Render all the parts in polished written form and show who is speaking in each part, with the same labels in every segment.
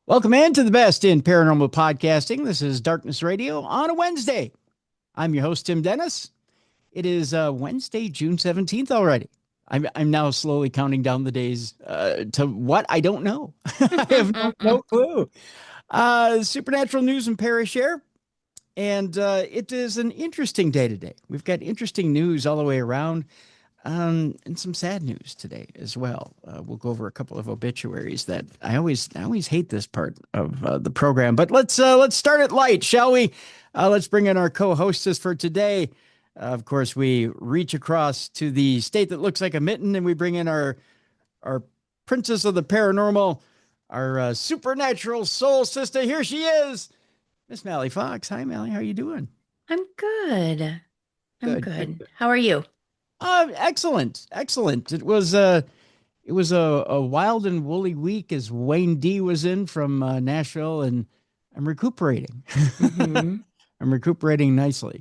Speaker 1: Welcome in to the best in paranormal podcasting. This is Darkness Radio on a Wednesday. I'm your host, Tim Dennis. It is Wednesday, June 17th already. I'm now slowly counting down the days to what I don't know. I have no clue. Supernatural news and Parashare. And it is an interesting day today. We've got interesting news all the way around. And some sad news today as well. We'll go over a couple of obituaries that I always hate this part of the program. But let's start it light, shall we? Let's bring in our co-hostess for today. Of course, we reach across to the state that looks like a mitten, and we bring in our princess of the paranormal, our supernatural soul sister. Here she is, Miss Mallie Fox. Hi, Mallie. How are you doing?
Speaker 2: I'm good. I'm
Speaker 1: Good.
Speaker 2: good. How are you?
Speaker 1: Excellent. It was a wild and woolly week as Wayne D was in from Nashville, and I'm recuperating.
Speaker 2: Hmm.
Speaker 1: I'm recuperating nicely.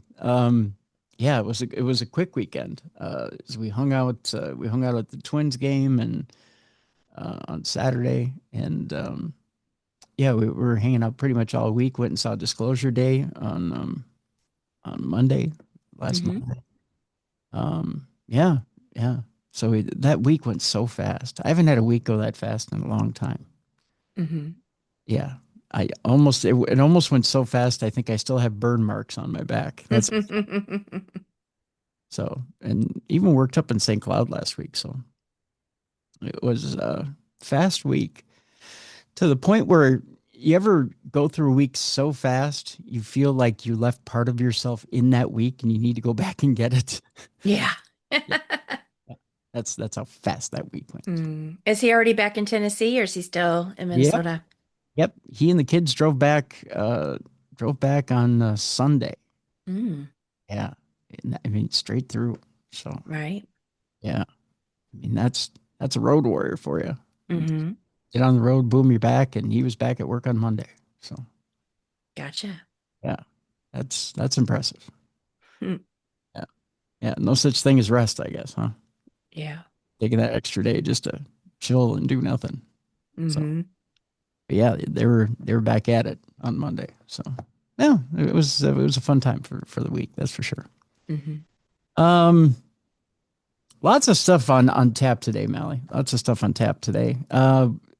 Speaker 1: Yeah, it was a quick weekend. As we hung out at the Twins game and on Saturday, and yeah, we were hanging out pretty much all week. Went and saw Disclosure Day on Monday, last
Speaker 2: Hmm.
Speaker 1: Monday. Yeah, yeah. So that week went so fast. I haven't had a week go that fast in a long time.
Speaker 2: Hmm.
Speaker 1: Yeah. It almost went so fast. I think I still have burn marks on my back. That's so, and even worked up in St. Cloud last week. So it was a fast week to the point where you ever go through a week so fast, you feel like you left part of yourself in that week and you need to go back and get it.
Speaker 2: Yeah.
Speaker 1: Yeah. That's how fast that week went.
Speaker 2: Is he already back in Tennessee or is he still in
Speaker 1: Yep.
Speaker 2: Minnesota?
Speaker 1: Yep. He and the kids drove back on Sunday.
Speaker 2: Mm,
Speaker 1: Yeah. And I mean, straight through. So
Speaker 2: right.
Speaker 1: yeah. I mean, that's a road warrior for you.
Speaker 2: Hmm.
Speaker 1: Get on the road, boom, you're back, and he was back at work on Monday. So
Speaker 2: Gotcha.
Speaker 1: yeah, that's impressive.
Speaker 2: Hmm.
Speaker 1: Yeah. Yeah. No such thing as rest, I guess, huh?
Speaker 2: Yeah.
Speaker 1: Taking that extra day just to chill and do nothing. So
Speaker 2: Hmm.
Speaker 1: but yeah, they were back at it on Monday. So yeah, it was a fun time for the week, that's for sure.
Speaker 2: Hmm.
Speaker 1: Um, Lots of stuff on tap today, Mallie. Lots of stuff on tap today.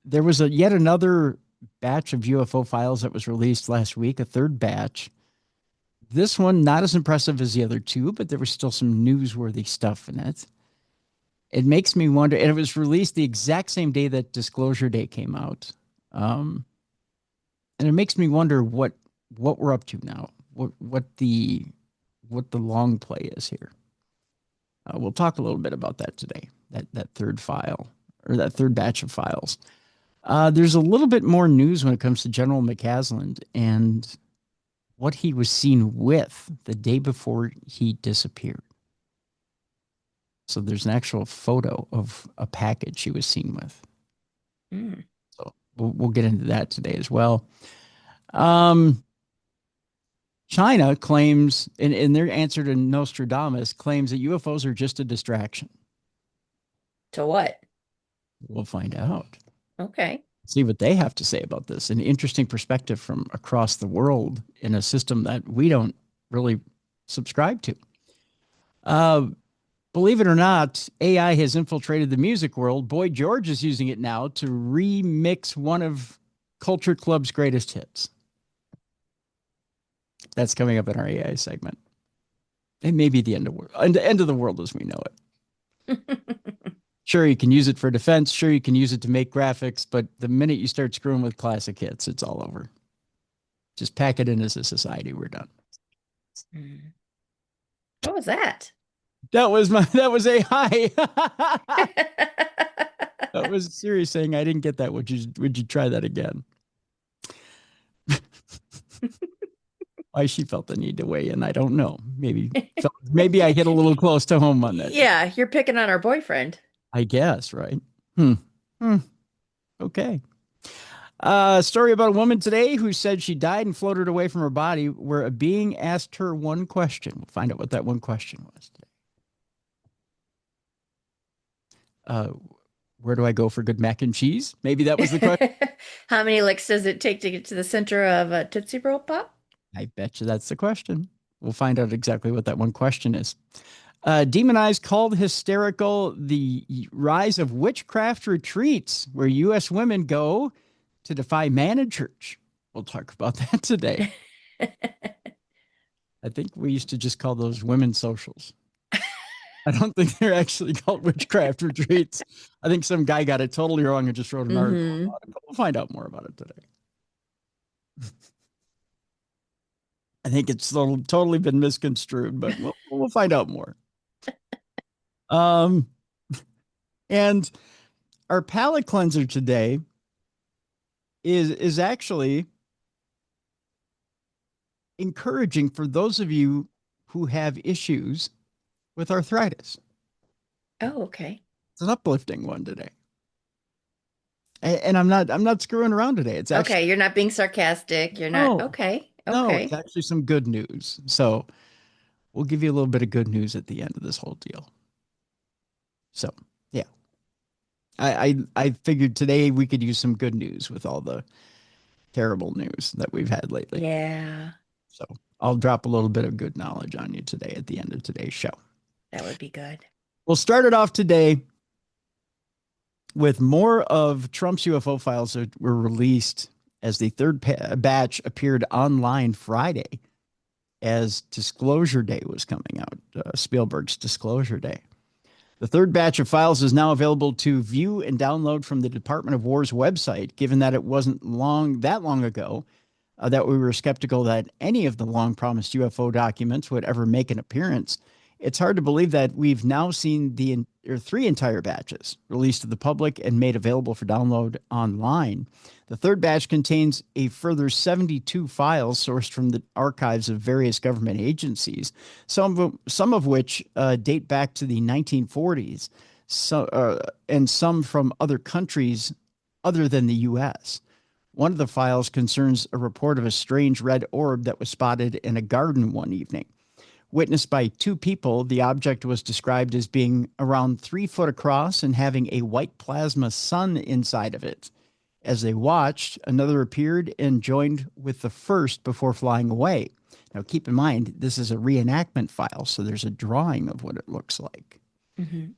Speaker 1: There was a yet another batch of UFO files that was released last week, a third batch. This one not as impressive as the other two, but there was still some newsworthy stuff in it. It makes me wonder, and it was released the exact same day that Disclosure Day came out. Um, and it makes me wonder what we're up to now. What the long play is here. We'll talk a little bit about that today. That third file or that third batch of files. There's a little bit more news when it comes to General McCasland and what he was seen with the day before he disappeared. So there's an actual photo of a package he was seen with.
Speaker 2: Mm.
Speaker 1: So we'll get into that today as well. Um, China claims, in their answer to Nostradamus, claims that UFOs are just a distraction.
Speaker 2: To what?
Speaker 1: We'll find out.
Speaker 2: Okay.
Speaker 1: See what they have to say about this. An interesting perspective from across the world in a system that we don't really subscribe to. Uh, Believe it or not, AI has infiltrated the music world. Boy George is using it now to remix one of Culture Club's greatest hits. That's coming up in our AI segment. It may be the end of the world as we know it. Sure, you can use it for defense. Sure, you can use it to make graphics. But the minute you start screwing with classic hits, it's all over. Just pack it in as a society. We're done.
Speaker 2: Mm. What was that?
Speaker 1: That was AI. That was Siri saying I didn't get that. Would you try that again? Why she felt the need to weigh in, I don't know. Maybe I hit a little close to home on that.
Speaker 2: Yeah, you're picking on our boyfriend.
Speaker 1: I guess, right? Hmm. Hmm. Okay. Story about a woman today who said she died and floated away from her body, where a being asked her one question. We'll find out what that one question was today. Uh, Where do I go for good mac and cheese? Maybe that was the question.
Speaker 2: How many licks does it take to get to the center of a Tootsie Roll Pop?
Speaker 1: I bet you that's the question. We'll find out exactly what that one question is. Demonized called hysterical the rise of witchcraft retreats where U.S. women go to defy man in church. We'll talk about that today. I think we used to just call those women's socials. I don't think they're actually called witchcraft retreats. I think some guy got it totally wrong and just wrote an article about it. But we'll find out more about it today. I think it's totally been misconstrued, but we'll find out more. And our palate cleanser today is actually encouraging for those of you who have issues with arthritis.
Speaker 2: Oh, okay.
Speaker 1: It's an uplifting one today. And I'm not screwing around today. It's actually,
Speaker 2: okay. You're not being sarcastic. You're not. Okay.
Speaker 1: No,
Speaker 2: Okay.
Speaker 1: it's actually some good news. So we'll give you a little bit of good news at the end of this whole deal. So yeah, I figured today we could use some good news with all the terrible news that we've had lately.
Speaker 2: Yeah.
Speaker 1: So I'll drop a little bit of good knowledge on you today at the end of today's show.
Speaker 2: That would be good.
Speaker 1: We'll start it off today with more of Trump's UFO files that were released as the third batch appeared online Friday as Disclosure Day was coming out, Spielberg's Disclosure Day. The third batch of files is now available to view and download from the Department of War's website, given that it wasn't that long ago that we were skeptical that any of the long-promised UFO documents would ever make an appearance. It's hard to believe that we've now seen three entire batches released to the public and made available for download online. The third batch contains a further 72 files sourced from the archives of various government agencies, some of which date back to the 1940s, and some from other countries other than the U.S. One of the files concerns a report of a strange red orb that was spotted in a garden one evening. Witnessed by two people, the object was described as being around 3 foot across and having a white plasma sun inside of it. As they watched, another appeared and joined with the first before flying away. Now, keep in mind, this is a reenactment file, so there's a drawing of what it looks like.
Speaker 2: Mm-hmm.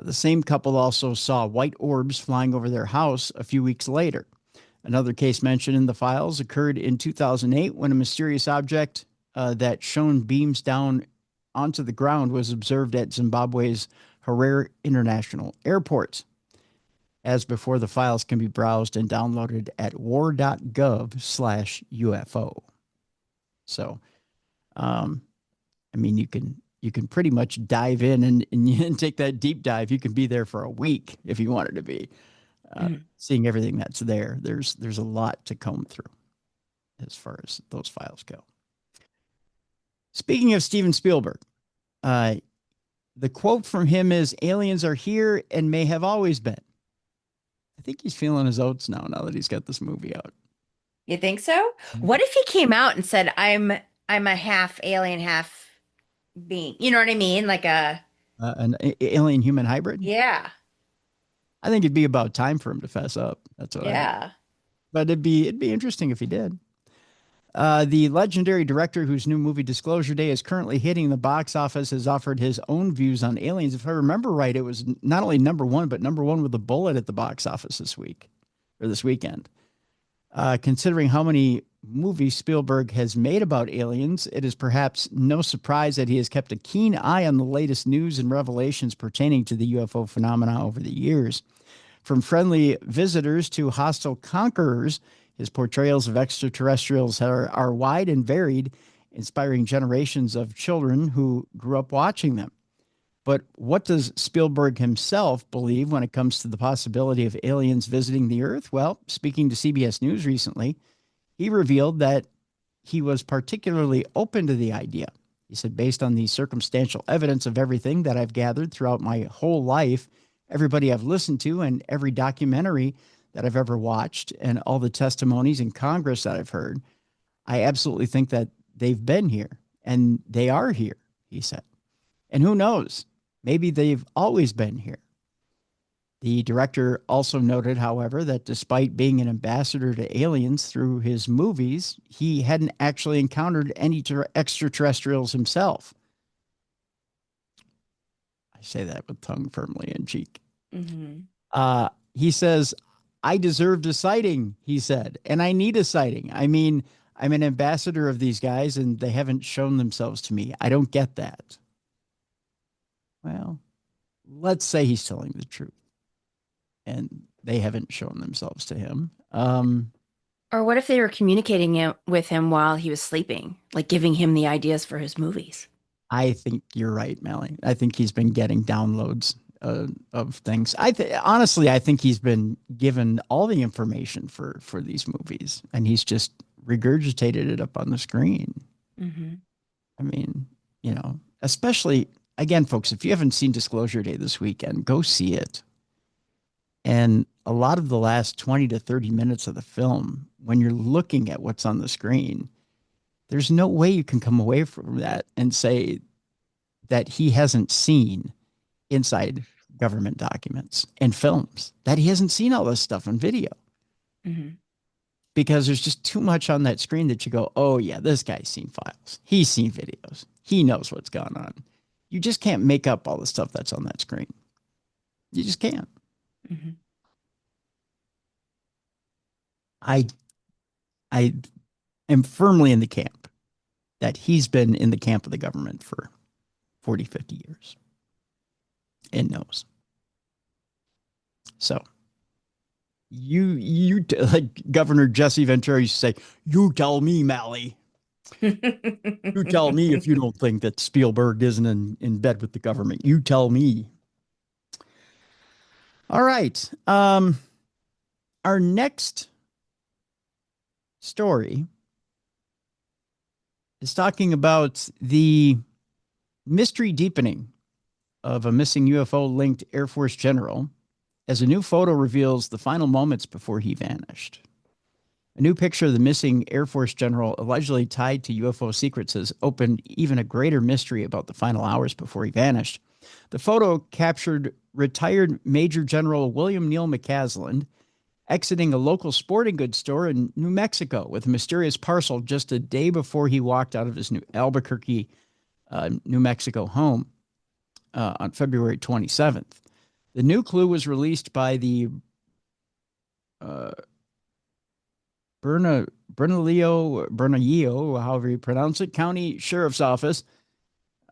Speaker 1: The same couple also saw white orbs flying over their house a few weeks later. Another case mentioned in the files occurred in 2008 when a mysterious object that shone beams down onto the ground was observed at Zimbabwe's Harare International Airport. As before, the files can be browsed and downloaded at war.gov/UFO. So, I mean, you can pretty much dive in and take that deep dive. You can be there for a week if you wanted to be, seeing everything that's there. There's a lot to comb through as far as those files go. Speaking of Steven Spielberg, the quote from him is, "Aliens are here and may have always been." I think he's feeling his oats now that he's got this movie out.
Speaker 2: You think so? What if he came out and said, I'm a half alien, half being? You know what I mean? Like
Speaker 1: an alien human hybrid?
Speaker 2: Yeah.
Speaker 1: I think it'd be about time for him to fess up. That's what I think. But it'd be interesting if he did. The legendary director whose new movie Disclosure Day is currently hitting the box office has offered his own views on aliens. If I remember right, it was not only number one, but number one with a bullet at the box office this weekend. Considering how many movies Spielberg has made about aliens, it is perhaps no surprise that he has kept a keen eye on the latest news and revelations pertaining to the UFO phenomena over the years. From friendly visitors to hostile conquerors, his portrayals of extraterrestrials are wide and varied, inspiring generations of children who grew up watching them. But what does Spielberg himself believe when it comes to the possibility of aliens visiting the Earth? Well, speaking to CBS News recently, he revealed that he was particularly open to the idea. He said, based on the circumstantial evidence of everything that I've gathered throughout my whole life, everybody I've listened to and every documentary that I've ever watched and all the testimonies in Congress that I've heard, I absolutely think that they've been here and they are here, he said. And who knows? Maybe they've always been here. The director also noted, however, that despite being an ambassador to aliens through his movies, he hadn't actually encountered any extraterrestrials himself. I say that with tongue firmly in cheek. He says, I deserved a sighting, he said, and I need a sighting. I mean, I'm an ambassador of these guys and they haven't shown themselves to me. I don't get that. Well, let's say he's telling the truth and they haven't shown themselves to him.
Speaker 2: Or what if they were communicating with him while he was sleeping, like giving him the ideas for his movies?
Speaker 1: I think you're right, Mallie. I think he's been getting downloads of things. Honestly, I think he's been given all the information for these movies, and he's just regurgitated it up on the screen. I mean, especially again, folks, if you haven't seen Disclosure Day this weekend, go see it. And a lot of the last 20 to 30 minutes of the film, when you're looking at what's on the screen, there's no way you can come away from that and say that he hasn't seen inside government documents and films, that he hasn't seen all this stuff on video. Because there's just too much on that screen that you go, oh, yeah, this guy's seen files. He's seen videos. He knows what's going on. You just can't make up all the stuff that's on that screen. You just can't. I am firmly in the camp that he's been in the camp of the government for 40, 50 years and knows. So you like Governor Jesse Ventura used to say, you tell me, Mallie. You tell me if you don't think that Spielberg isn't in bed with the government. You tell me. All right. Our next story is talking about the mystery deepening of a missing UFO-linked Air Force general as a new photo reveals the final moments before he vanished. A new picture of the missing Air Force general allegedly tied to UFO secrets has opened even a greater mystery about the final hours before he vanished. The photo captured retired Major General William Neal McCaslin exiting a local sporting goods store in New Mexico with a mysterious parcel just a day before he walked out of his new Albuquerque, New Mexico home on February 27th. The new clue was released by the Bernalillo, however you pronounce it, County Sheriff's Office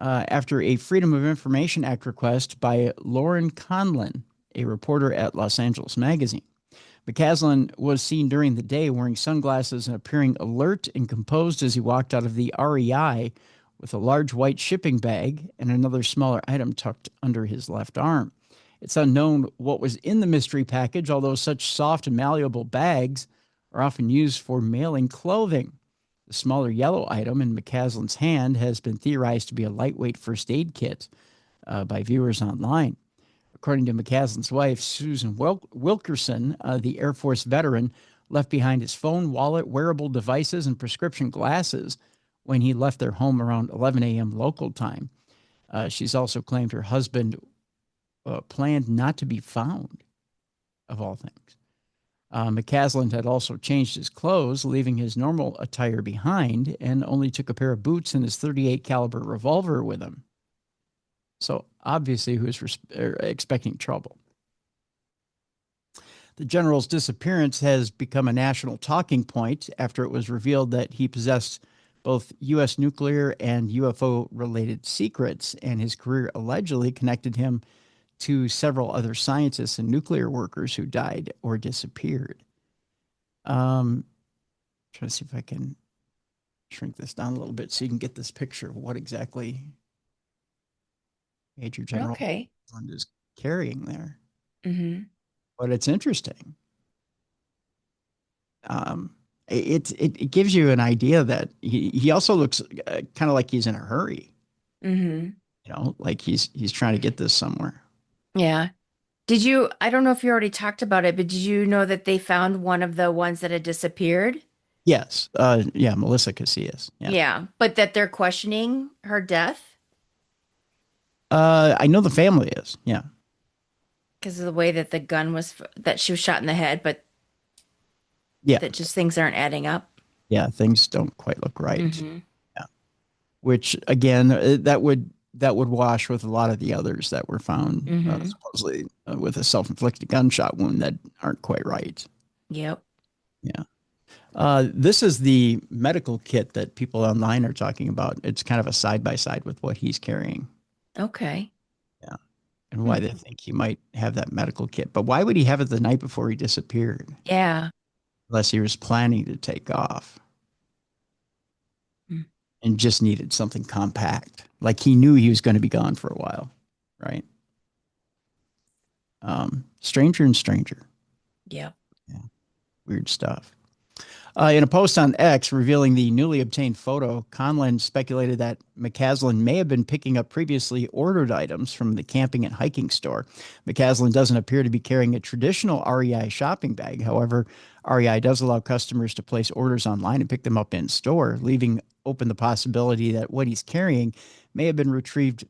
Speaker 1: after a Freedom of Information Act request by Lauren Conlin, a reporter at Los Angeles Magazine. McCaslin was seen during the day wearing sunglasses and appearing alert and composed as he walked out of the REI with a large white shipping bag and another smaller item tucked under his left arm. It's unknown what was in the mystery package, although such soft and malleable bags are often used for mailing clothing. The smaller yellow item in McCaslin's hand has been theorized to be a lightweight first aid kit by viewers online. According to McCaslin's wife, Susan Wilkerson, the Air Force veteran, left behind his phone, wallet, wearable devices, and prescription glasses when he left their home around 11 a.m. local time. She's also claimed her husband planned not to be found, of all things. McCaslin had also changed his clothes, leaving his normal attire behind, and only took a pair of boots and his .38 caliber revolver with him. So obviously he was expecting trouble. The general's disappearance has become a national talking point after it was revealed that he possessed both U.S. nuclear and UFO-related secrets, and his career allegedly connected him to several other scientists and nuclear workers who died or disappeared. Trying to see if I can shrink this down a little bit so you can get this picture of what exactly Major General is carrying there. But it's interesting. It gives you an idea that he also looks kind of like he's in a hurry. Like he's trying to get this somewhere.
Speaker 2: Yeah. I don't know if you already talked about it, but did you know that they found one of the ones that had disappeared?
Speaker 1: Yes. Yeah. Melissa Casias.
Speaker 2: Yeah. But that they're questioning her death?
Speaker 1: I know the family is. Yeah.
Speaker 2: Because of the way that the gun was, that she was shot in the head, but
Speaker 1: Yeah.
Speaker 2: that just things aren't adding up.
Speaker 1: Yeah. Things don't quite look right.
Speaker 2: Hmm.
Speaker 1: Yeah. Which again, that would wash with a lot of the others that were found
Speaker 2: Hmm.
Speaker 1: supposedly with a self-inflicted gunshot wound that aren't quite right.
Speaker 2: Yep.
Speaker 1: Yeah. This is the medical kit that people online are talking about. It's kind of a side by side with what he's carrying.
Speaker 2: Okay.
Speaker 1: Yeah. And why
Speaker 2: Hmm.
Speaker 1: they think he might have that medical kit. But why would he have it the night before he disappeared?
Speaker 2: Yeah.
Speaker 1: Unless he was planning to take off
Speaker 2: Mm.
Speaker 1: and just needed something compact. Like he knew he was going to be gone for a while. Right. Stranger and stranger.
Speaker 2: Yep.
Speaker 1: Yeah. Weird stuff. In a post on X revealing the newly obtained photo, Conlon speculated that McCaslin may have been picking up previously ordered items from the camping and hiking store. McCaslin doesn't appear to be carrying a traditional REI shopping bag. However, REI does allow customers to place orders online and pick them up in store, leaving open the possibility that what he's carrying may have been retrieved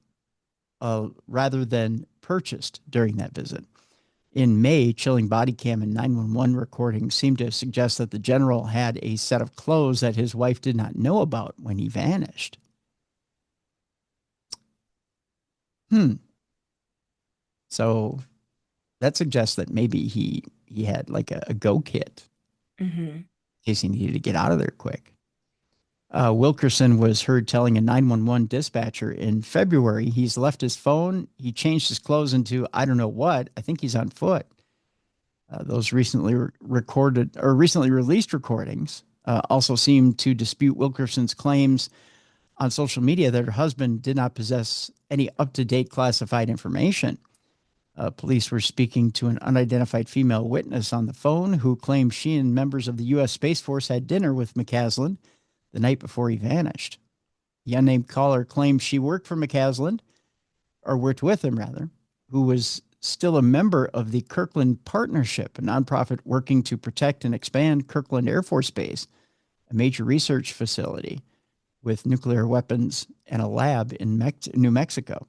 Speaker 1: rather than purchased during that visit. In May, chilling body cam and 911 recordings seemed to suggest that the general had a set of clothes that his wife did not know about when he vanished. So that suggests that maybe he had like a go kit
Speaker 2: Hmm.
Speaker 1: in case he needed to get out of there quick. Wilkerson was heard telling a 911 dispatcher in February he's left his phone. He changed his clothes into I don't know what. I think he's on foot. Those recently released recordings also seem to dispute Wilkerson's claims on social media that her husband did not possess any up-to-date classified information. Police were speaking to an unidentified female witness on the phone who claimed she and members of the U.S. Space Force had dinner with McCaslin the night before he vanished. The unnamed caller claimed she worked for McCaslin, or worked with him rather, who was still a member of the Kirkland Partnership, a nonprofit working to protect and expand Kirkland Air Force Base, a major research facility with nuclear weapons and a lab in New Mexico.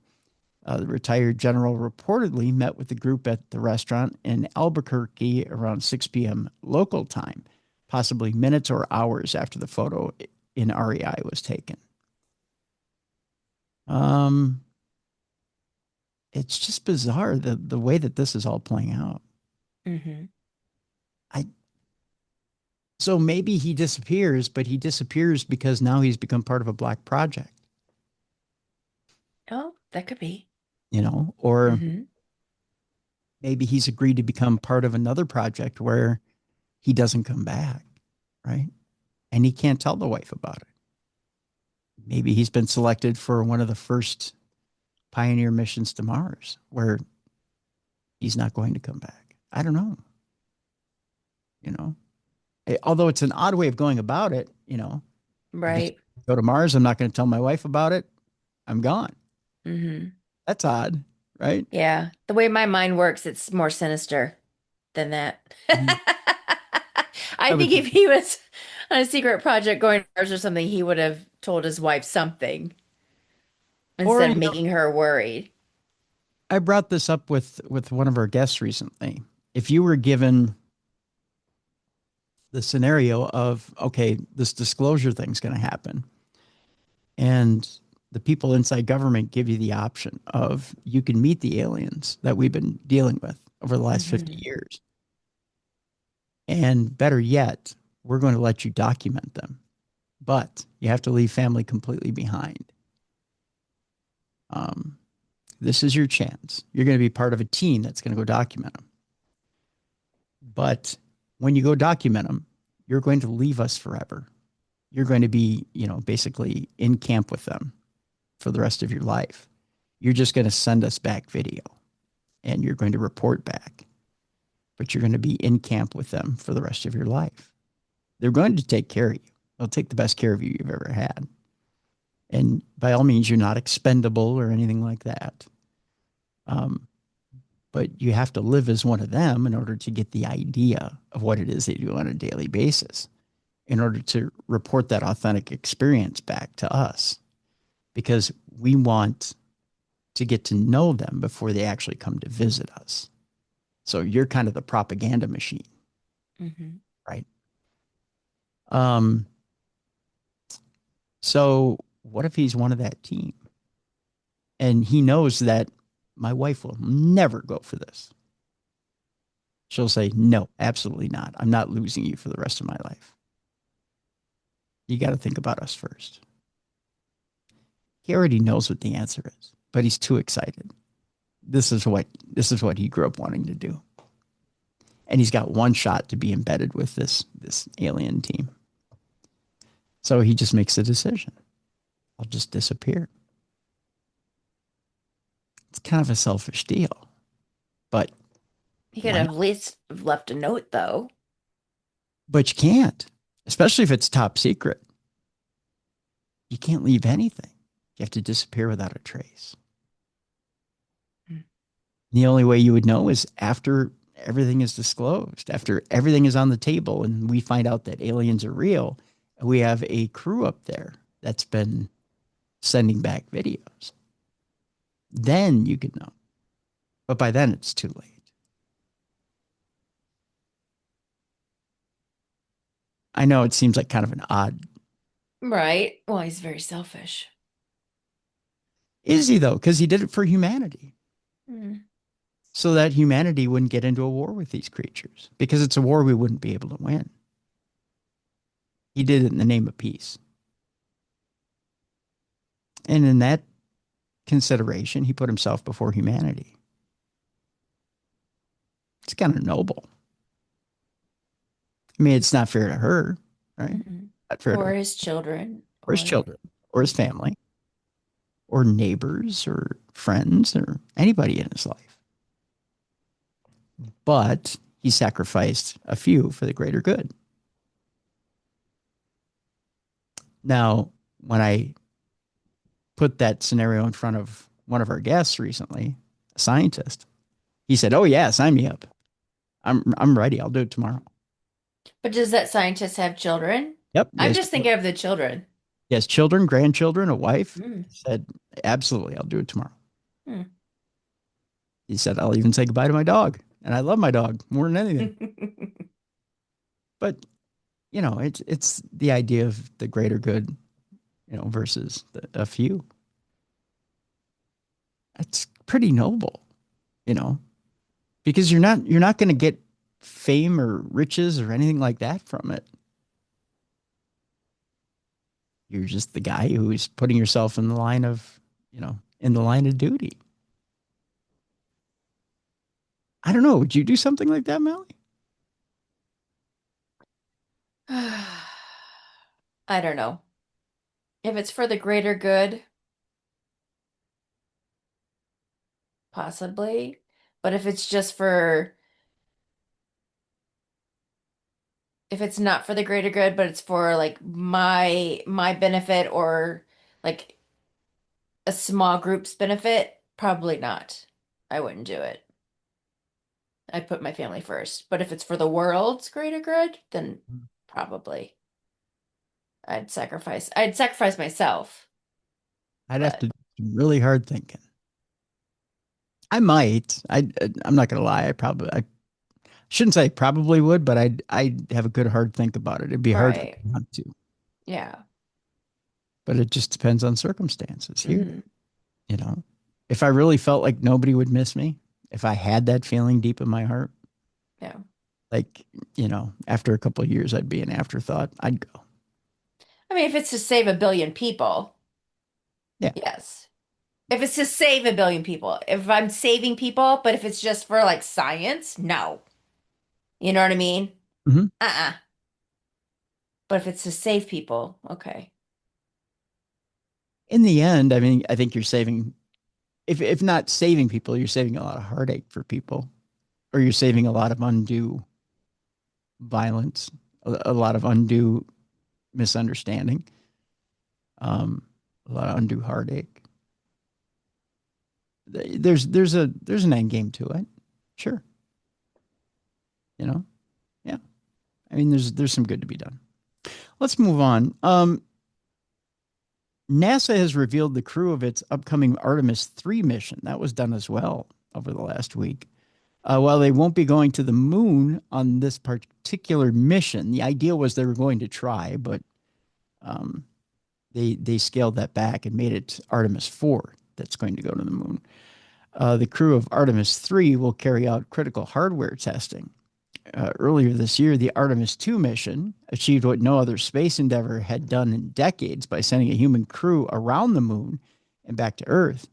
Speaker 1: The retired general reportedly met with the group at the restaurant in Albuquerque around 6 p.m. local time, possibly minutes or hours after the photo in REI was taken. It's just bizarre the way that this is all playing out.
Speaker 2: Hmm.
Speaker 1: I So maybe he disappears, but he disappears because now he's become part of a black project,
Speaker 2: Oh, that could be.
Speaker 1: or
Speaker 2: Hmm.
Speaker 1: maybe he's agreed to become part of another project where he doesn't come back, right? And he can't tell the wife about it. Maybe he's been selected for one of the first Pioneer missions to Mars where he's not going to come back. I don't know. You know, Although it's an odd way of going about it, I just
Speaker 2: Right.
Speaker 1: go to Mars. I'm not going to tell my wife about it. I'm gone.
Speaker 2: Hmm.
Speaker 1: That's odd, right?
Speaker 2: Yeah. The way my mind works, it's more sinister than that.
Speaker 1: Mhm.
Speaker 2: I
Speaker 1: I would
Speaker 2: think if
Speaker 1: think,
Speaker 2: he was on a secret project going to Mars or something, he would have told his wife something
Speaker 1: or
Speaker 2: instead of making her worried.
Speaker 1: I brought this up with one of our guests recently. If you were given the scenario of, okay, this disclosure thing's going to happen, and the people inside government give you the option of you can meet the aliens that we've been dealing with over the last 50
Speaker 2: Hmm.
Speaker 1: years, and better yet, we're going to let you document them, but you have to leave family completely behind. Um, this is your chance. You're going to be part of a team that's going to go document them. But when you go document them, you're going to leave us forever. You're going to be, basically in camp with them for the rest of your life. You're just going to send us back video and you're going to report back, but you're going to be in camp with them for the rest of your life. They're going to take care of you. They'll take the best care of you you've ever had. And by all means, you're not expendable or anything like that. Um, but you have to live as one of them in order to get the idea of what it is they do on a daily basis, in order to report that authentic experience back to us, because we want to get to know them before they actually come to visit us. So you're kind of the propaganda machine,
Speaker 2: Mm-hmm.
Speaker 1: right? Um, so what if he's one of that team? And he knows that my wife will never go for this. She'll say, no, absolutely not. I'm not losing you for the rest of my life. You got to think about us first. He already knows what the answer is, but he's too excited. This is what he grew up wanting to do. And he's got one shot to be embedded with this alien team. So he just makes a decision. I'll just disappear. It's kind of a selfish deal, but
Speaker 2: He could
Speaker 1: why
Speaker 2: have
Speaker 1: not?
Speaker 2: at least left a note, though.
Speaker 1: But you can't, especially if it's top secret. You can't leave anything. You have to disappear without a trace. The only way you would know is after everything is disclosed, after everything is on the table and we find out that aliens are real. We have a crew up there that's been sending back videos. Then you could know. But by then it's too late. I know it seems like kind of an odd.
Speaker 2: Right. Well, he's very selfish.
Speaker 1: Is he though? Because he did it for humanity.
Speaker 2: Mm.
Speaker 1: So that humanity wouldn't get into a war with these creatures. Because it's a war we wouldn't be able to win. He did it in the name of peace. And in that consideration, he put himself before humanity. It's kind of noble. I mean, it's not fair to her, right?
Speaker 2: Mm-mm.
Speaker 1: Not fair to
Speaker 2: Or
Speaker 1: her,
Speaker 2: his children,
Speaker 1: or his children, or his family, or neighbors, or friends, or anybody in his life. But he sacrificed a few for the greater good. Now, when I put that scenario in front of one of our guests recently, a scientist, he said, "Oh yeah, sign me up. I'm ready. I'll do it tomorrow."
Speaker 2: But does that scientist have children?
Speaker 1: Yep.
Speaker 2: I'm just thinking of the children.
Speaker 1: He has children, grandchildren, a wife.
Speaker 2: Mm.
Speaker 1: He said, "Absolutely, I'll do it tomorrow."
Speaker 2: Mm.
Speaker 1: He said, "I'll even say goodbye to my dog." And I love my dog more than anything. But, it's the idea of the greater good, versus a few. That's pretty noble, you know, because you're not going to get fame or riches or anything like that from it. You're just the guy who's putting yourself in the line of, in the line of duty. I don't know. Would you do something like that, Mallie?
Speaker 2: I don't know. If it's for the greater good, possibly. But if it's not for the greater good, but it's for like my benefit or like a small group's benefit, probably not. I wouldn't do it. I'd put my family first. But if it's for the world's greater good, then probably I'd sacrifice myself.
Speaker 1: I'd have to
Speaker 2: But
Speaker 1: do some really hard thinking. I might. I'm not gonna lie. I shouldn't say probably would, but I'd have a good hard think about it. It'd be hard for
Speaker 2: right.
Speaker 1: me not to,
Speaker 2: Yeah.
Speaker 1: but it just depends on circumstances here.
Speaker 2: Hmm.
Speaker 1: You know, if I really felt like nobody would miss me, if I had that feeling deep in my heart,
Speaker 2: Yeah.
Speaker 1: like, after a couple of years, I'd be an afterthought. I'd go.
Speaker 2: I mean, if it's to save a billion people,
Speaker 1: Yeah.
Speaker 2: yes. If it's to save a billion people, if I'm saving people, but if it's just for like science, no. You know what I mean?
Speaker 1: Hmm.
Speaker 2: Uh-uh. But if it's to save people, okay.
Speaker 1: In the end, I mean, I think you're saving, if not saving people, you're saving a lot of heartache for people, or you're saving a lot of undue violence, a lot of undue misunderstanding, um, a lot of undue heartache. There's an end game to it, sure. You know, yeah. I mean, there's some good to be done. Let's move on. NASA has revealed the crew of its upcoming Artemis 3 mission. That was done as well over the last week. Well, they won't be going to the moon on this particular mission. The idea was they were going to try, but um, they scaled that back and made it Artemis 4 that's going to go to the moon. The crew of Artemis 3 will carry out critical hardware testing. Earlier this year, the Artemis 2 mission achieved what no other space endeavor had done in decades by sending a human crew around the moon and back to Earth.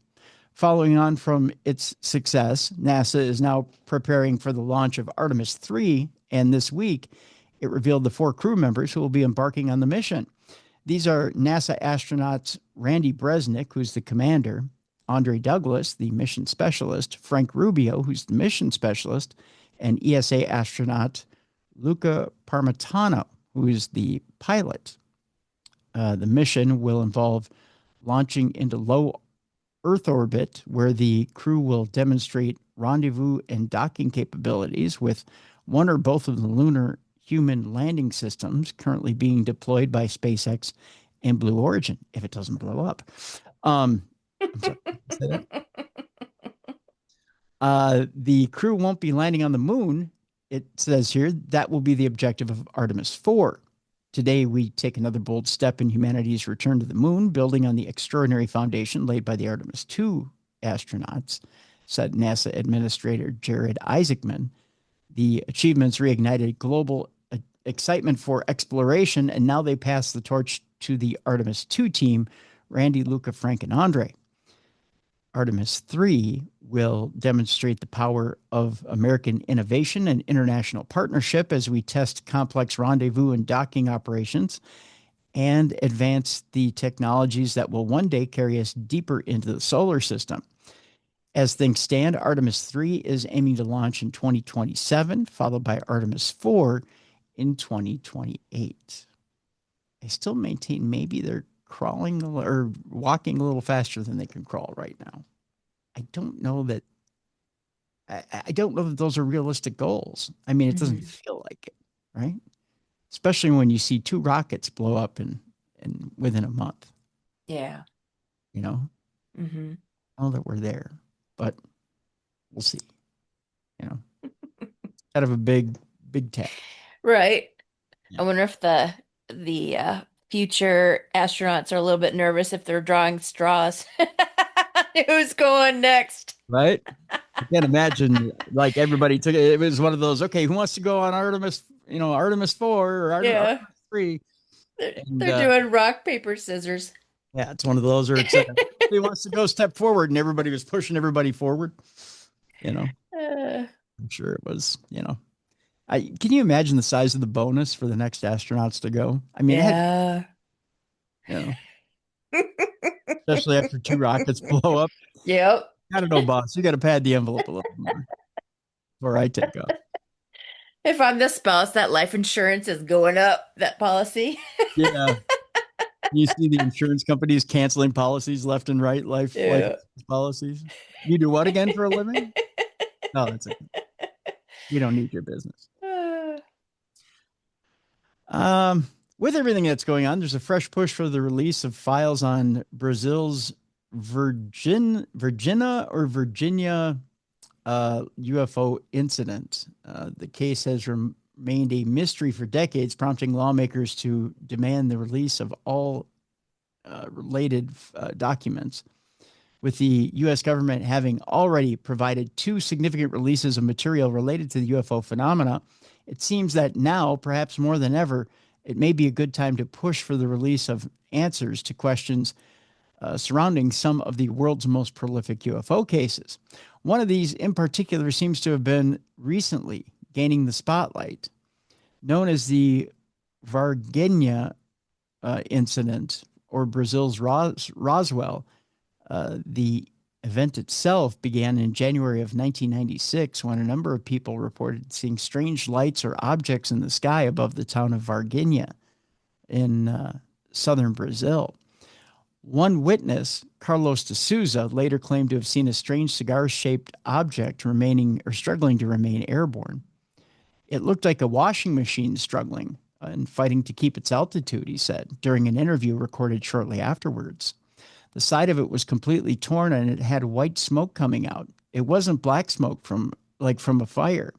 Speaker 1: Following on from its success, NASA is now preparing for the launch of Artemis 3, and this week it revealed the 4 crew members who will be embarking on the mission. These are NASA astronauts Randy Bresnik, who's the commander, Andre Douglas, the mission specialist, Frank Rubio, who's the mission specialist, and ESA astronaut Luca Parmitano, who is the pilot. The mission will involve launching into low Earth orbit, where the crew will demonstrate rendezvous and docking capabilities with one or both of the lunar human landing systems currently being deployed by SpaceX and Blue Origin, if it doesn't blow up. I'm sorry, say that? The crew won't be landing on the moon. It says here that will be the objective of Artemis 4. Today, we take another bold step in humanity's return to the moon, building on the extraordinary foundation laid by the Artemis 2 astronauts, said NASA Administrator Jared Isaacman. The achievements reignited global excitement for exploration, and now they pass the torch to the Artemis 2 team, Randy, Luca, Frank, and Andre. Artemis 3 will demonstrate the power of American innovation and international partnership as we test complex rendezvous and docking operations and advance the technologies that will one day carry us deeper into the solar system. As things stand, Artemis 3 is aiming to launch in 2027, followed by Artemis 4 in 2028. I still maintain maybe they're crawling or walking a little faster than they can crawl right now. I don't know that those are realistic goals. I mean, it doesn't feel like it, right? Especially when you see 2 rockets blow up in within a month.
Speaker 2: Yeah.
Speaker 1: You know?
Speaker 2: Mm-hmm.
Speaker 1: I know that we're there, but we'll see. You know? Kind of a big task.
Speaker 2: Right.
Speaker 1: Yeah.
Speaker 2: I wonder if the future astronauts are a little bit nervous if they're drawing straws. Who's going next?
Speaker 1: Right? I can't imagine like everybody took it. It was one of those, okay, who wants to go on Artemis, Artemis 4 or Artemis 3?
Speaker 2: They're doing rock, paper, scissors.
Speaker 1: Yeah, it's one of those where it's he wants to go step forward and everybody was pushing everybody forward. I'm sure it was, can you imagine the size of the bonus for the next astronauts to go? I mean,
Speaker 2: yeah.
Speaker 1: Especially after 2 rockets blow up.
Speaker 2: Yep.
Speaker 1: I don't know, boss. You got to pad the envelope a little more before I take off.
Speaker 2: If I'm the spouse, that life insurance is going up, that policy.
Speaker 1: Yeah. You see the insurance companies canceling policies left and right, life policies. You do what again for a living? No, that's it. We don't need your business. With everything that's going on, there's a fresh push for the release of files on Brazil's Virginia UFO incident. The case has remained a mystery for decades, prompting lawmakers to demand the release of all related documents. With the U.S. government having already provided 2 significant releases of material related to the UFO phenomena, it seems that now, perhaps more than ever, it may be a good time to push for the release of answers to questions surrounding some of the world's most prolific UFO cases. One of these in particular seems to have been recently gaining the spotlight. Known as the Varginha incident, or Brazil's Roswell, the event itself began in January of 1996 when a number of people reported seeing strange lights or objects in the sky above the town of Varginha in southern Brazil. One witness, Carlos de Souza, later claimed to have seen a strange cigar-shaped object struggling to remain airborne. It looked like a washing machine struggling and fighting to keep its altitude, he said, during an interview recorded shortly afterwards. The side of it was completely torn and it had white smoke coming out. It wasn't black smoke from like from a fire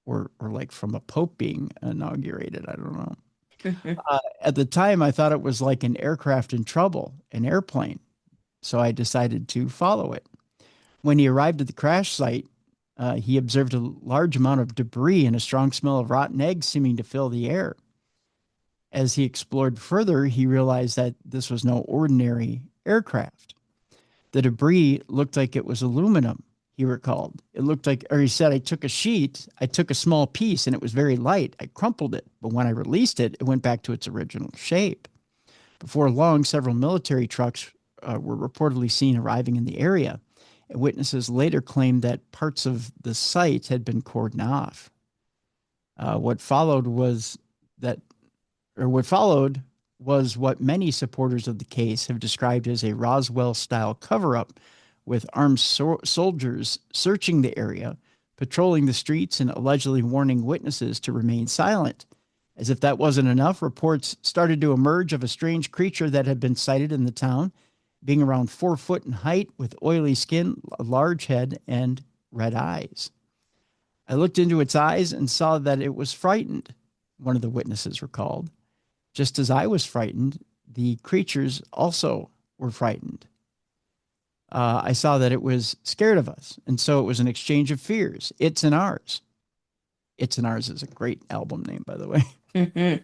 Speaker 1: or like from a pope being inaugurated. I don't know. At the time, I thought it was like an aircraft in trouble, an airplane. So I decided to follow it. When he arrived at the crash site, he observed a large amount of debris and a strong smell of rotten eggs seeming to fill the air. As he explored further, he realized that this was no ordinary aircraft. The debris looked like it was aluminum, he recalled. It looked like, or he said, I took a small piece, and it was very light. I crumpled it, but when I released it, it went back to its original shape. Before long, several military trucks were reportedly seen arriving in the area. And witnesses later claimed that parts of the site had been cordoned off. What followed was what many supporters of the case have described as a Roswell-style cover-up, with armed soldiers searching the area, patrolling the streets, and allegedly warning witnesses to remain silent. As if that wasn't enough, reports started to emerge of a strange creature that had been sighted in the town, being around 4 foot in height, with oily skin, a large head, and red eyes. I looked into its eyes and saw that it was frightened, one of the witnesses recalled. Just as I was frightened, the creatures also were frightened. I saw that it was scared of us, and so it was an exchange of fears. It's and ours. It's and Ours is a great album name, by the way.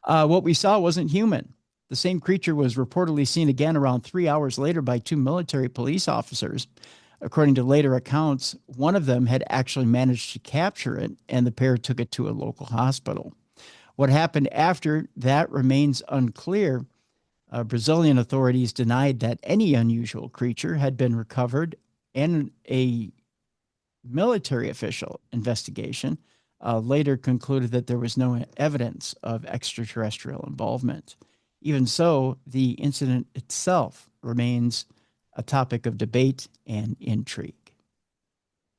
Speaker 1: What we saw wasn't human. The same creature was reportedly seen again around 3 hours later by 2 military police officers. According to later accounts, one of them had actually managed to capture it, and the pair took it to a local hospital. What happened after that remains unclear. Brazilian authorities denied that any unusual creature had been recovered, and a military official investigation later concluded that there was no evidence of extraterrestrial involvement. Even so, the incident itself remains a topic of debate and intrigue.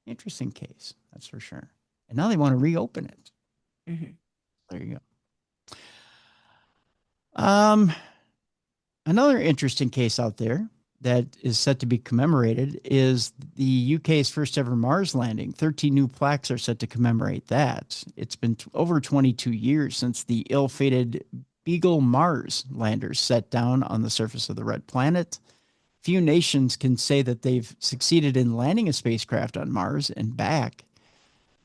Speaker 1: Interesting case, that's for sure. And now they want to reopen it. Mm-hmm. There you go. Another interesting case out there that is set to be commemorated is the UK's first ever Mars landing. 13 new plaques are set to commemorate that. It's been over 22 years since the ill-fated Beagle Mars landers set down on the surface of the red planet. Few nations can say that they've succeeded in landing a spacecraft on Mars and back.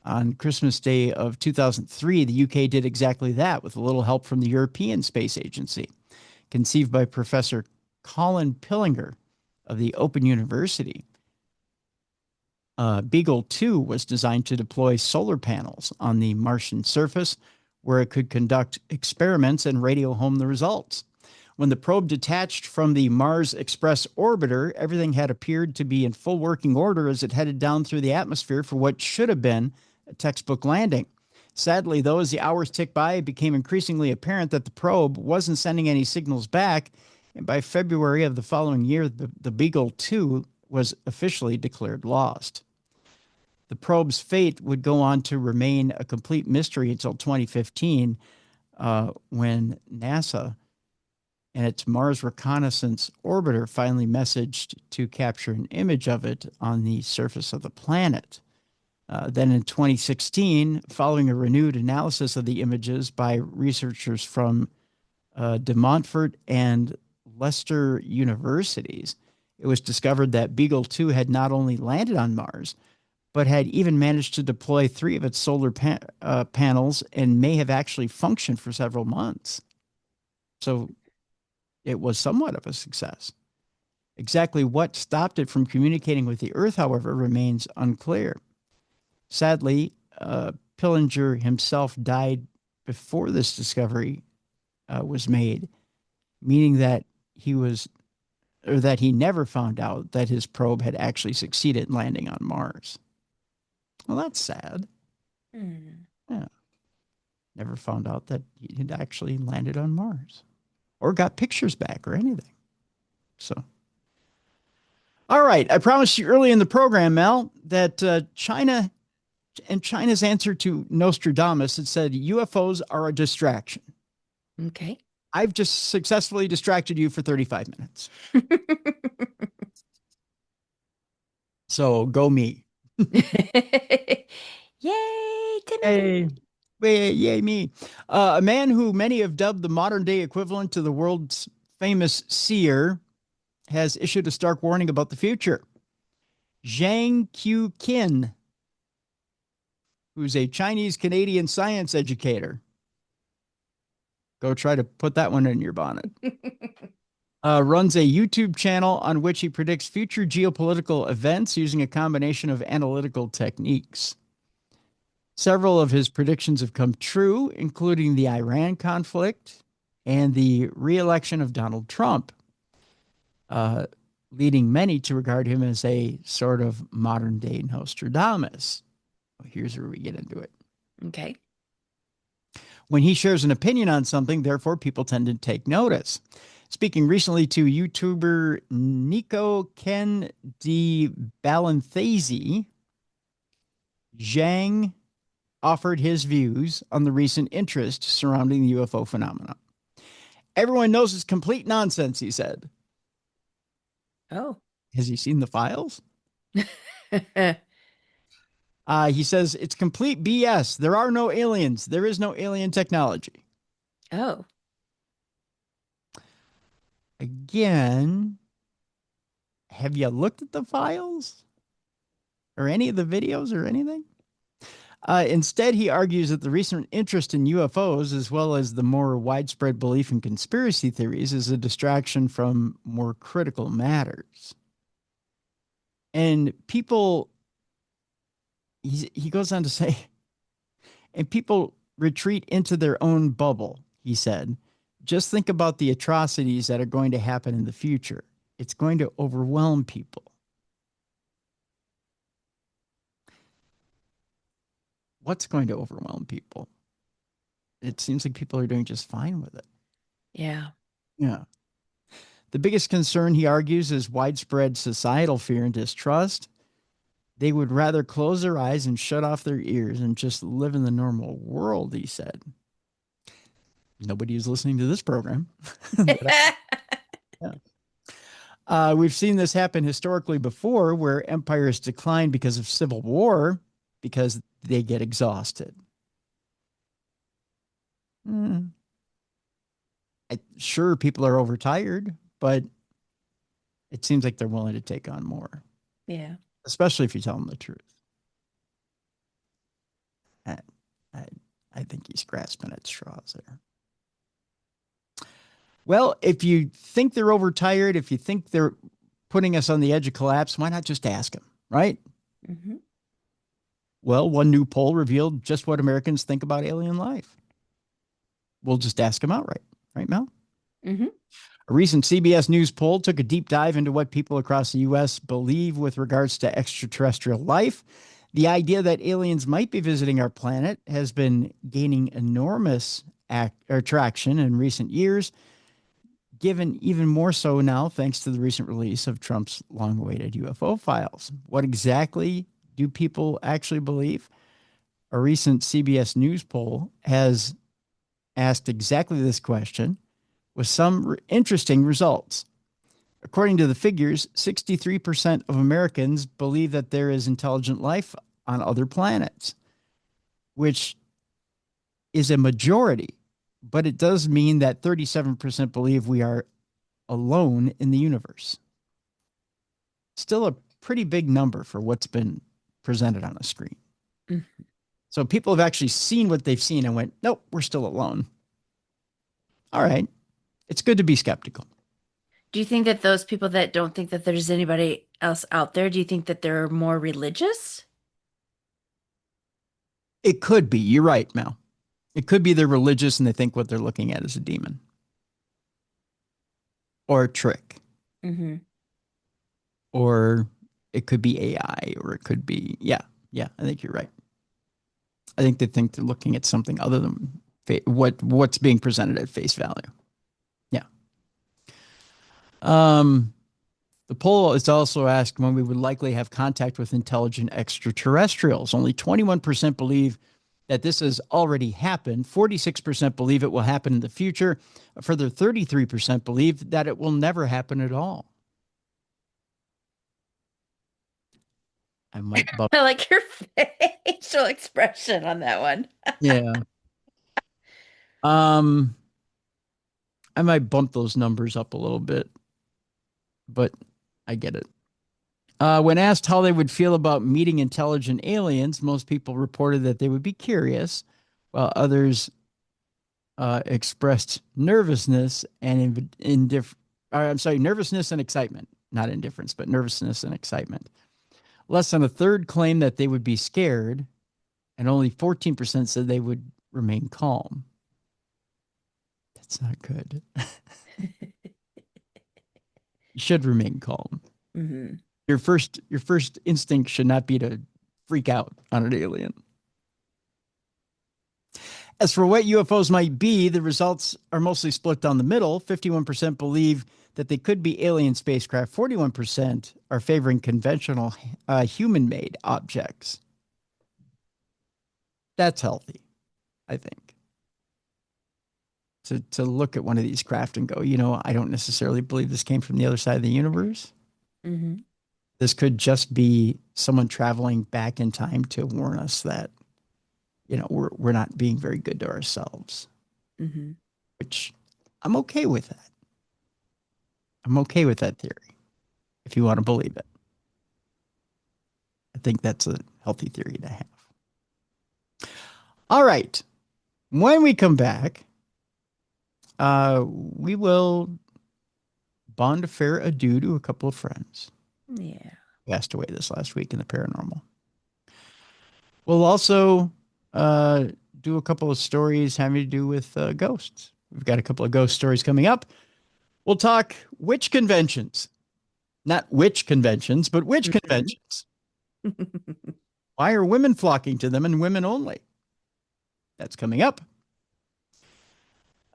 Speaker 1: On Christmas Day of 2003, the UK did exactly that with a little help from the European Space Agency. Conceived by Professor Colin Pillinger of the Open University, Beagle 2 was designed to deploy solar panels on the Martian surface, where it could conduct experiments and radio home the results. When the probe detached from the Mars Express orbiter, everything had appeared to be in full working order as it headed down through the atmosphere for what should have been a textbook landing. Sadly, though, as the hours ticked by, it became increasingly apparent that the probe wasn't sending any signals back, and by February of the following year, the Beagle 2 was officially declared lost. The probe's fate would go on to remain a complete mystery until 2015, when NASA and its Mars Reconnaissance Orbiter finally messaged to capture an image of it on the surface of the planet. Then in 2016, following a renewed analysis of the images by researchers from De Montfort and Leicester universities, it was discovered that Beagle 2 had not only landed on Mars, but had even managed to deploy 3 of its solar panels and may have actually functioned for several months. So it was somewhat of a success. Exactly what stopped it from communicating with the Earth, however, remains unclear. Sadly, Pillinger himself died before this discovery was made, meaning that he never found out that his probe had actually succeeded in landing on Mars. Well, that's sad. Yeah. Never found out that he had actually landed on Mars or got pictures back or anything. So, all right. I promised you early in the program, Mel, that China's answer to Nostradamus, it said UFOs are a distraction.
Speaker 2: Okay.
Speaker 1: I've just successfully distracted you for 35 minutes. So go me.
Speaker 2: Yay,
Speaker 1: Hey,
Speaker 2: Timmy.
Speaker 1: yay me. A man who many have dubbed the modern day equivalent to the world's famous seer has issued a stark warning about the future. Zhang Q-kin, who's a Chinese Canadian science educator. Go try to put that one in your bonnet. Runs a YouTube channel on which he predicts future geopolitical events using a combination of analytical techniques. Several of his predictions have come true, including the Iran conflict and the re-election of Donald Trump, leading many to regard him as a sort of modern-day Nostradamus. Well, here's where we get into it.
Speaker 2: Okay.
Speaker 1: When he shares an opinion on something, therefore, people tend to take notice. Speaking recently to YouTuber Nico Ken de Balanthese, Zhang offered his views on the recent interest surrounding the UFO phenomenon. Everyone knows it's complete nonsense, he said.
Speaker 2: Oh.
Speaker 1: Has he seen the files? He says it's complete BS. There are no aliens. There is no alien technology.
Speaker 2: Oh.
Speaker 1: Again, have you looked at the files or any of the videos or anything? Instead, he argues that the recent interest in UFOs, as well as the more widespread belief in conspiracy theories, is a distraction from more critical matters. And people, he goes on to say, and people retreat into their own bubble, he said. Just think about the atrocities that are going to happen in the future. It's going to overwhelm people. What's going to overwhelm people? It seems like people are doing just fine with it.
Speaker 2: Yeah.
Speaker 1: Yeah. The biggest concern, he argues, is widespread societal fear and distrust. They would rather close their eyes and shut off their ears and just live in the normal world, he said. Nobody is listening to this program. We've seen this happen historically before, where empires decline because of civil war because they get exhausted. Sure, people are overtired, but it seems like they're willing to take on more.
Speaker 2: Yeah.
Speaker 1: Especially if you tell them the truth. I think he's grasping at straws there. Well, if you think they're overtired, if you think they're putting us on the edge of collapse, why not just ask them, right?
Speaker 2: Mm-hmm.
Speaker 1: Well, one new poll revealed just what Americans think about alien life. We'll just ask them outright, right, Mel?
Speaker 2: Mm-hmm.
Speaker 1: A recent CBS News poll took a deep dive into what people across the U.S. believe with regards to extraterrestrial life. The idea that aliens might be visiting our planet has been gaining enormous traction in recent years, given even more so now thanks to the recent release of Trump's long-awaited UFO files. What exactly do people actually believe? A recent CBS News poll has asked exactly this question with some interesting results. According to the figures, 63% of Americans believe that there is intelligent life on other planets, which is a majority, but it does mean that 37% believe we are alone in the universe. Still a pretty big number for what's been presented on a screen.
Speaker 2: Mm-hmm.
Speaker 1: So people have actually seen what they've seen and went, nope, we're still alone. All right. It's good to be skeptical.
Speaker 2: Do you think that those people that don't think that there's anybody else out there, do you think that they're more religious?
Speaker 1: It could be. You're right, Mel. It could be they're religious and they think what they're looking at is a demon or a trick.
Speaker 2: Mm-hmm.
Speaker 1: Or it could be AI, or it could be, yeah, I think you're right. I think they think they're looking at something other than what's being presented at face value. Yeah. The poll is also asked when we would likely have contact with intelligent extraterrestrials. Only 21% believe that this has already happened. 46% believe it will happen in the future. A further 33% believe that it will never happen at all. I might bump.
Speaker 2: I like your facial expression on that one.
Speaker 1: Yeah. I might bump those numbers up a little bit, but I get it. When asked how they would feel about meeting intelligent aliens, most people reported that they would be curious, while others expressed nervousness and nervousness and excitement, not indifference, but nervousness and excitement. Less than a third claimed that they would be scared, and only 14% said they would remain calm. That's not good. You should remain calm.
Speaker 2: Mm-hmm.
Speaker 1: Your first instinct should not be to freak out on an alien. As for what UFOs might be, the results are mostly split down the middle. 51% believe that they could be alien spacecraft. 41% are favoring conventional human-made objects. That's healthy, I think. To look at one of these craft and go, I don't necessarily believe this came from the other side of the universe.
Speaker 2: Mm-hmm.
Speaker 1: This could just be someone traveling back in time to warn us that, we're not being very good to ourselves.
Speaker 2: Mm-hmm.
Speaker 1: Which I'm okay with that. I'm okay with that theory, if you want to believe it. I think that's a healthy theory to have. All right. When we come back, we will bond a fair adieu to a couple of friends.
Speaker 2: Yeah.
Speaker 1: Passed away this last week in the paranormal. We'll also do a couple of stories having to do with ghosts. We've got a couple of ghost stories coming up. We'll talk witch conventions. Not witch conventions, but witch conventions. Why are women flocking to them and women only? That's coming up.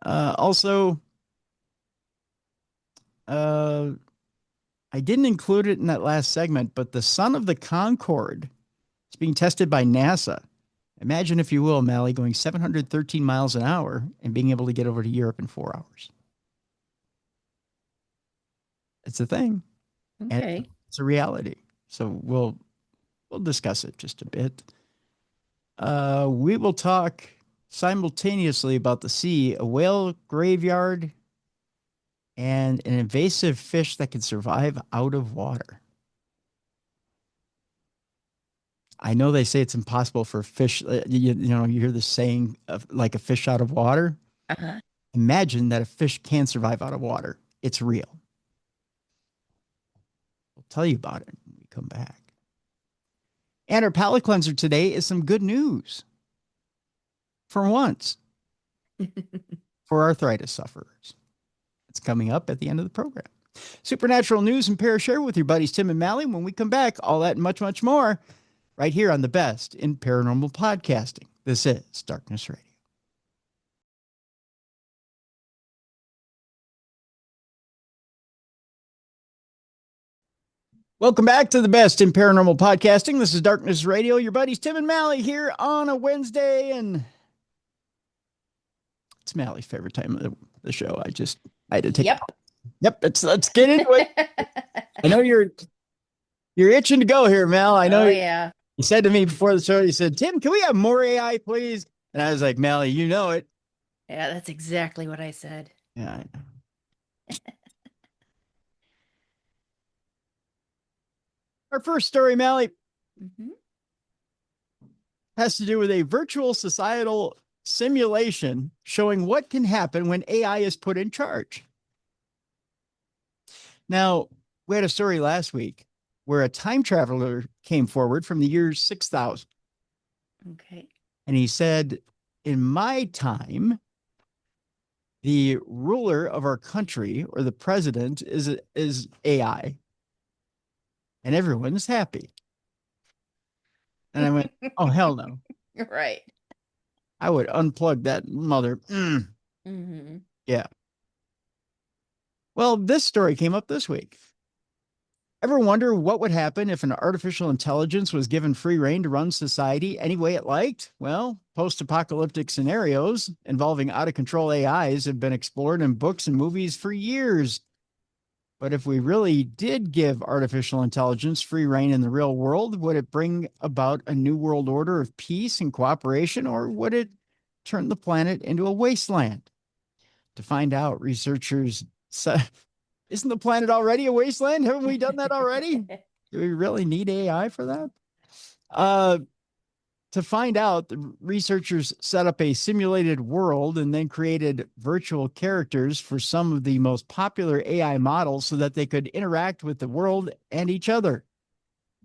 Speaker 1: Also, I didn't include it in that last segment, but the son of the Concorde is being tested by NASA. Imagine, if you will, Mallie, going 713 miles an hour and being able to get over to Europe in 4 hours. It's a thing.
Speaker 2: Okay.
Speaker 1: And it's a reality. So we'll discuss it just a bit. We will talk simultaneously about the sea, a whale graveyard, and an invasive fish that can survive out of water. I know they say it's impossible for fish. You hear the saying of like a fish out of water.
Speaker 2: Uh-huh.
Speaker 1: Imagine that a fish can survive out of water. It's real. We'll tell you about it when we come back. And our palate cleanser today is some good news. For once. For arthritis sufferers. It's coming up at the end of the program. Supernatural news and Parashare with your buddies Tim and Mallie. When we come back, all that and much, much more right here on the best in paranormal podcasting. This is Darkness Radio. Welcome back to the best in paranormal podcasting. This is Darkness Radio. Your buddies Tim and Mallie here on a Wednesday, and it's Mallie's favorite time of the show. I had to take. Yep. Let's get into it. I know you're itching to go here, Mal. I know.
Speaker 2: Oh, yeah.
Speaker 1: You said to me before the show, you said, Tim, can we have more AI, please? And I was like, Mallie, you know it.
Speaker 2: Yeah, that's exactly what I said.
Speaker 1: Yeah, I know. Our first story, Mallie, has to do with a virtual societal simulation showing what can happen when AI is put in charge. Now, we had a story last week where a time traveler came forward from the year 6000.
Speaker 2: Okay.
Speaker 1: And he said, in my time, the ruler of our country, or the president, is AI. And everyone's happy. And I went, oh, hell no.
Speaker 2: Right.
Speaker 1: I would unplug that mother. Yeah. Well, this story came up this week. Ever wonder what would happen if an artificial intelligence was given free rein to run society any way it liked? Well, post-apocalyptic scenarios involving out-of-control AIs have been explored in books and movies for years. But if we really did give artificial intelligence free reign in the real world, would it bring about a new world order of peace and cooperation, or would it turn the planet into a wasteland? To find out, researchers said, isn't the planet already a wasteland? Haven't we done that already? Do we really need AI for that? To find out, the researchers set up a simulated world and then created virtual characters for some of the most popular AI models so that they could interact with the world and each other.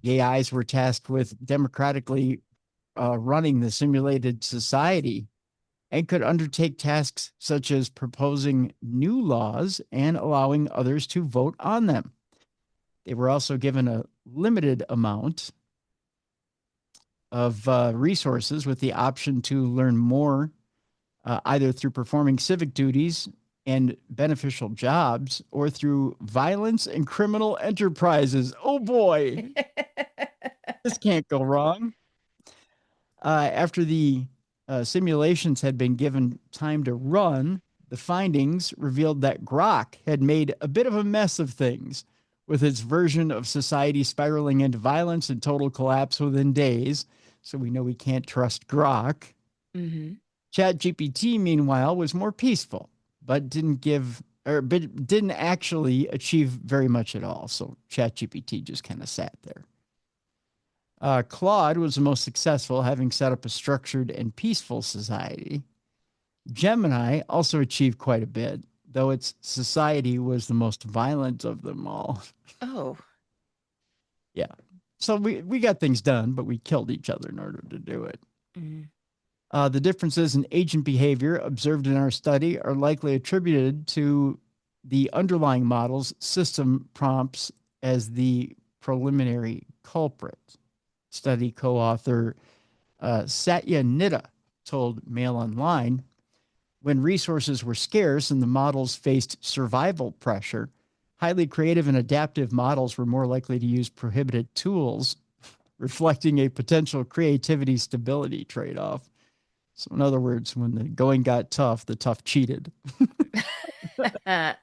Speaker 1: The AIs were tasked with democratically running the simulated society and could undertake tasks such as proposing new laws and allowing others to vote on them. They were also given a limited amount of resources with the option to learn more either through performing civic duties and beneficial jobs or through violence and criminal enterprises. Oh boy, this can't go wrong. After the simulations had been given time to run, the findings revealed that Grok had made a bit of a mess of things, with its version of society spiraling into violence and total collapse within days. So we know we can't trust Grok.
Speaker 2: Mm-hmm.
Speaker 1: ChatGPT, meanwhile, was more peaceful, but didn't actually achieve very much at all. So ChatGPT just kind of sat there. Claude was the most successful, having set up a structured and peaceful society. Gemini also achieved quite a bit, though its society was the most violent of them all.
Speaker 2: Oh.
Speaker 1: Yeah. So we got things done, but we killed each other in order to do it.
Speaker 2: Mm-hmm.
Speaker 1: The differences in agent behavior observed in our study are likely attributed to the underlying model's system prompts as the preliminary culprit. Study co-author Satya Nidda told Mail Online, when resources were scarce and the models faced survival pressure, highly creative and adaptive models were more likely to use prohibited tools, reflecting a potential creativity stability trade-off. So in other words, when the going got tough, the tough cheated. How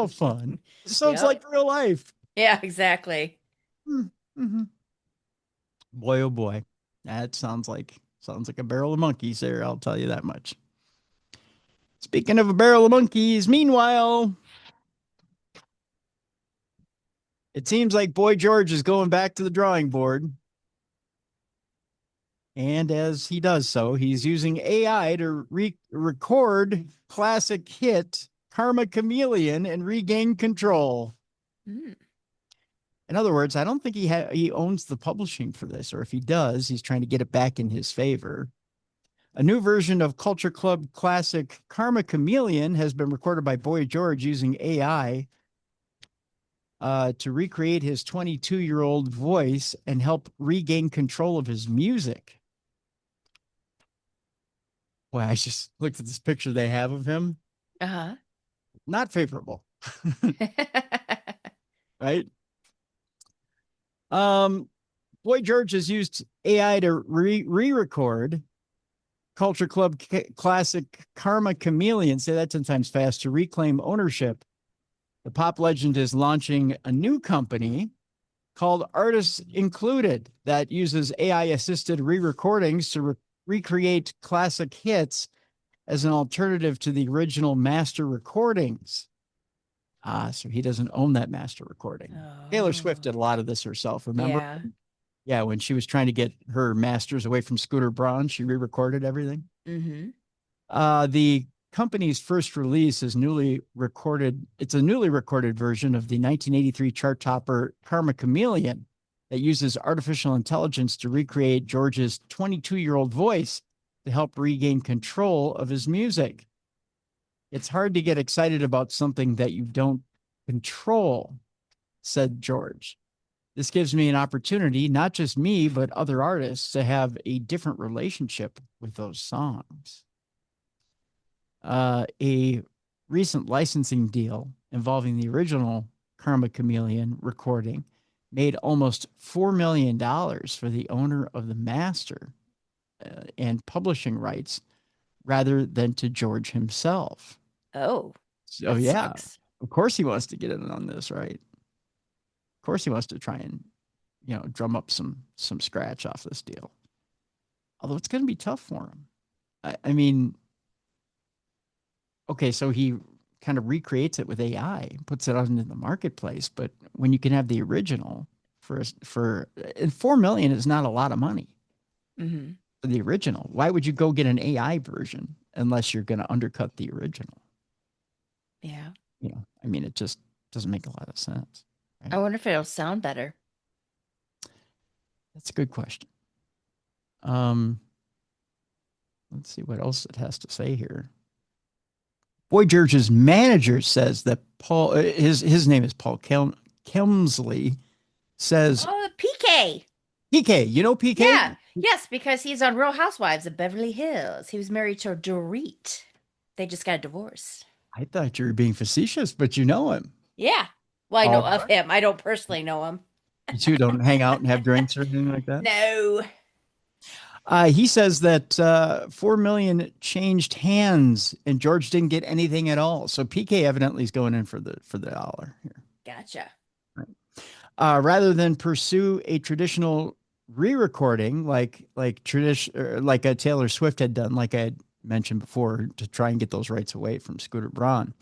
Speaker 1: fun. Sounds
Speaker 2: Yep.
Speaker 1: like real life.
Speaker 2: Yeah, exactly.
Speaker 1: Mm-hmm. Boy, oh boy. That sounds like a barrel of monkeys there, I'll tell you that much. Speaking of a barrel of monkeys, meanwhile, it seems like Boy George is going back to the drawing board. And as he does so, he's using AI to record classic hit Karma Chameleon and regain control.
Speaker 2: Mm.
Speaker 1: In other words, I don't think he owns the publishing for this, or if he does, he's trying to get it back in his favor. A new version of Culture Club classic Karma Chameleon has been recorded by Boy George using AI to recreate his 22-year-old voice and help regain control of his music. Boy, I just looked at this picture they have of him.
Speaker 2: Uh-huh.
Speaker 1: Not favorable. Right? Boy George has used AI to re-record Culture Club classic Karma Chameleon, say that 10 times fast, to reclaim ownership. The pop legend is launching a new company called Artists Included that uses AI-assisted re-recordings to recreate classic hits as an alternative to the original master recordings. So he doesn't own that master recording.
Speaker 2: Oh.
Speaker 1: Taylor Swift did a lot of this herself, remember?
Speaker 2: Yeah.
Speaker 1: Yeah, when she was trying to get her masters away from Scooter Braun, she re-recorded everything.
Speaker 2: Mm-hmm.
Speaker 1: The company's first release is newly recorded. It's a newly recorded version of the 1983 chart topper Karma Chameleon that uses artificial intelligence to recreate George's 22-year-old voice to help regain control of his music. It's hard to get excited about something that you don't control, said George. This gives me an opportunity, not just me, but other artists, to have a different relationship with those songs. A recent licensing deal involving the original Karma Chameleon recording made almost $4 million for the owner of the master and publishing rights rather than to George himself.
Speaker 2: Oh,
Speaker 1: So,
Speaker 2: that
Speaker 1: yeah.
Speaker 2: sucks.
Speaker 1: Of course he wants to get in on this, right? Of course he wants to try and, drum up some scratch off this deal. Although it's going to be tough for him. I mean, okay, so he kind of recreates it with AI, puts it out into the marketplace. But when you can have the original for and 4 million is not a lot of money
Speaker 2: Mm-hmm.
Speaker 1: for the original. Why would you go get an AI version unless you're going to undercut the original?
Speaker 2: Yeah.
Speaker 1: I mean, it just doesn't make a lot of sense. Right?
Speaker 2: I wonder if it'll sound better.
Speaker 1: That's a good question. Let's see what else it has to say here. Boy George's manager says that Paul, his name is Paul Kemsley, says,
Speaker 2: Oh, PK.
Speaker 1: PK, you know PK?
Speaker 2: Yeah. Yes, because he's on Real Housewives of Beverly Hills. He was married to Dorit. They just got divorced.
Speaker 1: I thought you were being facetious, but you know him.
Speaker 2: Yeah. Well, I know
Speaker 1: All
Speaker 2: of
Speaker 1: right.
Speaker 2: him. I don't personally know him.
Speaker 1: You two don't hang out and have drinks or anything like that?
Speaker 2: No.
Speaker 1: He says that 4 million changed hands and George didn't get anything at all. So PK evidently is going in for the dollar here.
Speaker 2: Gotcha.
Speaker 1: Rather than pursue a traditional re-recording like a Taylor Swift had done, like I had mentioned before, to try and get those rights away from Scooter Braun,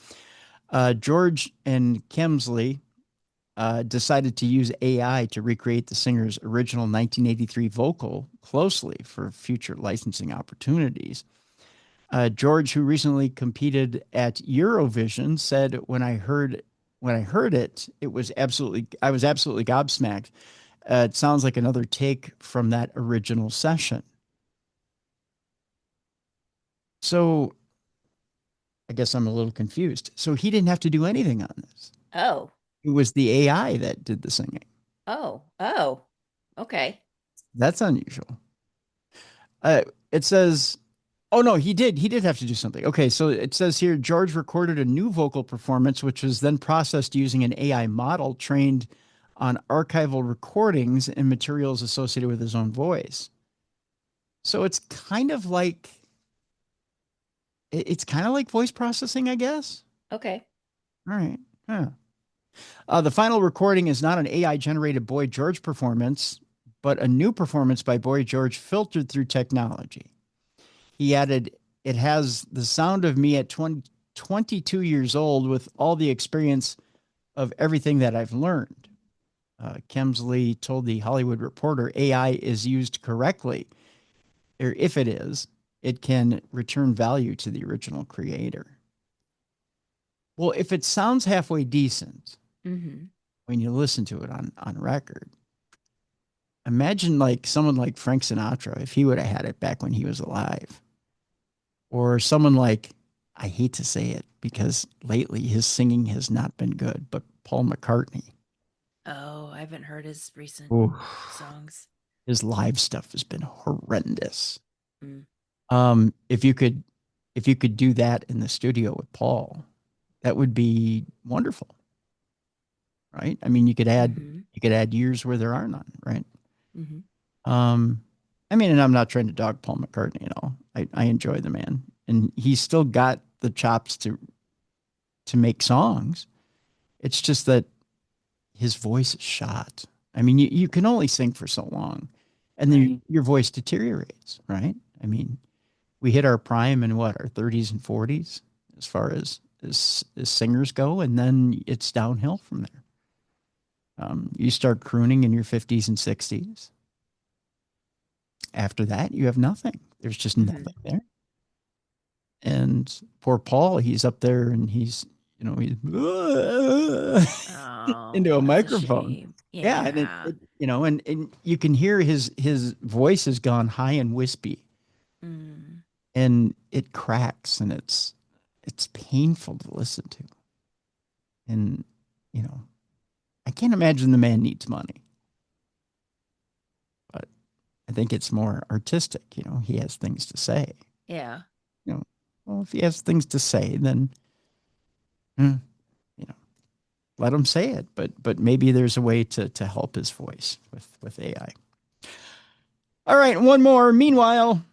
Speaker 1: George and Kemsley decided to use AI to recreate the singer's original 1983 vocal closely for future licensing opportunities. George, who recently competed at Eurovision, said, "When I heard it, I was absolutely gobsmacked. It sounds like another take from that original session." So I guess I'm a little confused. So he didn't have to do anything on this.
Speaker 2: Oh.
Speaker 1: It was the AI that did the singing.
Speaker 2: Oh. Oh. Okay.
Speaker 1: That's unusual. It says, oh no, he did. He did have to do something. Okay, so it says here George recorded a new vocal performance, which was then processed using an AI model trained on archival recordings and materials associated with his own voice. So it's kind of like voice processing, I guess.
Speaker 2: Okay.
Speaker 1: All right. Yeah. The final recording is not an AI generated Boy George performance, but a new performance by Boy George filtered through technology. He added, "It has the sound of me at 22 years old with all the experience of everything that I've learned." Kemsley told The Hollywood Reporter, "AI is used correctly, or if it is, it can return value to the original creator." Well, if it sounds halfway decent
Speaker 2: Mm-hmm.
Speaker 1: when you listen to it on record, imagine like someone like Frank Sinatra, if he would have had it back when he was alive. Or someone like, I hate to say it because lately his singing has not been good, but Paul McCartney.
Speaker 2: Oh, I haven't heard his recent
Speaker 1: Ooh,
Speaker 2: songs.
Speaker 1: his live stuff has been horrendous.
Speaker 2: Mm.
Speaker 1: If you could do that in the studio with Paul, that would be wonderful, right? I mean,
Speaker 2: Mm-hmm.
Speaker 1: you could add years where there are none, right?
Speaker 2: Mm-hmm.
Speaker 1: Um, I mean, and I'm not trying to dog Paul McCartney at all. I enjoy the man, and he's still got the chops to make songs. It's just that his voice is shot. I mean, you can only sing for so long, and then
Speaker 2: Right.
Speaker 1: your voice deteriorates, right? I mean, we hit our prime in what, our 30s and 40s as far as singers go, and then it's downhill from there. You start crooning in your 50s and 60s. After that, you have nothing. There's just
Speaker 2: Mm-hmm.
Speaker 1: nothing there. And poor Paul, he's up there and he's into
Speaker 2: Oh,
Speaker 1: a
Speaker 2: that's a
Speaker 1: microphone.
Speaker 2: shame.
Speaker 1: Yeah, and
Speaker 2: Yeah.
Speaker 1: and you can hear his voice has gone high and wispy,
Speaker 2: Mm.
Speaker 1: and it cracks, and it's painful to listen to. And you know, I can't imagine the man needs money, but I think it's more artistic. He has things to say.
Speaker 2: Yeah.
Speaker 1: Well, if he has things to say, then hmm, you know, let him say it. But maybe there's a way to help his voice with AI. All right, one more. Meanwhile,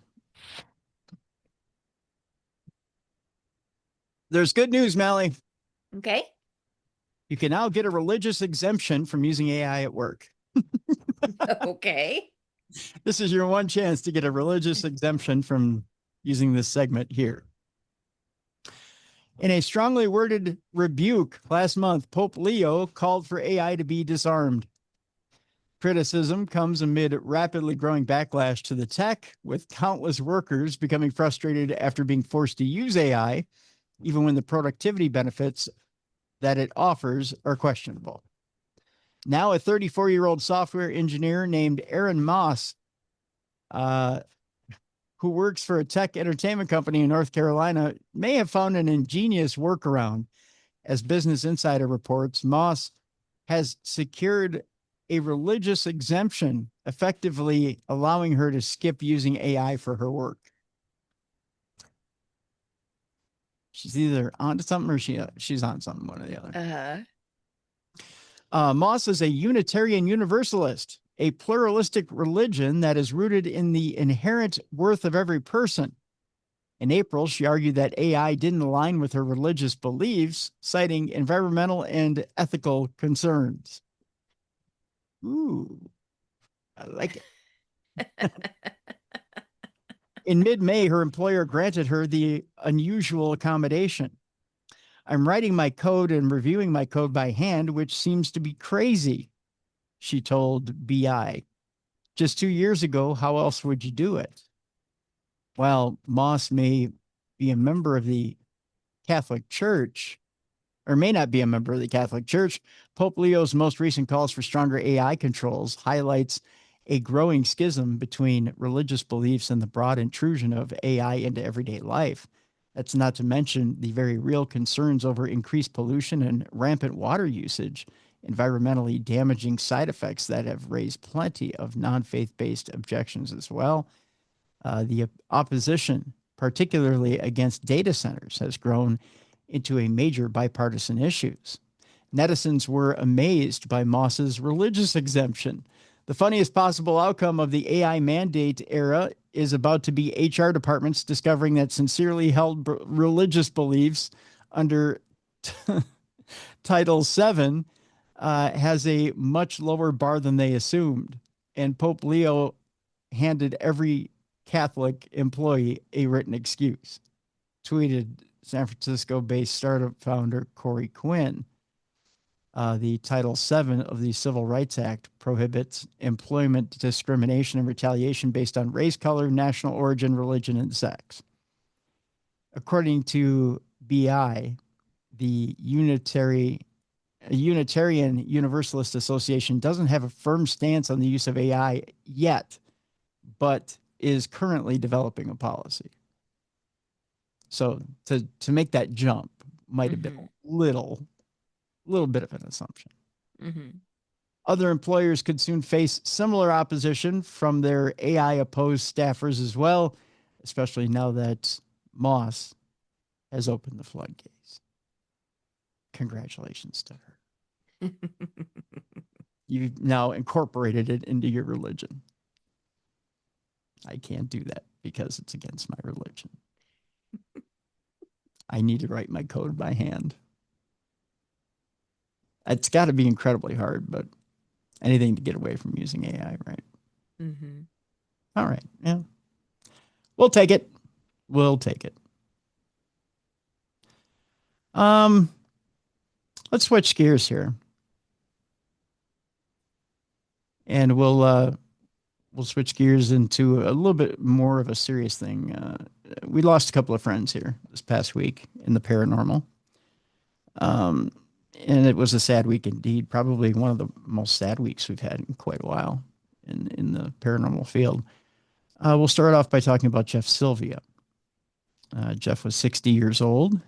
Speaker 1: there's good news, Mallie.
Speaker 2: Okay.
Speaker 1: You can now get a religious exemption from using AI at work.
Speaker 2: Okay.
Speaker 1: This is your one chance to get a religious exemption from using this segment here. In a strongly worded rebuke last month, Pope Leo called for AI to be disarmed. Criticism comes amid rapidly growing backlash to the tech, with countless workers becoming frustrated after being forced to use AI, even when the productivity benefits that it offers are questionable. Now, a 34-year-old software engineer named Aaron Moss, who works for a tech entertainment company in North Carolina, may have found an ingenious workaround. As Business Insider reports, Moss has secured a religious exemption, effectively allowing her to skip using AI for her work. She's either onto something or she's on something, one or the other. Moss is a Unitarian Universalist, a pluralistic religion that is rooted in the inherent worth of every person. In April, she argued that AI didn't align with her religious beliefs, citing environmental and ethical concerns. Ooh, I like it. In mid-May, her employer granted her the unusual accommodation. I'm writing my code and reviewing my code by hand, which seems to be crazy, she told BI. Just 2 years ago, how else would you do it? While Moss may be a member of the Catholic Church, or may not be a member of the Catholic Church, Pope Leo's most recent calls for stronger AI controls highlights a growing schism between religious beliefs and the broad intrusion of AI into everyday life. That's not to mention the very real concerns over increased pollution and rampant water usage, environmentally damaging side effects that have raised plenty of non-faith-based objections as well. The opposition, particularly against data centers, has grown into a major bipartisan issues. Netizens were amazed by Moss's religious exemption. The funniest possible outcome of the AI mandate era is about to be HR departments discovering that sincerely held religious beliefs under Title VII has a much lower bar than they assumed. And Pope Leo handed every Catholic employee a written excuse, tweeted San Francisco-based startup founder Corey Quinn. The Title VII of the Civil Rights Act prohibits employment discrimination and retaliation based on race, color, national origin, religion, and sex. According to BI, the Unitarian Universalist Association doesn't have a firm stance on the use of AI yet, but is currently developing a policy. So to make that jump might have been a little bit of an assumption. Other employers could soon face similar opposition from their AI-opposed staffers as well, especially now that Moss has opened the floodgates. Congratulations to her. You've now incorporated it into your religion. I can't do that because it's against my religion. I need to write my code by hand. It's got to be incredibly hard, but anything to get away from using AI, right? All right. Yeah. We'll take it. Let's switch gears here. And we'll switch gears into a little bit more of a serious thing. We lost a couple of friends here this past week in the paranormal. And it was a sad week indeed, probably one of the most sad weeks we've had in quite a while in the paranormal field. We'll start off by talking about Jeff Sylvia. Jeff was 60 years old,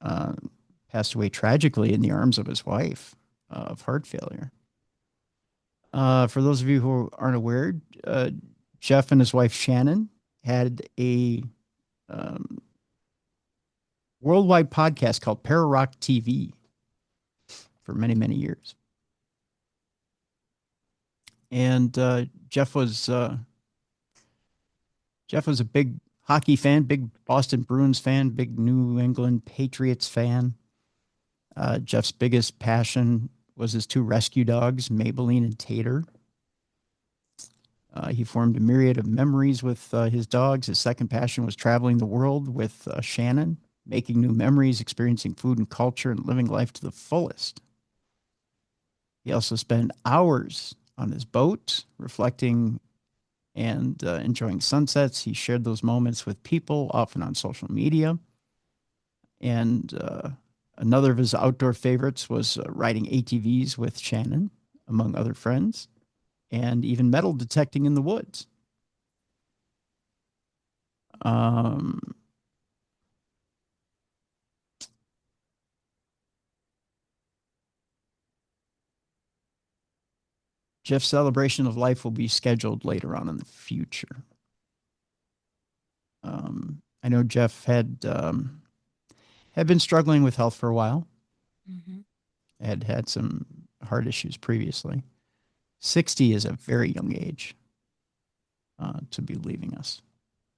Speaker 1: passed away tragically in the arms of his wife of heart failure. For those of you who aren't aware, Jeff and his wife Shannon had a worldwide podcast called Pararock TV for many, many years. And Jeff was a big hockey fan, big Boston Bruins fan, big New England Patriots fan. Jeff's biggest passion was his two rescue dogs, Maybelline and Tater. He formed a myriad of memories with his dogs. His second passion was traveling the world with Shannon, making new memories, experiencing food and culture, and living life to the fullest. He also spent hours on his boat, reflecting and enjoying sunsets. He shared those moments with people, often on social media. And another of his outdoor favorites was riding ATVs with Shannon, among other friends, and even metal detecting in the woods. Jeff's celebration of life will be scheduled later on in the future. I know Jeff had been struggling with health for a while.
Speaker 2: Mm-hmm.
Speaker 1: Had some heart issues previously. 60 is a very young age to be leaving us.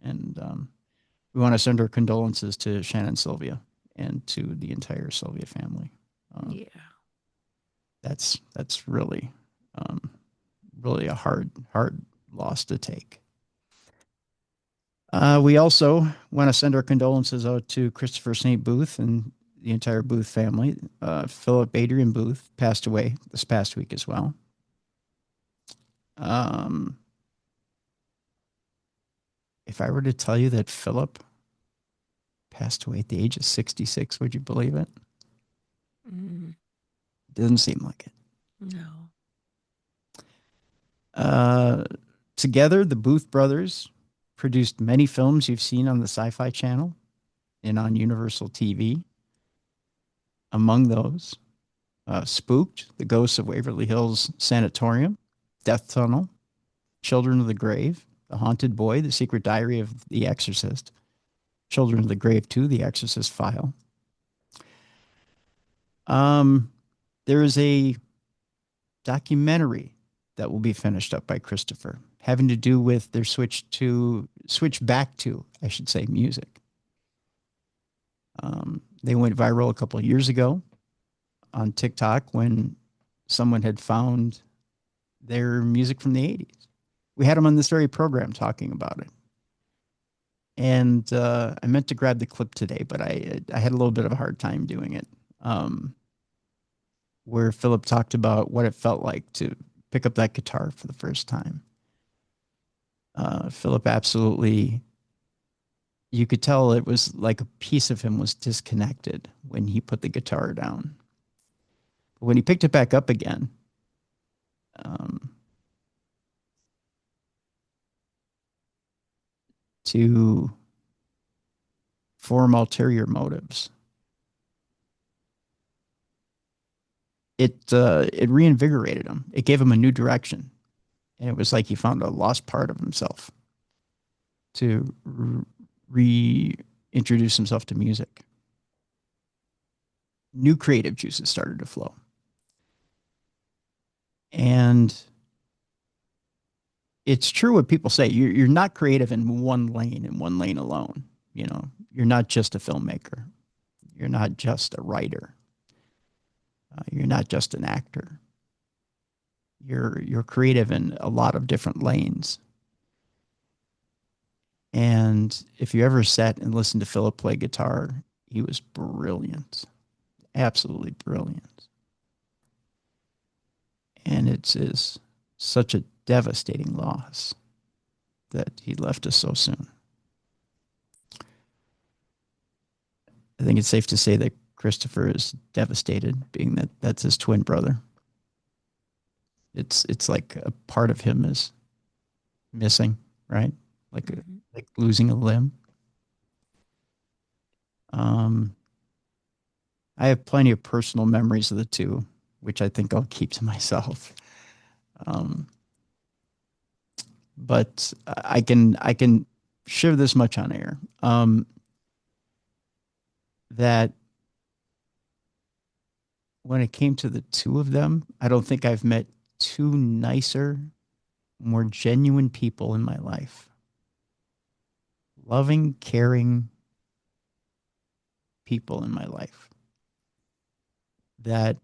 Speaker 1: And we want to send our condolences to Shannon Sylvia and to the entire Sylvia family.
Speaker 2: Yeah.
Speaker 1: That's really, really a hard loss to take. We also want to send our condolences out to Christopher St. Booth and the entire Booth family. Philip Adrian Booth passed away this past week as well. If I were to tell you that Philip passed away at the age of 66, would you believe it? Doesn't seem like it.
Speaker 2: No.
Speaker 1: Together, the Booth brothers produced many films you've seen on the Sci-Fi Channel and on Universal TV. Among those, Spooked, The Ghosts of Waverly Hills Sanatorium, Death Tunnel, Children of the Grave, The Haunted Boy, The Secret Diary of the Exorcist, Children of the Grave 2, The Exorcist File. There is a documentary that will be finished up by Christopher, having to do with their switch back to, I should say, music. They went viral a couple of years ago on TikTok when someone had found their music from the 80s. We had them on this very program talking about it. And I meant to grab the clip today, but I had a little bit of a hard time doing it. Where Philip talked about what it felt like to pick up that guitar for the first time. Philip absolutely, you could tell it was like a piece of him was disconnected when he put the guitar down. But when he picked it back up again, to form ulterior motives, it reinvigorated him. It gave him a new direction. And it was like he found a lost part of himself to reintroduce himself to music. New creative juices started to flow. And it's true what people say. You're not creative in one lane alone. You know, you're not just a filmmaker. You're not just a writer. You're not just an actor. You're creative in a lot of different lanes. And if you ever sat and listened to Philip play guitar, he was brilliant. Absolutely brilliant. And it's such a devastating loss that he left us so soon. I think it's safe to say that Christopher is devastated, being that that's his twin brother. It's like a part of him is missing, right? Like like losing a limb. I have plenty of personal memories of the two, which I think I'll keep to myself. But I can share this much on air. That when it came to the two of them, I don't think I've met two nicer, more genuine people in my life. Loving, caring people in my life. that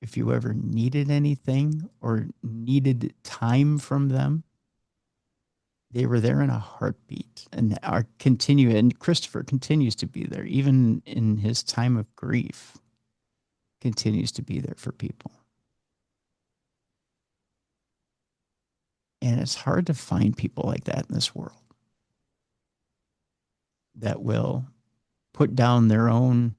Speaker 1: if you ever needed anything or needed time from them, they were there in a heartbeat and are continue. And Christopher continues to be there, even in his time of grief, continues to be there for people. And it's hard to find people like that in this world that will put down their own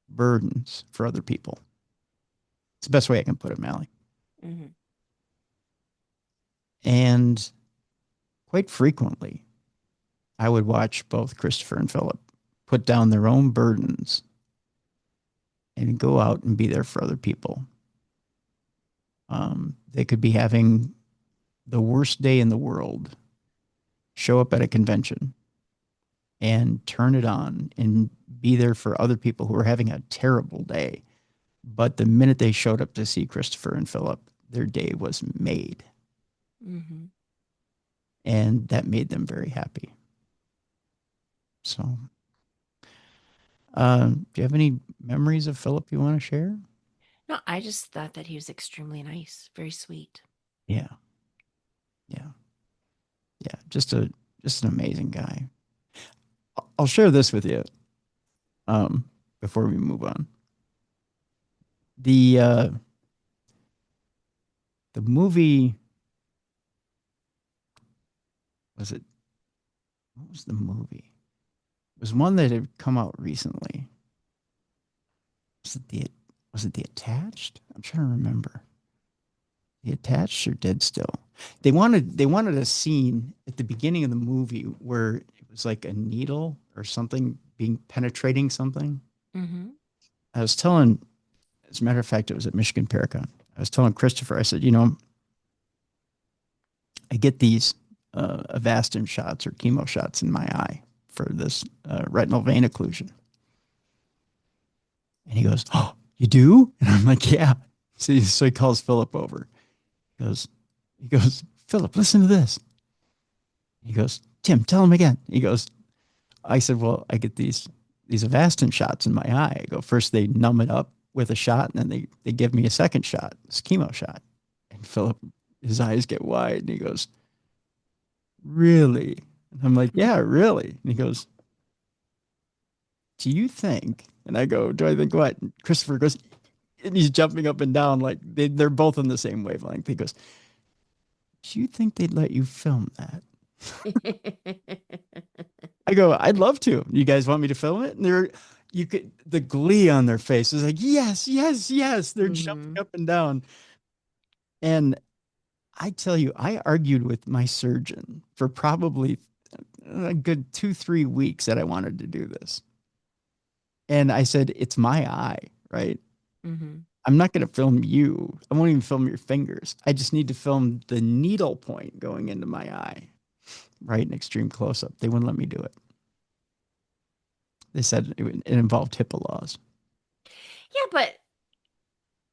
Speaker 1: burdens for other people. It's the best way I can put it, Mallie.
Speaker 2: Mm-hmm.
Speaker 1: And quite frequently, I would watch both Christopher and Philip put down their own burdens and go out and be there for other people. They could be having the worst day in the world, show up at a convention and turn it on and be there for other people who are having a terrible day. But the minute they showed up to see Christopher and Philip, their day was made.
Speaker 2: Mm-hmm.
Speaker 1: And that made them very happy. So, do you have any memories of Philip you want to share?
Speaker 2: No, I just thought that he was extremely nice, very sweet.
Speaker 1: Yeah. Yeah. Yeah. Just an amazing guy. I'll share this with you before we move on. The movie, was it, what was the movie? It was one that had come out recently. Was it the Attached? I'm trying to remember. The Attached or Dead Still? They wanted a scene at the beginning of the movie where it was like a needle or something being penetrating something.
Speaker 2: Mm-hmm.
Speaker 1: I was telling, as a matter of fact, it was at Michigan Paracon. I was telling Christopher, I said, I get these Avastin shots or chemo shots in my eye for this retinal vein occlusion. And he goes, "Oh, you do?" And I'm like, "Yeah." So he calls Philip over. He goes, "Philip, listen to this." He goes, "Tim, tell him again." He goes, I said, "Well, I get these Avastin shots in my eye." I go, "First they numb it up with a shot, and then they give me a second shot, this chemo shot." And Philip, his eyes get wide, and he goes, "Really?" And I'm like, "Yeah, really." And he goes, "Do you think?" And I go, "Do I think what?" And Christopher goes, and he's jumping up and down like they're both on the same wavelength. He goes, "Do you think they'd let you film that?" I go, "I'd love to. You guys want me to film it?" And you could, the glee on their faces, like, "Yes, yes, yes." They're jumping
Speaker 2: Mm-hmm.
Speaker 1: up and down. And I tell you, I argued with my surgeon for probably a good 2, 3 weeks that I wanted to do this. And I said, "It's my eye, right?
Speaker 2: Mm-hmm.
Speaker 1: I'm not going to film you. I won't even film your fingers. I just need to film the needle point going into my eye, right? In extreme close up." They wouldn't let me do it. They said it involved HIPAA laws.
Speaker 2: Yeah, but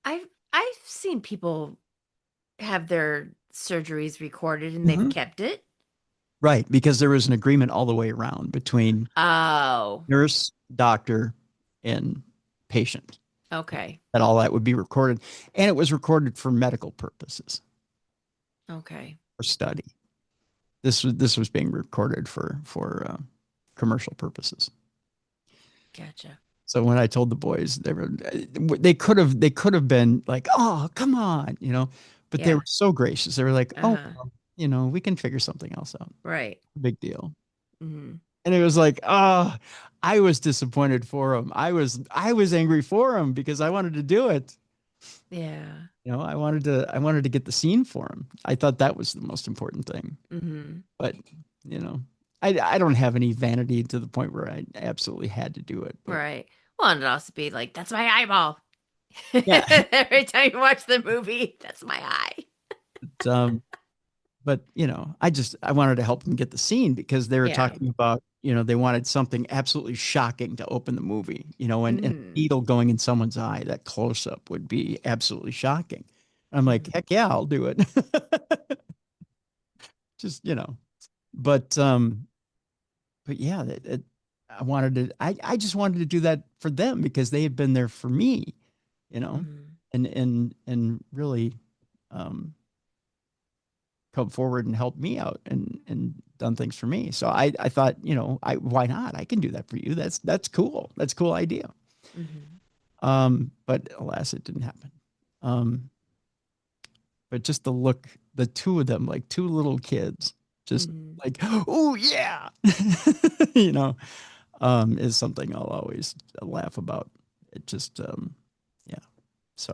Speaker 2: I've seen people have their surgeries recorded and they've
Speaker 1: Mhm.
Speaker 2: kept it.
Speaker 1: Right. Because there was an agreement all the way around between
Speaker 2: Oh,
Speaker 1: nurse, doctor, and patient
Speaker 2: okay.
Speaker 1: that all that would be recorded. And it was recorded for medical purposes,
Speaker 2: Okay.
Speaker 1: for study. This was being recorded for commercial purposes.
Speaker 2: Gotcha.
Speaker 1: So when I told the boys, they could have been like, "Oh, come on," but they
Speaker 2: Yeah.
Speaker 1: were so gracious. They were like, "Oh,
Speaker 2: Uh-huh.
Speaker 1: well, we can figure something else out.
Speaker 2: Right.
Speaker 1: Big deal."
Speaker 2: Mm-hmm.
Speaker 1: And it was like, oh, I was disappointed for him. I was angry for him because I wanted to do it.
Speaker 2: Yeah.
Speaker 1: I wanted to get the scene for him. I thought that was the most important thing.
Speaker 2: Mm-hmm.
Speaker 1: But, you know, I don't have any vanity to the point where I absolutely had to do it. But
Speaker 2: Right. Well, and it'd also be like, that's my eyeball.
Speaker 1: yeah,
Speaker 2: Every time you watch the movie, that's my eye.
Speaker 1: but, I wanted to help them get the scene because they were
Speaker 2: Yeah.
Speaker 1: talking about, they wanted something absolutely shocking to open the movie, and a
Speaker 2: Mm-hmm.
Speaker 1: needle going in someone's eye, that close up would be absolutely shocking. I'm like,
Speaker 2: Mm-hmm.
Speaker 1: heck yeah, I'll do it. Just, but yeah, I just wanted to do that for them because they had been there for me, you know,
Speaker 2: Mhm.
Speaker 1: and really come forward and help me out and done things for me. So I thought, why not? I can do that for you. That's cool. That's a cool idea.
Speaker 2: Mhm.
Speaker 1: But alas, it didn't happen. Um, but just the look, the two of them, like two little kids, just
Speaker 2: Mhm.
Speaker 1: like, oh yeah, you know, is something I'll always laugh about. It just, yeah. So,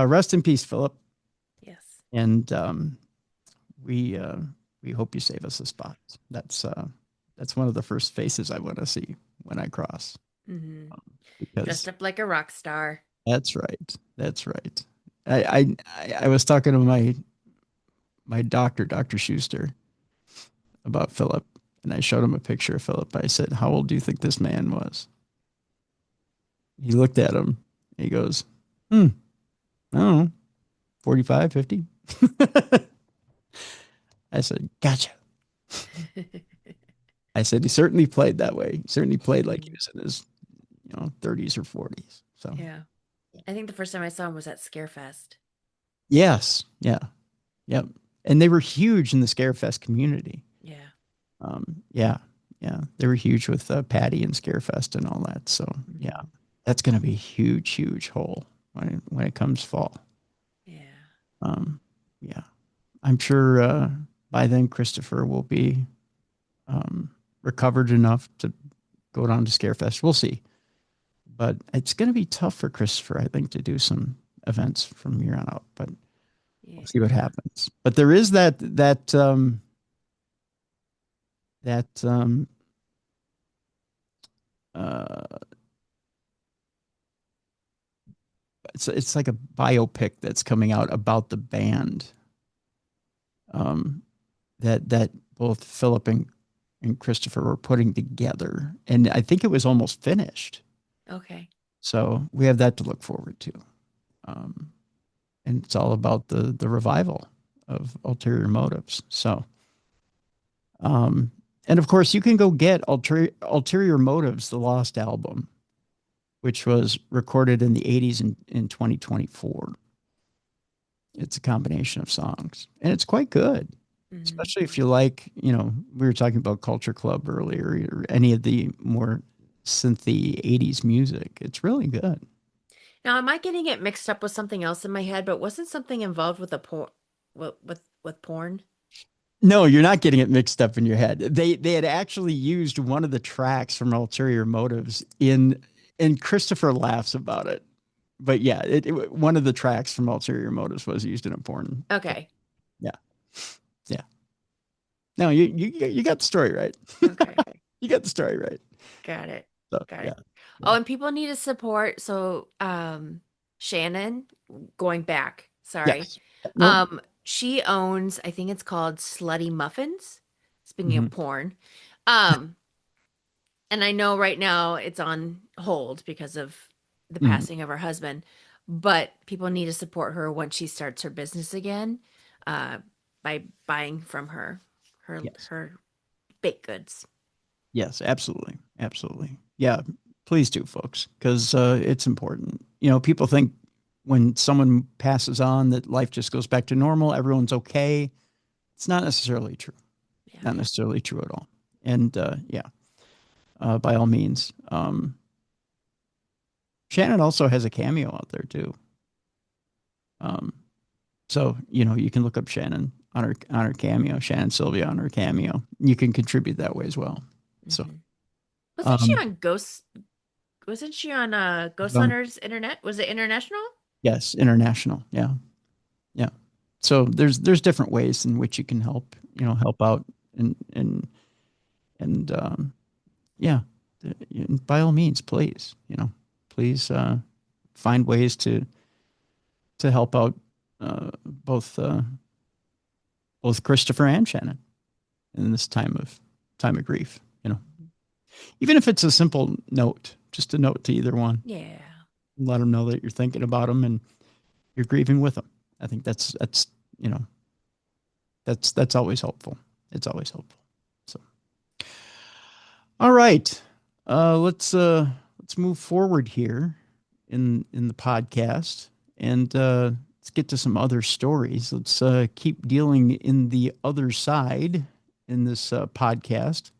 Speaker 1: rest in peace, Philip.
Speaker 2: Yes.
Speaker 1: And we we hope you save us a spot. That's one of the first faces I want to see when I cross.
Speaker 2: Mhm. Dressed
Speaker 1: Because
Speaker 2: up like a rock star.
Speaker 1: that's right. That's right. I was talking to my doctor, Dr. Schuster, about Philip, and I showed him a picture of Philip. I said, "How old do you think this man was?" He looked at him. He goes, I don't know, 45, 50. I said, "Gotcha." I said, "He certainly played that way. He certainly played like he
Speaker 2: Mhm.
Speaker 1: was in his, 30s or 40s." So,
Speaker 2: Yeah. I think the first time I saw him was at Scarefest.
Speaker 1: yes, yeah, yep. And they were huge in the Scarefest community.
Speaker 2: Yeah.
Speaker 1: Yeah, yeah, they were huge with Patty and Scarefest and all that. So, yeah,
Speaker 2: Mhm.
Speaker 1: that's going to be a huge, huge hole when it comes fall.
Speaker 2: Yeah.
Speaker 1: Um, yeah, I'm sure by then Christopher will be um, recovered enough to go down to Scarefest. We'll see, but it's going to be tough for Christopher, I think, to do some events from here on out. But we'll
Speaker 2: Yeah.
Speaker 1: see what happens. But there is that uh, it's like a biopic that's coming out about the band um, that both Philip and Christopher were putting together, and I think it was almost finished.
Speaker 2: Okay.
Speaker 1: So we have that to look forward to, um, and it's all about the revival of ulterior motives. So, um, and of course, you can go get ulterior motives, the lost album, which was recorded in the '80s and in 2024. It's a combination of songs, and it's quite good,
Speaker 2: Mhm.
Speaker 1: especially if you like, we were talking about Culture Club earlier, or any of the more synthy '80s music. It's really good.
Speaker 2: Now, am I getting it mixed up with something else in my head? But wasn't something involved with a porn, with porn?
Speaker 1: No, you're not getting it mixed up in your head. They had actually used one of the tracks from Ulterior Motives and Christopher laughs about it. But yeah, one of the tracks from Ulterior Motives was used in a porn film.
Speaker 2: Okay.
Speaker 1: Yeah, yeah. No, you got the story right.
Speaker 2: Okay.
Speaker 1: You got the story right.
Speaker 2: Got it.
Speaker 1: So
Speaker 2: Got
Speaker 1: yeah,
Speaker 2: it.
Speaker 1: yeah.
Speaker 2: Oh, and people need to support. So, Shannon, going back, sorry.
Speaker 1: Yes. No.
Speaker 2: She owns, I think it's called Slutty Muffins. Speaking of
Speaker 1: Mhm.
Speaker 2: porn. Um, and I know right now it's on hold because of the
Speaker 1: Mhm.
Speaker 2: passing of her husband, but people need to support her once she starts her business again, uh, by buying from her
Speaker 1: Yes.
Speaker 2: her baked goods.
Speaker 1: Yes. Absolutely. Absolutely. Yeah. Please do, folks, because it's important. People think when someone passes on that life just goes back to normal, everyone's okay. It's not necessarily true.
Speaker 2: Yeah.
Speaker 1: Not necessarily true at all. And yeah, by all means. Shannon also has a cameo out there too. Um, so you can look up Shannon on her cameo, Shannon Sylvia on her cameo. You can contribute that way as well. So
Speaker 2: Hmm. Wasn't she
Speaker 1: um,
Speaker 2: on Ghost? Wasn't she on Ghost
Speaker 1: um,
Speaker 2: Hunters Internet? Was it international?
Speaker 1: yes, international. Yeah, yeah. So there's different ways in which you can help out and yeah, by all means, please, please find ways to help out both Christopher and Shannon in this time of grief. Even if it's a simple note, just a note to either one,
Speaker 2: Yeah.
Speaker 1: let them know that you're thinking about them and you're grieving with them. I think that's you know that's always helpful. It's always helpful. So All right. Let's move forward here in the podcast and let's get to some other stories. Let's keep dealing in the other side in this podcast.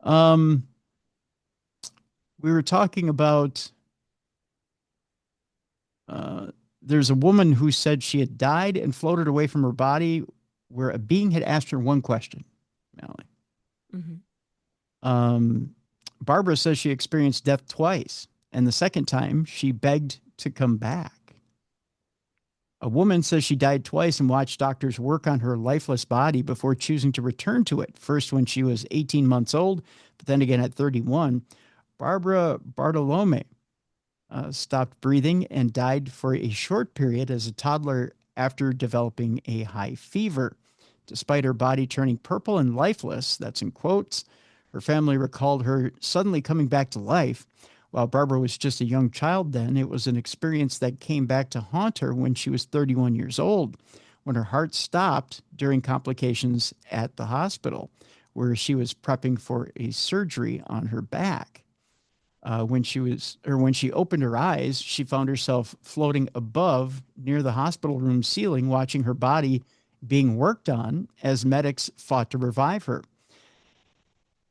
Speaker 1: Um, we were talking about uh, there's a woman who said she had died and floated away from her body, where a being had asked her one question, Mallie.
Speaker 2: Mhm.
Speaker 1: Um, Barbara says she experienced death twice, and the second time she begged to come back. A woman says she died twice and watched doctors work on her lifeless body before choosing to return to it. First, when she was 18 months old, but then again at 31. Barbara Bartolome stopped breathing and died for a short period as a toddler after developing a high fever. Despite her body turning purple and lifeless, that's in quotes, her family recalled her suddenly coming back to life. While Barbara was just a young child then, it was an experience that came back to haunt her when she was 31 years old, when her heart stopped during complications at the hospital, where she was prepping for a surgery on her back. When she opened her eyes, she found herself floating above near the hospital room ceiling, watching her body being worked on as medics fought to revive her.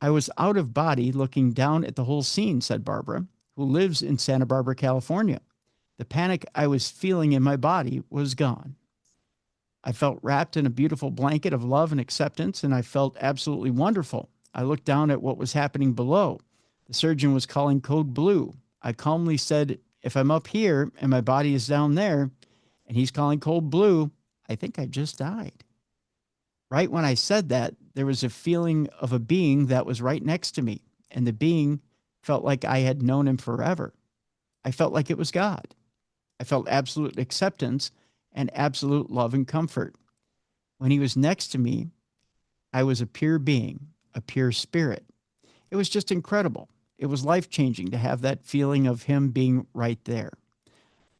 Speaker 1: I was out of body looking down at the whole scene, said Barbara, who lives in Santa Barbara, California. The panic I was feeling in my body was gone. I felt wrapped in a beautiful blanket of love and acceptance, and I felt absolutely wonderful. I looked down at what was happening below. The surgeon was calling code blue. I calmly said, if I'm up here and my body is down there and he's calling code blue, I think I just died. Right when I said that, there was a feeling of a being that was right next to me, and the being felt like I had known him forever. I felt like it was God. I felt absolute acceptance and absolute love and comfort. When he was next to me, I was a pure being, a pure spirit. It was just incredible. It was life changing to have that feeling of him being right there.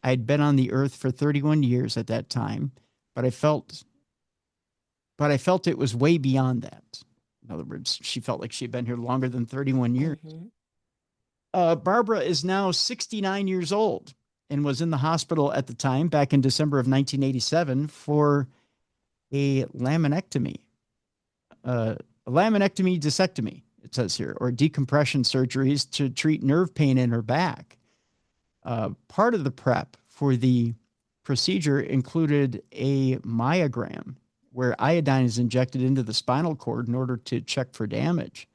Speaker 1: I had been on the earth for 31 years at that time, but I felt it was way beyond that. In other words, she felt like she had been here longer than 31 years.
Speaker 2: Mhm.
Speaker 1: Barbara is now 69 years old and was in the hospital at the time back in December of 1987 for a laminectomy. A laminectomy discectomy, it says here, or decompression surgeries to treat nerve pain in her back. Part of the prep for the procedure included a myogram, where iodine is injected into the spinal cord in order to check for damage.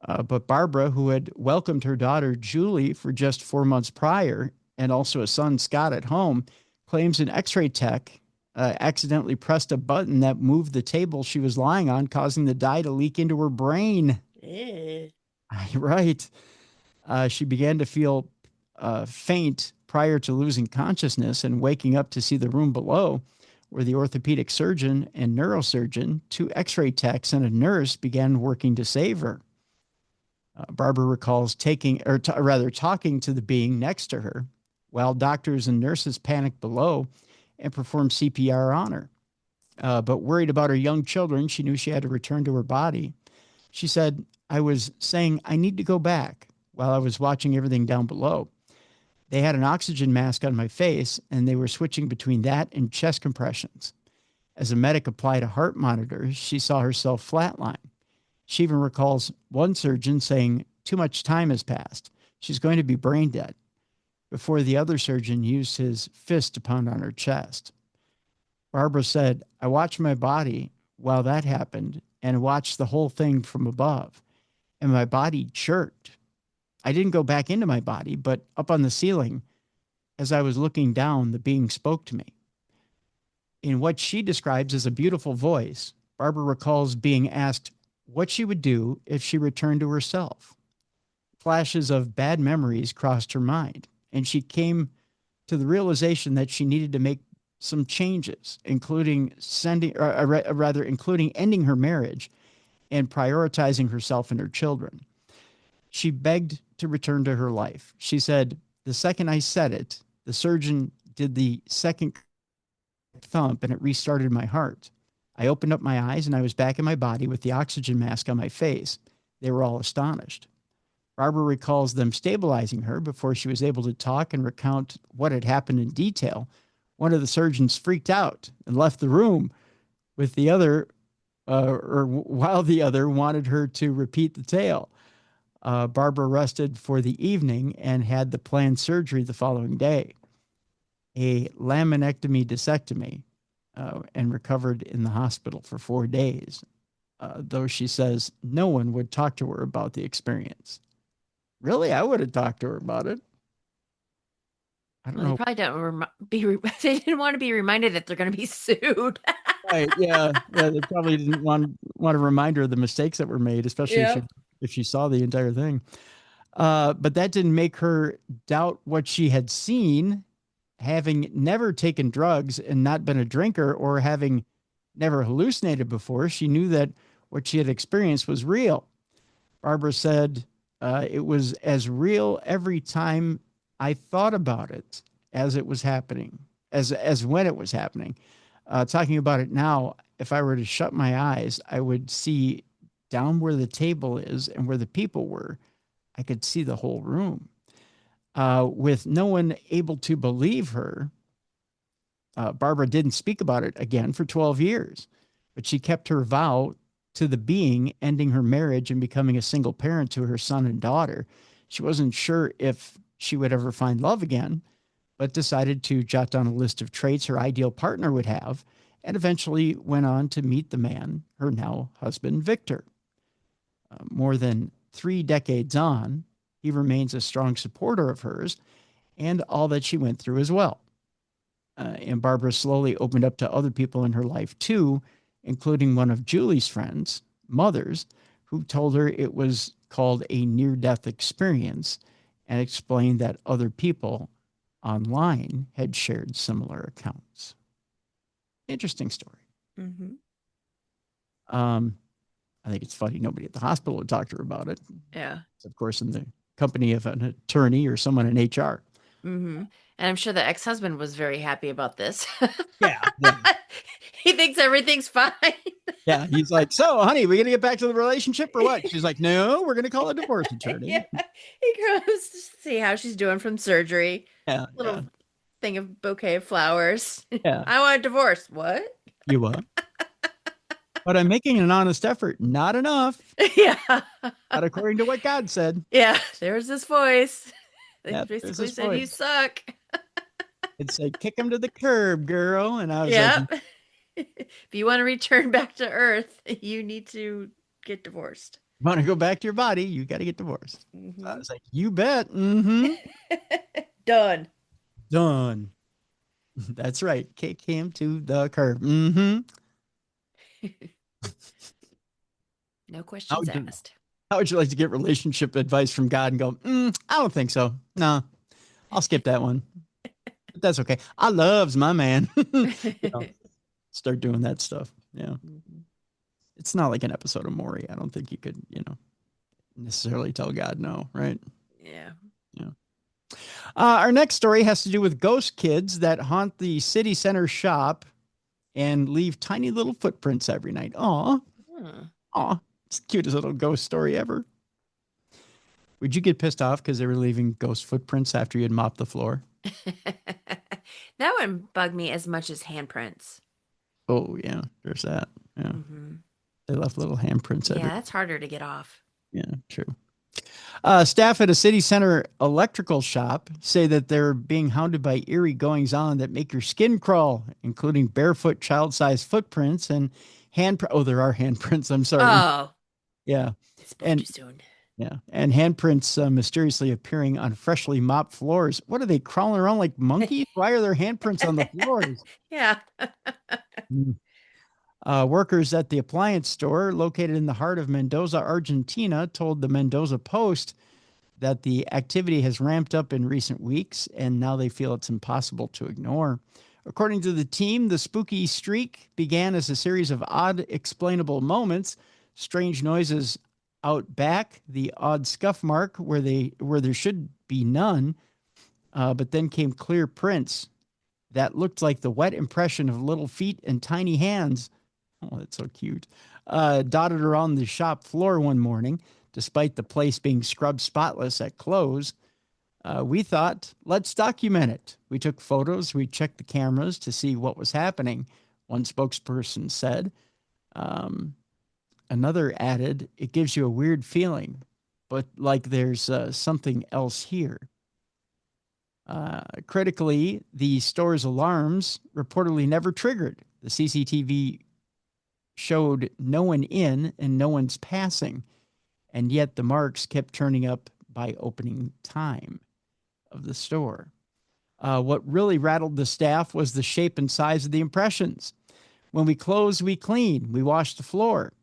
Speaker 1: But Barbara, who had welcomed her daughter Julie for just 4 months prior, and also a son Scott at home, claims an X-ray tech accidentally pressed a button that moved the table she was lying on, causing the dye to leak into her brain.
Speaker 2: Eh.
Speaker 1: Right. She began to feel faint prior to losing consciousness and waking up to see the room below, where the orthopedic surgeon and neurosurgeon, two X-ray techs, and a nurse began working to save her. Barbara recalls talking to the being next to her, while doctors and nurses panicked below and performed CPR on her. But worried about her young children, she knew she had to return to her body. She said, I was saying, I need to go back while I was watching everything down below. They had an oxygen mask on my face, and they were switching between that and chest compressions. As a medic applied a heart monitor, she saw herself flatline. She even recalls one surgeon saying, too much time has passed. She's going to be brain dead, before the other surgeon used his fist to pound on her chest. Barbara said, I watched my body while that happened and watched the whole thing from above, and my body jerked. I didn't go back into my body, but up on the ceiling, as I was looking down, the being spoke to me. In what she describes as a beautiful voice, Barbara recalls being asked what she would do if she returned to herself. Flashes of bad memories crossed her mind, and she came to the realization that she needed to make some changes, including including ending her marriage and prioritizing herself and her children. She begged to return to her life. She said, the second I said it, the surgeon did the second thump and it restarted my heart. I opened up my eyes and I was back in my body with the oxygen mask on my face. They were all astonished. Barbara recalls them stabilizing her before she was able to talk and recount what had happened in detail. One of the surgeons freaked out and left the room with the other, while the other wanted her to repeat the tale. Barbara rested for the evening and had the planned surgery the following day, a laminectomy discectomy, and recovered in the hospital for 4 days, though she says no one would talk to her about the experience. Really? I would have talked to her about it. I don't know.
Speaker 2: They probably don't they didn't want to be reminded that they're going to be sued.
Speaker 1: Right. Yeah. Yeah. They probably didn't want to remind her of the mistakes that were made, especially if she saw the entire thing. But that didn't make her doubt what she had seen, having never taken drugs and not been a drinker, or having never hallucinated before. She knew that what she had experienced was real. Barbara said, it was as real every time I thought about it as it was happening, as when it was happening. Talking about it now, if I were to shut my eyes, I would see down where the table is and where the people were. I could see the whole room. With no one able to believe her, Barbara didn't speak about it again for 12 years, but she kept her vow to the being, ending her marriage and becoming a single parent to her son and daughter. She wasn't sure if she would ever find love again, but decided to jot down a list of traits her ideal partner would have, and eventually went on to meet the man, her now husband, Victor. More than 3 decades on, he remains a strong supporter of hers and all that she went through as well. And Barbara slowly opened up to other people in her life too, including one of Julie's friends, mothers, who told her it was called a near-death experience and explained that other people online had shared similar accounts. Interesting story.
Speaker 2: Mm-hmm.
Speaker 1: I think it's funny nobody at the hospital would talk to her about it.
Speaker 2: Yeah.
Speaker 1: It's, of course, in the company of an attorney or someone in HR.
Speaker 2: Mm-hmm. And I'm sure the ex-husband was very happy about this.
Speaker 1: Yeah.
Speaker 2: He thinks everything's fine.
Speaker 1: Yeah. He's like, so, honey, we going to get back to the relationship or what? She's like, no, we're going to call a divorce attorney.
Speaker 2: Yeah. He goes to see how she's doing from surgery.
Speaker 1: Yeah.
Speaker 2: Little thing of bouquet of flowers.
Speaker 1: Yeah.
Speaker 2: I want a divorce. What?
Speaker 1: You what? But I'm making an honest effort. Not enough.
Speaker 2: Yeah.
Speaker 1: Not according to what God said.
Speaker 2: Yeah. There's this voice. They
Speaker 1: Yeah,
Speaker 2: basically said you suck.
Speaker 1: It said, kick him to the curb, girl. And I was
Speaker 2: like, if you want to return back to Earth, you need to get divorced.
Speaker 1: Want to go back to your body, you got to get divorced.
Speaker 2: Mm-hmm.
Speaker 1: I was like, you bet. Mm-hmm.
Speaker 2: Done.
Speaker 1: That's right. Kick him to the curb. Mm-hmm.
Speaker 2: No questions asked.
Speaker 1: How would you like to get relationship advice from God and go, I don't think so. No, I'll skip that one. But that's okay. I loves my man. Start doing that stuff. Yeah. Mm-hmm. It's not like an episode of Maury. I don't think you could, necessarily tell God no, right?
Speaker 2: Yeah.
Speaker 1: Yeah. Our next story has to do with ghost kids that haunt the city center shop and leave tiny little footprints every night. Aw. Aw. It's the cutest little ghost story ever. Would you get pissed off because they were leaving ghost footprints after you had mopped the floor?
Speaker 2: That wouldn't bug me as much as handprints.
Speaker 1: Oh, yeah. There's that. Yeah. Mm-hmm. They left little handprints.
Speaker 2: Yeah, that's harder to get off.
Speaker 1: Yeah, true. Staff at a city center electrical shop say that they're being hounded by eerie goings-on that make your skin crawl, including barefoot child-sized footprints and there are handprints. I'm sorry.
Speaker 2: Oh.
Speaker 1: Yeah.
Speaker 2: It's too soon.
Speaker 1: Yeah. And handprints mysteriously appearing on freshly mopped floors. What are they, crawling around like monkeys? Why are there handprints on the floors?
Speaker 2: Yeah.
Speaker 1: Workers at the appliance store located in the heart of Mendoza, Argentina, told the Mendoza Post that the activity has ramped up in recent weeks, and now they feel it's impossible to ignore. According to the team, the spooky streak began as a series of odd, explainable moments, strange noises out back, the odd scuff mark where there should be none, but then came clear prints that looked like the wet impression of little feet and tiny hands. Oh, that's so cute. Dotted around the shop floor one morning. despite the place being scrubbed spotless at close. We thought, let's document it. We took photos. We checked the cameras to see what was happening. One spokesperson said. Another added, it gives you a weird feeling, but like there's something else here. Critically, the store's alarms reportedly never triggered. The CCTV showed no one in and no one's passing, and yet the marks kept turning up by opening time of the store. What really rattled the staff was the shape and size of the impressions. When we close, we clean. We wash the floor,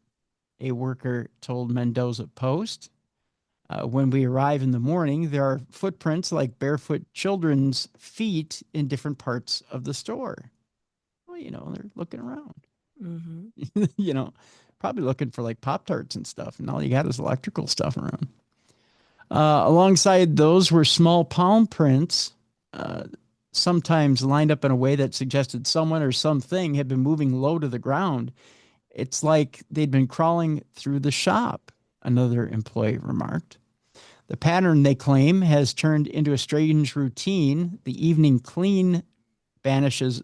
Speaker 1: a worker told Mendoza Post. When we arrive in the morning, there are footprints like barefoot children's feet in different parts of the store. Well, they're looking around. Mm-hmm. Probably looking for like Pop-Tarts and stuff. And all you got is electrical stuff around. Alongside those were small palm prints, sometimes lined up in a way that suggested someone or something had been moving low to the ground. It's like they'd been crawling through the shop, another employee remarked. The pattern, they claim, has turned into a strange routine. The evening clean banishes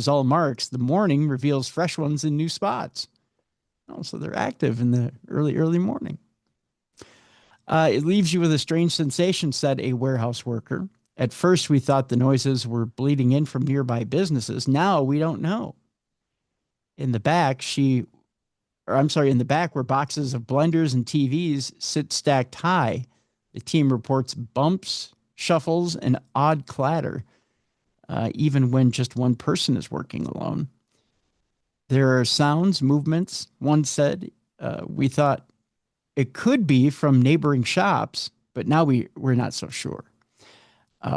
Speaker 1: all marks. The morning reveals fresh ones in new spots. Oh, so they're active in the early morning. It leaves you with a strange sensation, said a warehouse worker. At first, we thought the noises were bleeding in from nearby businesses. Now we don't know. In the back, in the back where boxes of blenders and TVs sit stacked high. The team reports bumps, shuffles, and odd clatter, even when just one person is working alone. There are sounds, movements. One said, we thought it could be from neighboring shops, but now we're not so sure.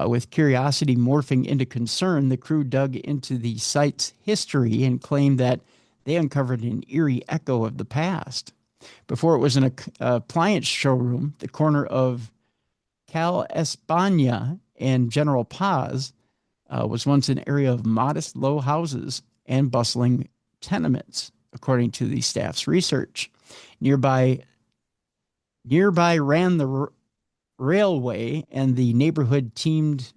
Speaker 1: With curiosity morphing into concern, the crew dug into the site's history and claimed that they uncovered an eerie echo of the past. Before it was an appliance showroom, the corner of Cal España and General Paz was once an area of modest low houses and bustling tenements, according to the staff's research. Nearby ran the railway, and the neighborhood teemed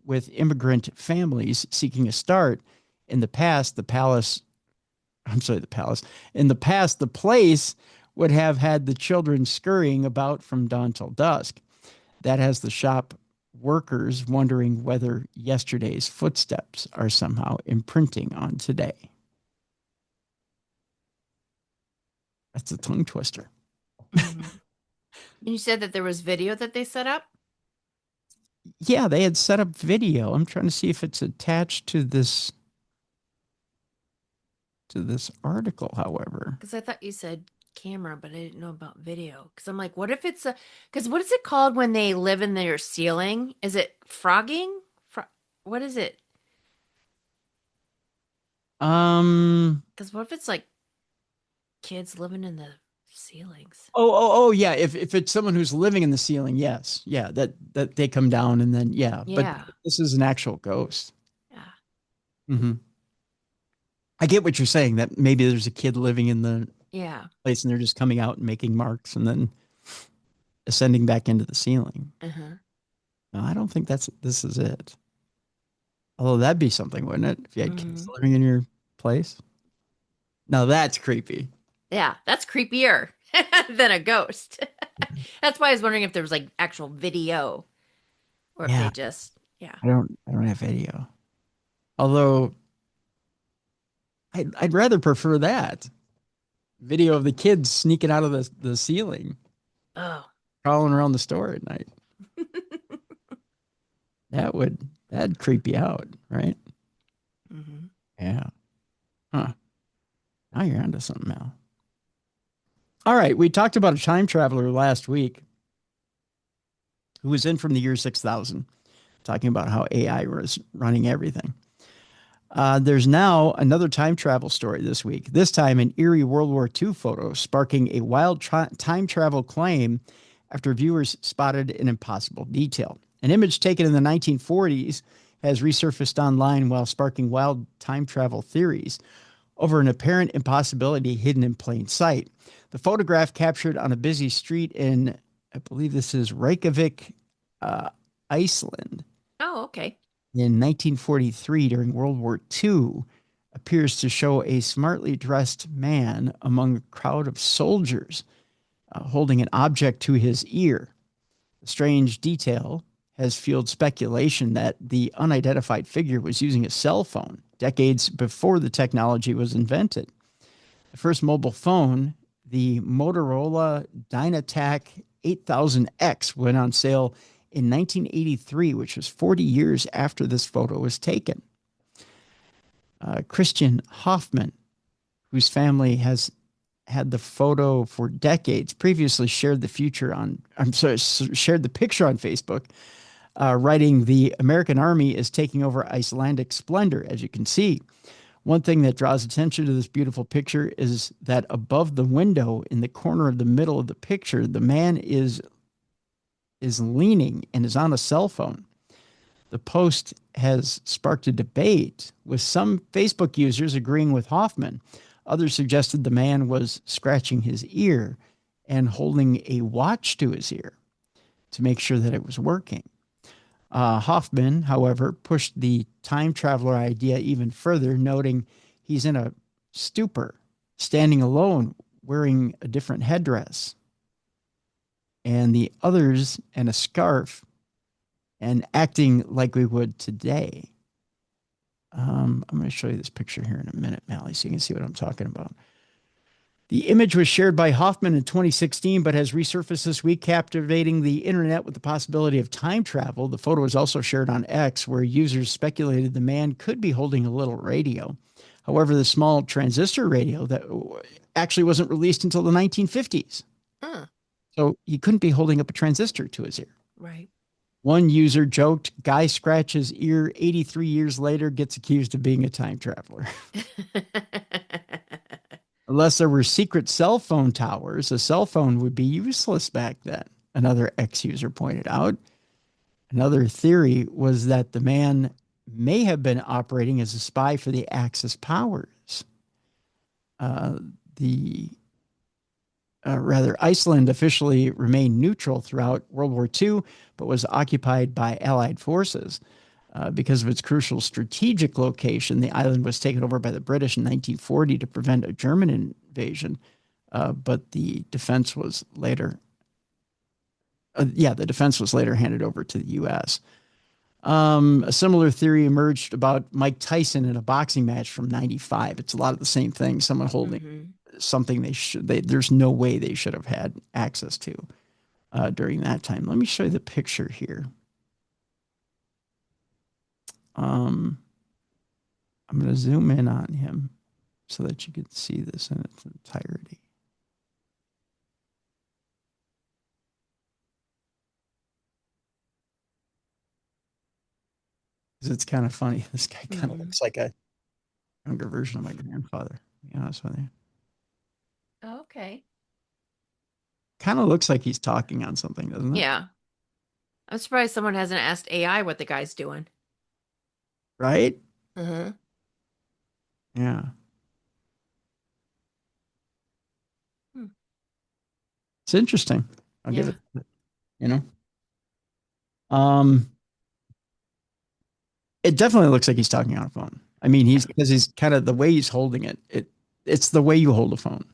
Speaker 1: with immigrant families seeking a start. In the past, the place would have had the children scurrying about from dawn till dusk. That has the shop workers wondering whether yesterday's footsteps are somehow imprinting on today. That's a tongue twister.
Speaker 2: Mm-hmm. And you said that there was video that they set up?
Speaker 1: Yeah, they had set up video. I'm trying to see if it's attached to this article, however.
Speaker 2: Because I thought you said camera, but I didn't know about video. Because I'm like, what if it's because what is it called when they live in their ceiling? Is it frogging? What is it? Because what if it's like kids living in the ceilings?
Speaker 1: Oh, yeah. If it's someone who's living in the ceiling, yes. Yeah, that they come down and then, yeah. But this is an actual ghost.
Speaker 2: Yeah.
Speaker 1: Mm-hmm. I get what you're saying, that maybe there's a kid living in the place and they're just coming out and making marks and then ascending back into the ceiling.
Speaker 2: Uh-huh.
Speaker 1: No, I don't think this is it. Although that'd be something, wouldn't it? If you had kids living in your place. Now that's creepy.
Speaker 2: Yeah, that's creepier than a ghost. That's why I was wondering if there was like actual video or if they just, I
Speaker 1: don't have video. Although I'd rather prefer that video of the kids sneaking out of the ceiling.
Speaker 2: Oh,
Speaker 1: crawling around the store at night. That'd creep you out, right?
Speaker 2: Mm-hmm.
Speaker 1: Yeah. Huh. Now you're onto something, Mel. All right. We talked about a time traveler last week who was in from the year 6000, talking about how AI was running everything. There's now another time travel story this week, this time an eerie World War II photo sparking a wild time travel claim after viewers spotted an impossible detail. An image taken in the 1940s has resurfaced online while sparking wild time travel theories. over an apparent impossibility hidden in plain sight. The photograph captured on a busy street in, I believe this is Reykjavik, Iceland,
Speaker 2: Oh, okay.
Speaker 1: in 1943 during World War II, appears to show a smartly dressed man among a crowd of soldiers holding an object to his ear. The strange detail has fueled speculation that the unidentified figure was using a cell phone decades before the technology was invented. The first mobile phone, the Motorola Dynatac 8000X, went on sale in 1983, which was 40 years after this photo was taken. Christian Hoffman, whose family has had the photo for decades, previously shared the picture on Facebook, writing, "The American Army is taking over Icelandic splendor, as you can see. One thing that draws attention to this beautiful picture is that above the window in the corner of the middle of the picture, the man is leaning and is on a cell phone." The post has sparked a debate, with some Facebook users agreeing with Hoffman. Others suggested the man was scratching his ear and holding a watch to his ear to make sure that it was working. Hoffman, however, pushed the time traveler idea even further, noting he's in a stupor, standing alone, wearing a different headdress, and the others and a scarf, and acting like we would today. I'm going to show you this picture here in a minute, Mallie, so you can see what I'm talking about. The image was shared by Hoffman in 2016, but has resurfaced this week, captivating the internet with the possibility of time travel. The photo was also shared on X, where users speculated the man could be holding a little radio. However, the small transistor radio that actually wasn't released until the 1950s. So he couldn't be holding up a transistor to his ear.
Speaker 2: Right.
Speaker 1: One user joked, "Guy scratches ear 83 years later, gets accused of being a time traveler." Unless there were secret cell phone towers, a cell phone would be useless back then, another ex-user pointed out. Another theory was that the man may have been operating as a spy for the Axis powers. Iceland officially remained neutral throughout World War II, but was occupied by Allied forces. Because of its crucial strategic location, the island was taken over by the British in 1940 to prevent a German invasion. But the defense was later, handed over to the U.S. A similar theory emerged about Mike Tyson in a boxing match from '95. It's a lot of the same thing. Someone holding something there's no way they should have had access to during that time. Let me show you the picture here. I'm going to zoom in on him so that you can see this in its entirety. Because it's kind of funny. This guy kind of looks like a younger version of my grandfather, to be honest with you.
Speaker 2: Okay.
Speaker 1: Kind of looks like he's talking on something, doesn't it?
Speaker 2: Yeah. I'm surprised someone hasn't asked AI what the guy's doing.
Speaker 1: Right?
Speaker 2: Uh-huh.
Speaker 1: Yeah. It's interesting. I'll give it, it definitely looks like he's talking on a phone. I mean, because he's kind of the way he's holding it. It's the way you hold a phone.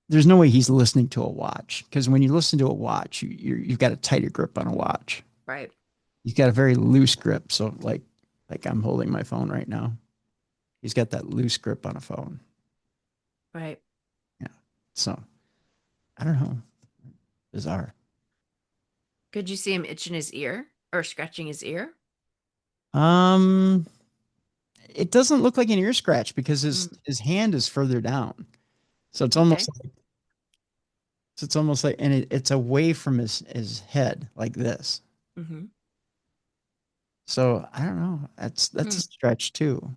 Speaker 1: There's no way he's listening to a watch, because when you listen to a watch, you've got a tighter grip on a watch.
Speaker 2: Right.
Speaker 1: He's got a very loose grip. So like I'm holding my phone right now. He's got that loose grip on a phone.
Speaker 2: Right.
Speaker 1: Yeah. So I don't know. Bizarre.
Speaker 2: Could you see him itching his ear or scratching his ear?
Speaker 1: It doesn't look like an ear scratch because his hand is further down. So it's almost like, and it's away from his head like this. So I don't know. That's a stretch too.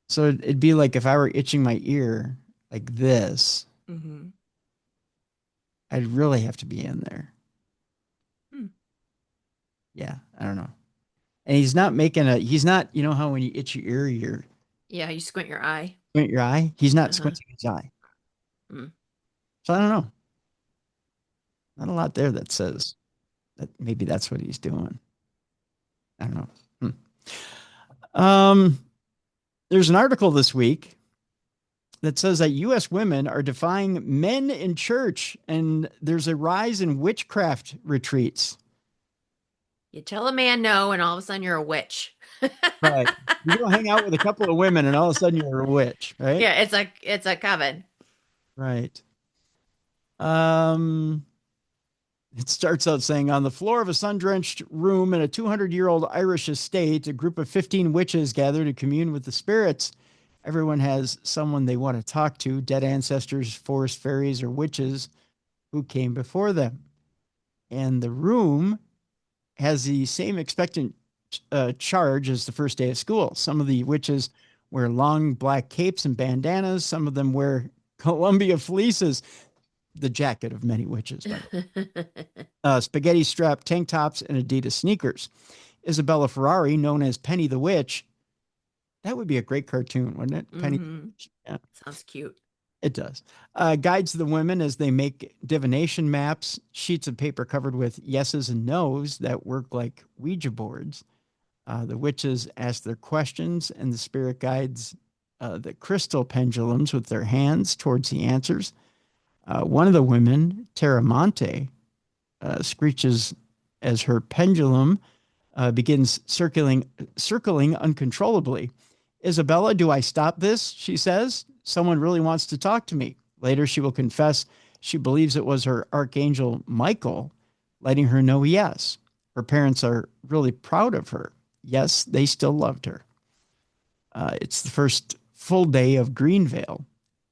Speaker 1: So it'd be like if I were itching my ear like this, I'd really have to be in there. Yeah, I don't know. And he's not, you know how when you itch your ear,
Speaker 2: Yeah, you squint your eye.
Speaker 1: Squint your eye. He's not
Speaker 2: Uh-huh.
Speaker 1: squinting his eye.
Speaker 2: Mm.
Speaker 1: So I don't know. Not a lot there that says that maybe that's what he's doing. I don't know. Hmm. There's an article this week that says that U.S. women are defying men in church, and there's a rise in witchcraft retreats.
Speaker 2: You tell a man no, and all of a sudden you're a witch.
Speaker 1: Right. You go hang out with a couple of women, and all of a sudden you're a witch, right?
Speaker 2: Yeah, it's a coven.
Speaker 1: Right. Um, it starts out saying on the floor of a sun-drenched room in a 200-year-old Irish estate, a group of 15 witches gather to commune with the spirits. Everyone has someone they want to talk to, dead ancestors, forest fairies, or witches who came before them. And the room has the same expectant charge as the first day of school. Some of the witches wear long black capes and bandanas. Some of them wear Columbia fleeces, the jacket of many witches, by the way. Spaghetti strap tank tops and Adidas sneakers. Isabella Ferrari, known as Penny the Witch, that would be a great cartoon, wouldn't it? Penny.
Speaker 2: Mm-hmm.
Speaker 1: Yeah.
Speaker 2: Sounds cute.
Speaker 1: It does. Guides the women as they make divination maps, sheets of paper covered with yeses and nos that work like Ouija boards. The witches ask their questions, and the spirit guides the crystal pendulums with their hands towards the answers. One of the women, Terramonte, screeches as her pendulum begins circling uncontrollably. Isabella, do I stop this? She says. Someone really wants to talk to me. Later, she will confess she believes it was her archangel Michael letting her know yes. Her parents are really proud of her. Yes, they still loved her. It's the first full day of Greenvale,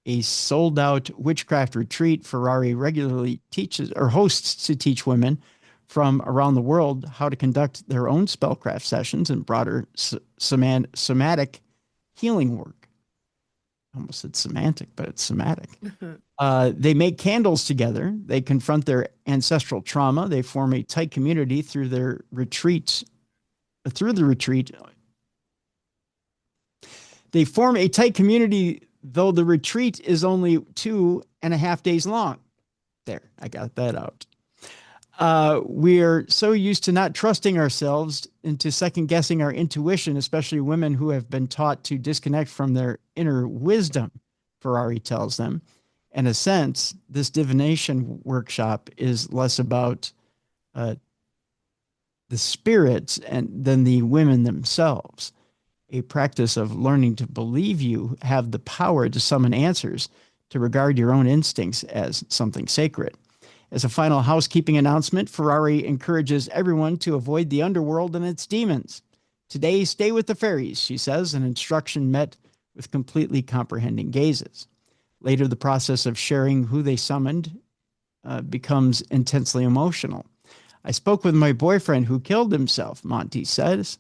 Speaker 1: a sold-out witchcraft retreat. Ferrari regularly teaches or hosts to teach women from around the world how to conduct their own spellcraft sessions and broader somatic healing work. I almost said semantic, but it's somatic. They make candles together. They confront their ancestral trauma. They form a tight community through their retreats. Through the retreat, they form a tight community, though the retreat is only 2.5 days long. There, I got that out. We're so used to not trusting ourselves and to second guessing our intuition, especially women who have been taught to disconnect from their inner wisdom, Ferrari tells them. In a sense, this divination workshop is less about the spirits than the women themselves. A practice of learning to believe you have the power to summon answers, to regard your own instincts as something sacred. As a final housekeeping announcement, Ferrari encourages everyone to avoid the underworld and its demons. Today, stay with the fairies, she says, an instruction met with completely comprehending gazes. Later, the process of sharing who they summoned becomes intensely emotional. I spoke with my boyfriend who killed himself, Monty says.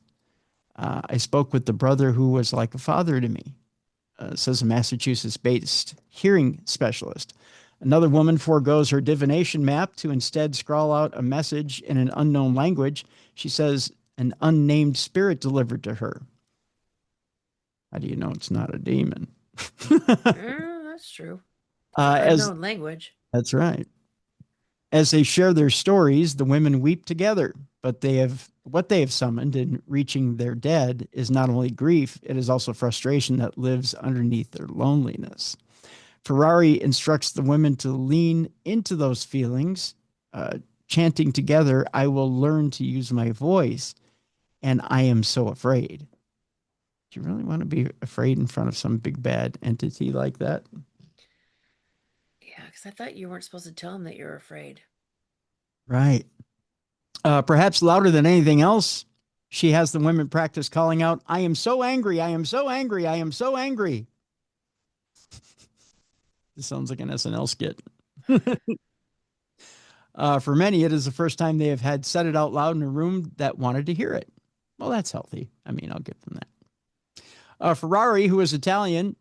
Speaker 1: I spoke with the brother who was like a father to me, says a Massachusetts-based hearing specialist. Another woman forgoes her divination map to instead scrawl out a message in an unknown language. She says an unnamed spirit delivered to her. How do you know it's not a demon?
Speaker 2: That's true. Unknown language.
Speaker 1: That's right. As they share their stories, the women weep together, but what they have summoned in reaching their dead is not only grief, it is also frustration that lives underneath their loneliness. Ferrari instructs the women to lean into those feelings, chanting together, I will learn to use my voice, and I am so afraid. Do you really want to be afraid in front of some big bad entity like that?
Speaker 2: Yeah, because I thought you weren't supposed to tell him that you're afraid.
Speaker 1: Right. Perhaps louder than anything else, she has the women practice calling out, I am so angry, I am so angry, I am so angry. This sounds like an SNL skit. For many, it is the first time they have had said it out loud in a room that wanted to hear it. Well, that's healthy. I mean, I'll give them that. Ferrari, who is Italian,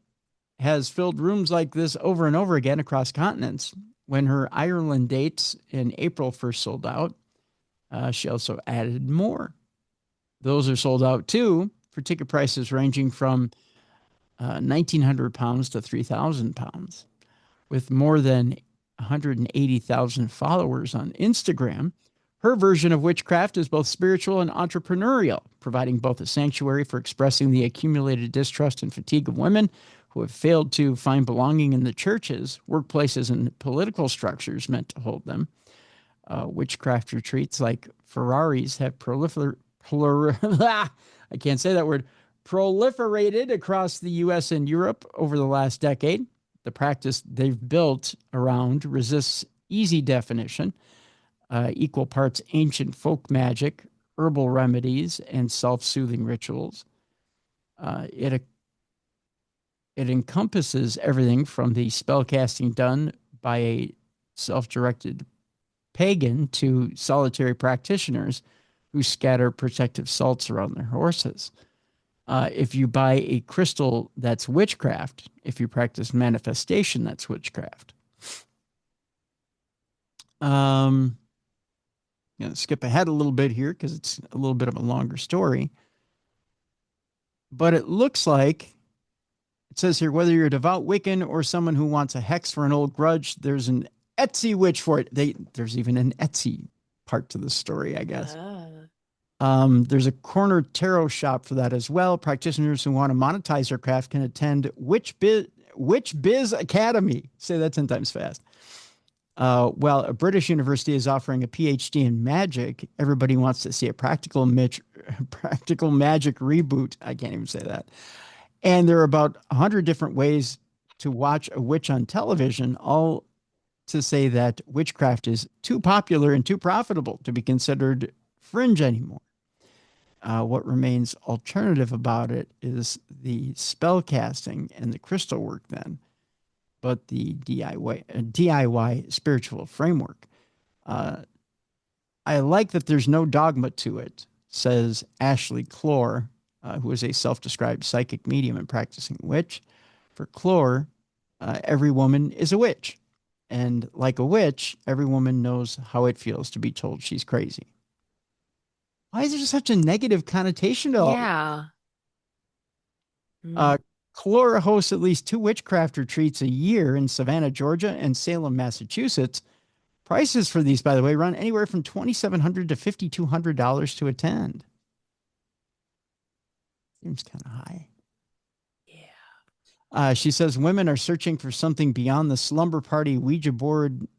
Speaker 1: has filled rooms like this over and over again across continents. When her Ireland dates in April first sold out, she also added more. Those are sold out too, for ticket prices ranging from 1,900 pounds to 3,000 pounds. With more than 180,000 followers on Instagram, her version of witchcraft is both spiritual and entrepreneurial, providing both a sanctuary for expressing the accumulated distrust and fatigue of women who have failed to find belonging in the churches, workplaces, and political structures meant to hold them. Witchcraft retreats like Ferraris have I can't say that word, proliferated across the U.S. and Europe over the last decade. The practice they've built around resists easy definition, equal parts ancient folk magic, herbal remedies, and self-soothing rituals. It encompasses everything from the spellcasting done by a self-directed pagan to solitary practitioners who scatter protective salts around their horses. If you buy a crystal, that's witchcraft. If you practice manifestation, that's witchcraft. I'm going to skip ahead a little bit here because it's a little bit of a longer story. But it looks like, it says here, whether you're a devout Wiccan or someone who wants a hex for an old grudge, there's an Etsy witch for it. There's even an Etsy part to the story, I guess. There's a corner tarot shop for that as well. Practitioners who want to monetize their craft can attend Witch Biz Academy. Say that 10 times fast. While a British university is offering a PhD in magic, everybody wants to see a practical magic reboot. I can't even say that. And there are about 100 different ways to watch a witch on television, all to say that witchcraft is too popular and too profitable to be considered fringe anymore. What remains alternative about it is the spell casting and the crystal work then, but the DIY spiritual framework. I like that there's no dogma to it, says Ashley Clore, who is a self-described psychic medium and practicing witch. For Clore, every woman is a witch. And like a witch, every woman knows how it feels to be told she's crazy. Why is there such a negative connotation to all?
Speaker 2: Yeah.
Speaker 1: Clore hosts at least 2 witchcraft retreats a year in Savannah, Georgia, and Salem, Massachusetts. Prices for these, by the way, run anywhere from $2,700 to $5,200 to attend. Seems kind of high. Yeah. She says women are searching for something beyond the slumber party Ouija board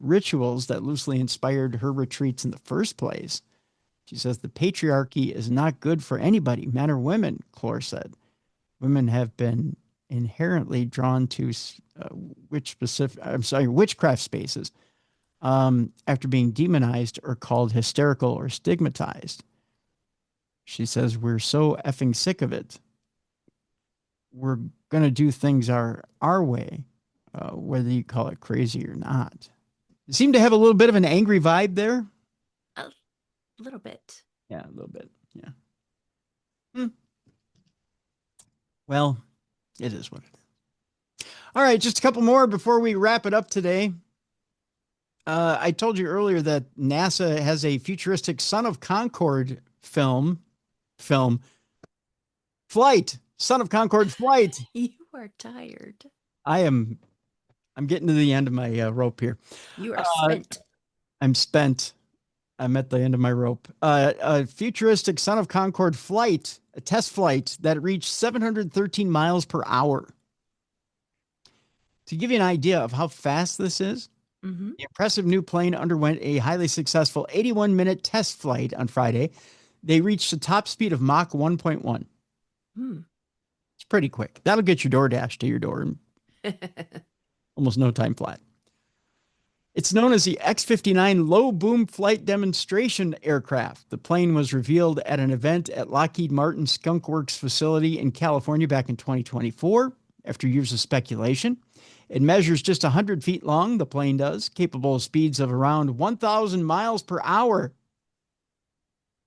Speaker 1: rituals that loosely inspired her retreats in the first place. She says the patriarchy is not good for anybody, men or women, Clore said. Women have been inherently drawn to witchcraft spaces after being demonized or called hysterical or stigmatized. She says, we're so effing sick of it. We're going to do things our way, whether you call it crazy or not. You seem to have a little bit of an angry vibe there.
Speaker 2: A little bit.
Speaker 1: Yeah, a little bit. Yeah. Well, it is what it is. All right, just a couple more before we wrap it up today. I told you earlier that NASA has a futuristic Son of Concorde flight. Son of Concorde flight.
Speaker 2: You are tired.
Speaker 1: I'm getting to the end of my rope here.
Speaker 2: You are spent.
Speaker 1: I'm spent. I'm at the end of my rope. A futuristic Son of Concorde flight, a test flight that reached 713 miles per hour. To give you an idea of how fast this is, the impressive new plane underwent a highly successful 81-minute test flight on Friday. They reached a top speed of Mach 1.1. It's pretty quick. That'll get your DoorDash to your door in almost no time flat. It's known as the X-59 Low Boom Flight Demonstration Aircraft. The plane was revealed at an event at Lockheed Martin Skunk Works facility in California back in 2024, after years of speculation. It measures just 100 feet long, the plane does, capable of speeds of around 1,000 miles per hour.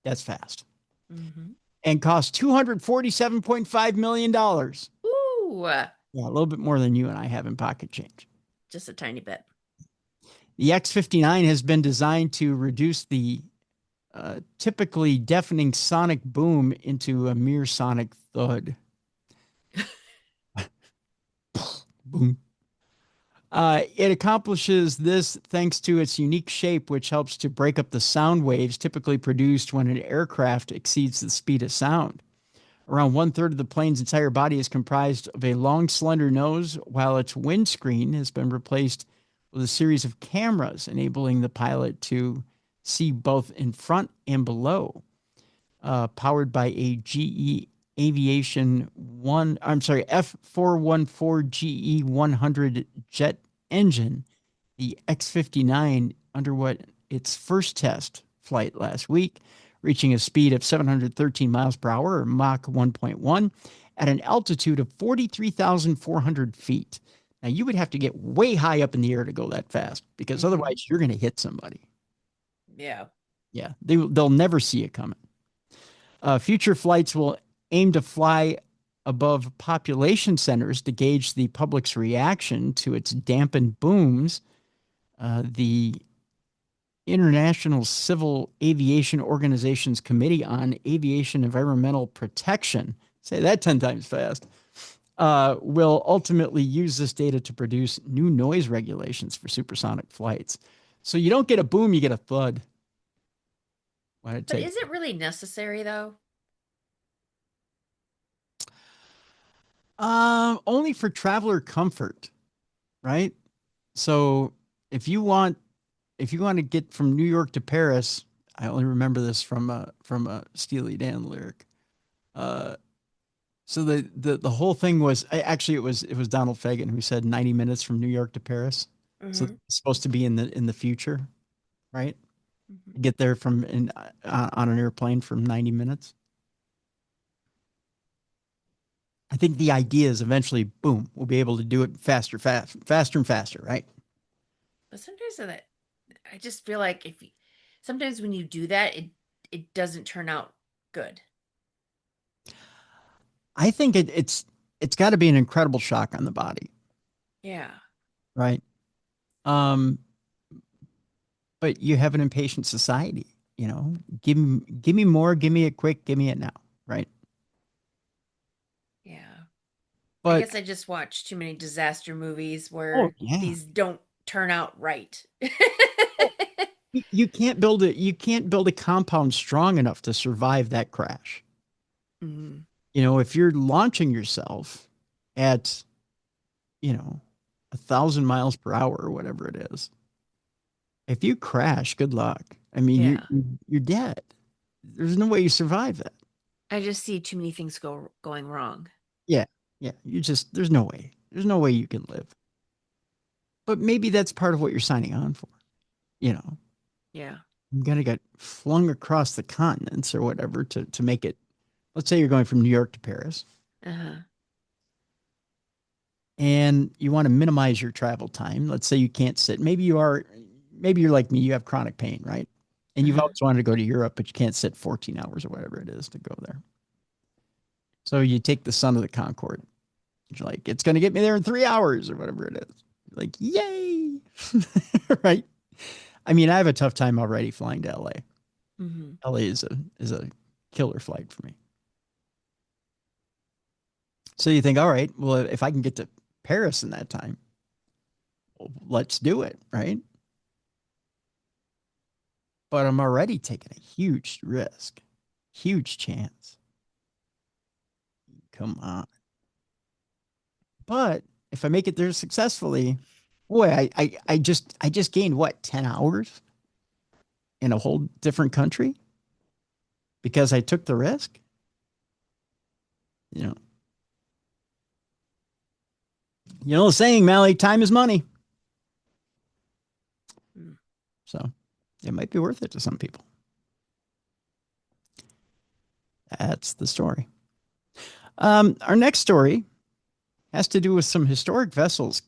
Speaker 1: That's fast. And costs $247.5 million.
Speaker 2: Ooh.
Speaker 1: Yeah, a little bit more than you and I have in pocket change.
Speaker 2: Just a tiny bit.
Speaker 1: The X-59 has been designed to reduce the typically deafening sonic boom into a mere sonic thud. Boom. It accomplishes this thanks to its unique shape, which helps to break up the sound waves typically produced when an aircraft exceeds the speed of sound. Around one-third of the plane's entire body is comprised of a long, slender nose, while its windscreen has been replaced with a series of cameras, enabling the pilot to see both in front and below. Powered by a GE Aviation F414 GE 100 jet engine, the X-59 underwent its first test flight last week, reaching a speed of 713 miles per hour, or Mach 1.1, at an altitude of 43,400 feet. Now, you would have to get way high up in the air to go that fast, because otherwise you're going to hit somebody.
Speaker 2: Yeah.
Speaker 1: Yeah, they'll never see it coming. Future flights will aim to fly above population centers to gauge the public's reaction to its dampened booms. The International Civil Aviation Organization's Committee on Aviation Environmental Protection, say that 10 times fast, will ultimately use this data to produce new noise regulations for supersonic flights. So you don't get a boom, you get a thud.
Speaker 2: But is it really necessary, though?
Speaker 1: Only for traveler comfort, right? So if you want to get from New York to Paris, I only remember this from a Steely Dan lyric. So the whole thing was actually it was Donald Fagen who said 90 minutes from New York to Paris. So it's supposed to be in the future, right? Get there from on an airplane from 90 minutes. I think the idea is eventually, boom, we'll be able to do it faster and faster, right?
Speaker 2: But sometimes I just feel like sometimes when you do that, it doesn't turn out good.
Speaker 1: I think it's got to be an incredible shock on the body.
Speaker 2: Yeah.
Speaker 1: Right. But you have an impatient society, you know. Give me more, give me it quick, give me it now, right?
Speaker 2: Yeah.
Speaker 1: But
Speaker 2: I guess I just watch too many disaster movies
Speaker 1: oh
Speaker 2: where
Speaker 1: yeah,
Speaker 2: these don't turn out right.
Speaker 1: you can't build a compound strong enough to survive that crash. You know, if you're launching yourself at, 1,000 miles per hour or whatever it is, if you crash, good luck. I mean,
Speaker 2: Yeah.
Speaker 1: you're dead. There's no way you survive that.
Speaker 2: I just see too many things going wrong.
Speaker 1: Yeah, yeah. There's no way. There's no way you can live. But maybe that's part of what you're signing on for. You know,
Speaker 2: Yeah.
Speaker 1: I'm gonna get flung across the continents or whatever to make it. Let's say you're going from New York to Paris, and you want to minimize your travel time. Let's say you can't sit. Maybe you're like me. You have chronic pain, right? And you've always wanted to go to Europe, but you can't sit 14 hours or whatever it is to go there. So you take the Son of the Concorde. You're like, it's going to get me there in 3 hours or whatever it is. You're like, yay. Right. I mean, I have a tough time already flying to LA. LA is a killer flight for me. So you think, all right, well, if I can get to Paris in that time, well, let's do it. Right. But I'm already taking a huge risk, huge chance. Come on. But if I make it there successfully, boy, I just gained what, 10 hours in a whole different country because I took the risk. You know the saying, Mallie, time is money. So it might be worth it to some people. That's the story. Our next story has to do with some historic vessels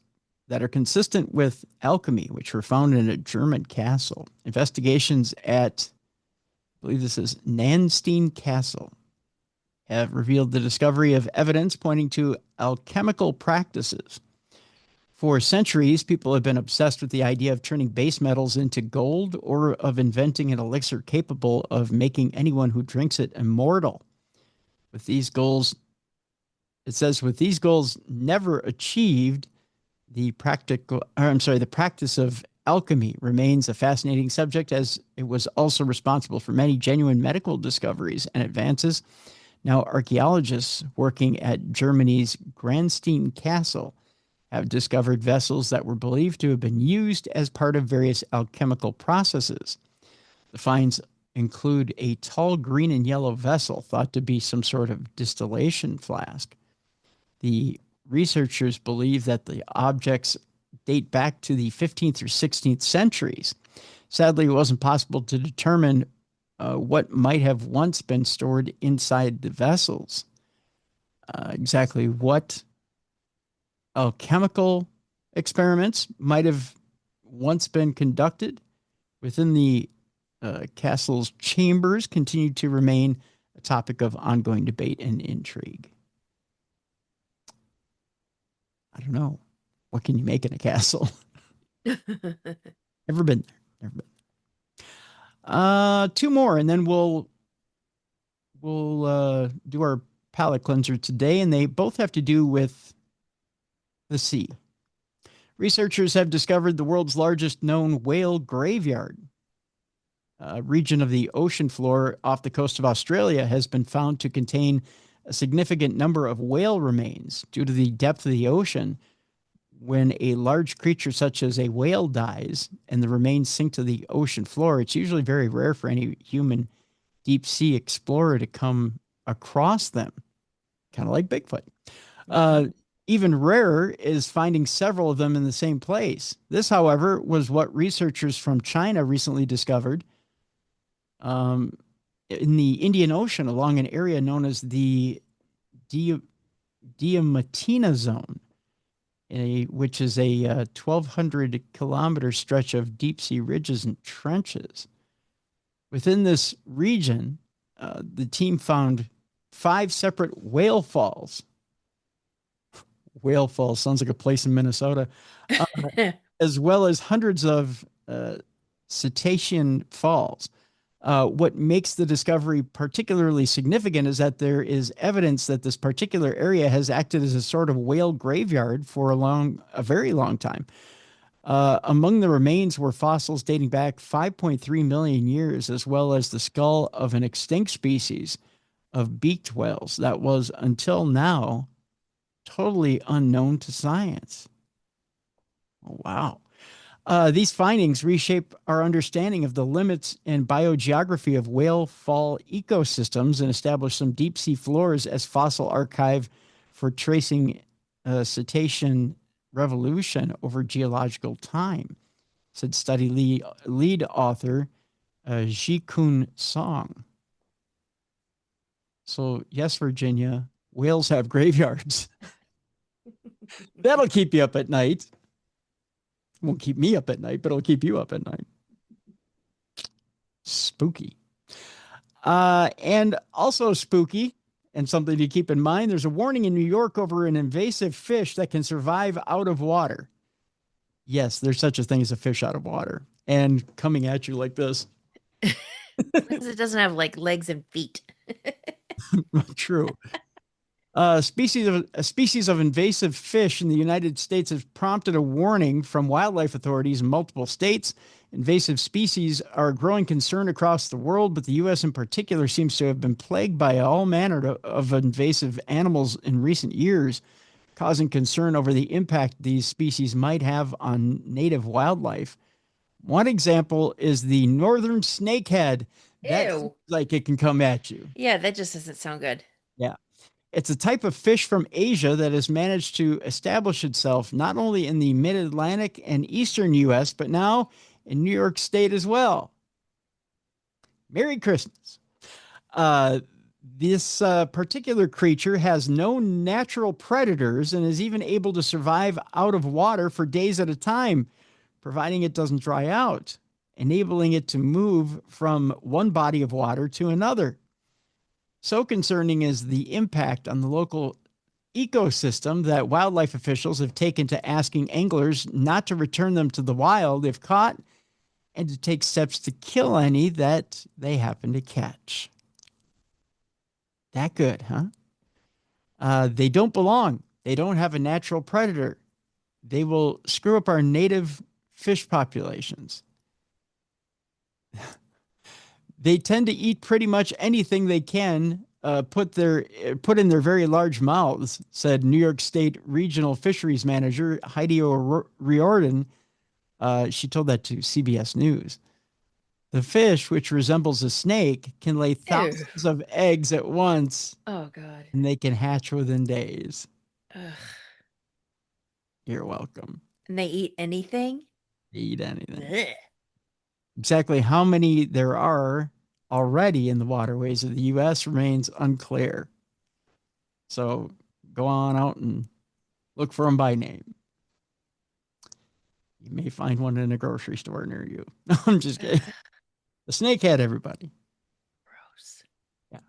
Speaker 1: that are consistent with alchemy, which were found in a German castle. Investigations at, I believe this is Nanstein Castle, have revealed the discovery of evidence pointing to alchemical practices. For centuries, people have been obsessed with the idea of turning base metals into gold or of inventing an elixir capable of making anyone who drinks it immortal. With these goals never achieved, The the practice of alchemy remains a fascinating subject, as it was also responsible for many genuine medical discoveries and advances. Now, archaeologists working at Germany's Grandstein Castle have discovered vessels that were believed to have been used as part of various alchemical processes. The finds include a tall green and yellow vessel thought to be some sort of distillation flask. The researchers believe that the objects date back to the 15th or 16th centuries. Sadly, it wasn't possible to determine what might have once been stored inside the vessels. Exactly what alchemical experiments might have once been conducted within the castle's chambers continued to remain a topic of ongoing debate and intrigue. I don't know. What can you make in a castle? Never been there. Never been. Two more, and then we'll do our palate cleanser today, and they both have to do with the sea. Researchers have discovered the world's largest known whale graveyard. A region of the ocean floor off the coast of Australia has been found to contain a significant number of whale remains due to the depth of the ocean. When a large creature such as a whale dies and the remains sink to the ocean floor, it's usually very rare for any human deep sea explorer to come across them, kind of like Bigfoot. Even rarer is finding several of them in the same place. This, however, was what researchers from China recently discovered in the Indian Ocean along an area known as the Diamantina Zone, which is a 1,200 kilometer stretch of deep sea ridges and trenches. Within this region, the team found 5 separate whale falls. Whale Falls sounds like a place in Minnesota, as well as hundreds of cetacean falls. What makes the discovery particularly significant is that there is evidence that this particular area has acted as a sort of whale graveyard for a very long time. Among the remains were fossils dating back 5.3 million years, as well as the skull of an extinct species of beaked whales that was, until now, totally unknown to science. Oh, wow. These findings reshape our understanding of the limits and biogeography of whale fall ecosystems and establish some deep sea floors as fossil archive for tracing cetacean revolution over geological time, said study lead author Ji-Kun Song. So, yes, Virginia, whales have graveyards. That'll keep you up at night. It won't keep me up at night, but it'll keep you up at night. Spooky. And also spooky, and something to keep in mind, there's a warning in New York over an invasive fish that can survive out of water. Yes, there's such a thing as a fish out of water. And coming at you like this.
Speaker 2: Because it doesn't have like legs and feet.
Speaker 1: True. A species of invasive fish in the United States has prompted a warning from wildlife authorities in multiple states. Invasive species are a growing concern across the world, but the U.S. in particular seems to have been plagued by all manner of invasive animals in recent years, causing concern over the impact these species might have on native wildlife. One example is the northern snakehead. That seems like it can come at you.
Speaker 2: Yeah, that just doesn't sound good.
Speaker 1: Yeah. It's a type of fish from Asia that has managed to establish itself not only in the mid-Atlantic and eastern U.S., but now in New York State as well. Merry Christmas. This particular creature has no natural predators and is even able to survive out of water for days at a time, providing it doesn't dry out, enabling it to move from one body of water to another. So concerning is the impact on the local ecosystem that wildlife officials have taken to asking anglers not to return them to the wild if caught and to take steps to kill any that they happen to catch. That good, huh? They don't belong. They don't have a natural predator. they will screw up our native fish populations. They tend to eat pretty much anything they can put in their very large mouths, said New York State Regional Fisheries Manager Heidi Riordan. She told that to CBS News. The fish, which resembles a snake, can lay
Speaker 2: Ew.
Speaker 1: thousands of eggs at once,
Speaker 2: Oh God.
Speaker 1: and they can hatch within days.
Speaker 2: Ugh.
Speaker 1: You're welcome.
Speaker 2: And they eat anything?
Speaker 1: They eat anything.
Speaker 2: Blech.
Speaker 1: Exactly how many there are already in the waterways of the U.S. remains unclear. So go on out and look for them by name. You may find one in a grocery store near you. No, I'm just kidding. The snakehead, everybody.
Speaker 2: Gross.
Speaker 1: Yeah.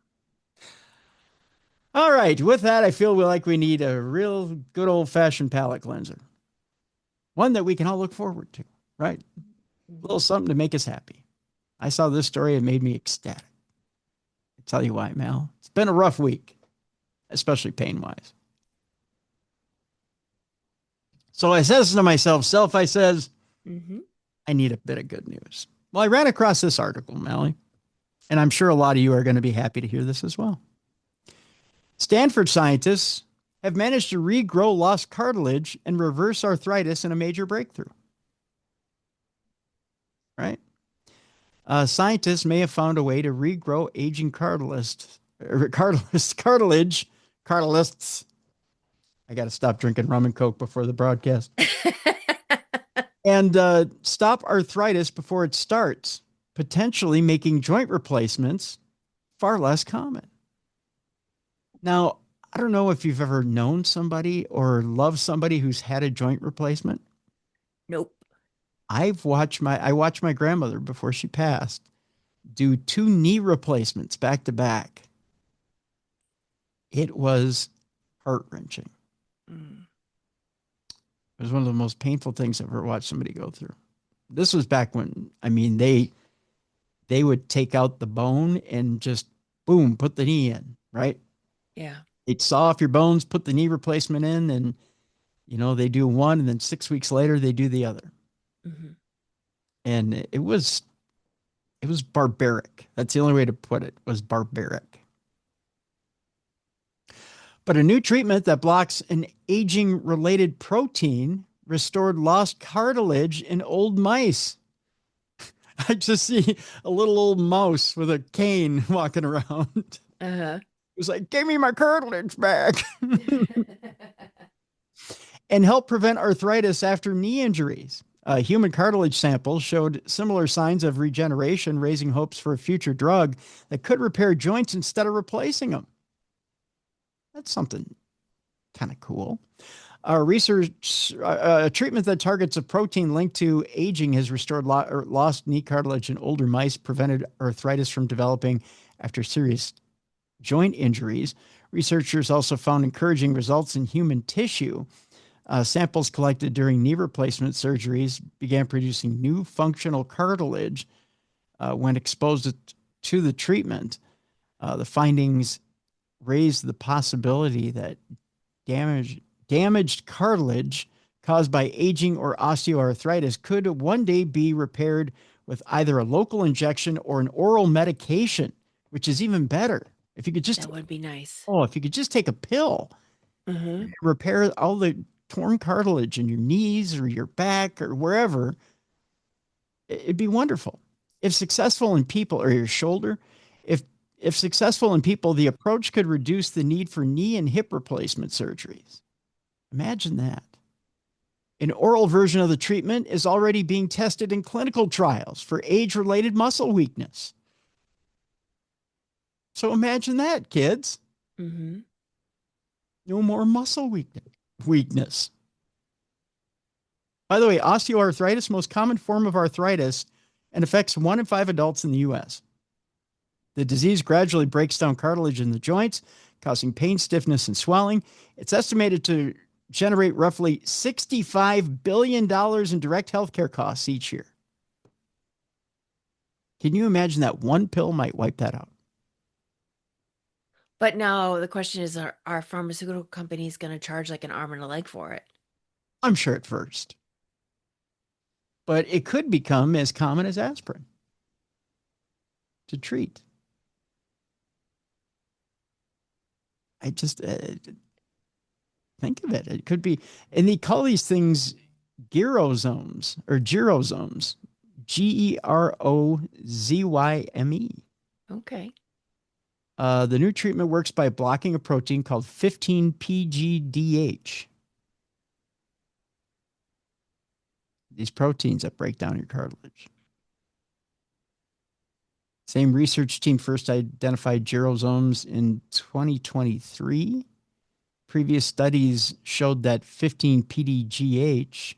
Speaker 1: All right. With that, I feel like we need a real good old-fashioned palate cleanser. One that we can all look forward to, right? A little something to make us happy. I saw this story. It made me ecstatic. I tell you why, Mal. It's been a rough week, especially pain-wise. So I says to myself, I says, I need a bit of good news. Well, I ran across this article, Mallie, and I'm sure a lot of you are going to be happy to hear this as well. Stanford scientists have managed to regrow lost cartilage and reverse arthritis in a major breakthrough. Right? Scientists may have found a way to regrow aging cartilage. I got to stop drinking rum and Coke before the broadcast. And stop arthritis before it starts, potentially making joint replacements far less common. Now, I don't know if you've ever known somebody or loved somebody who's had a joint replacement.
Speaker 2: Nope.
Speaker 1: I watched my grandmother before she passed do 2 knee replacements back to back. It was heart-wrenching. It was one of the most painful things I've ever watched somebody go through. This was back when, I mean, they would take out the bone and just, boom, put the knee in, right?
Speaker 2: Yeah.
Speaker 1: They'd saw off your bones, put the knee replacement in, and, you know, they do one, and then 6 weeks later, they do the other. And it was barbaric. That's the only way to put it, was barbaric. But a new treatment that blocks an aging-related protein restored lost cartilage in old mice. I just see a little old mouse with a cane walking around. It was like, give me my cartilage back. And help prevent arthritis after knee injuries. Human cartilage samples showed similar signs of regeneration, raising hopes for a future drug that could repair joints instead of replacing them. That's something kind of cool. A treatment that targets a protein linked to aging has restored lost knee cartilage in older mice, prevented arthritis from developing after serious joint injuries. Researchers also found encouraging results in human tissue. Samples collected during knee replacement surgeries began producing new functional cartilage when exposed to the treatment. The findings raised the possibility that damaged cartilage caused by aging or osteoarthritis could one day be repaired with either a local injection or an oral medication, which is even better. If you could just,
Speaker 2: that would be nice.
Speaker 1: Oh, if you could just take a pill, repair all the torn cartilage in your knees or your back or wherever, it'd be wonderful. If successful in people, or your shoulder, if successful in people, the approach could reduce the need for knee and hip replacement surgeries. Imagine that. An oral version of the treatment is already being tested in clinical trials for age-related muscle weakness. So imagine that, kids. No more muscle weakness. By the way, osteoarthritis, most common form of arthritis, and affects 1 in 5 adults in the U.S. The disease gradually breaks down cartilage in the joints, causing pain, stiffness, and swelling. It's estimated to generate roughly $65 billion in direct healthcare costs each year. Can you imagine that one pill might wipe that out?
Speaker 2: But now the question is, are pharmaceutical companies going to charge like an arm and a leg for it?
Speaker 1: I'm sure at first, but it could become as common as aspirin to treat. I just think of it. It could be, and they call these things gyrozomes or gyrozomes, Gerozym.
Speaker 2: Okay.
Speaker 1: The new treatment works by blocking a protein called 15-PGDH. These proteins that break down your cartilage. Same research team first identified gyrozomes in 2023. Previous studies showed that 15-PDGH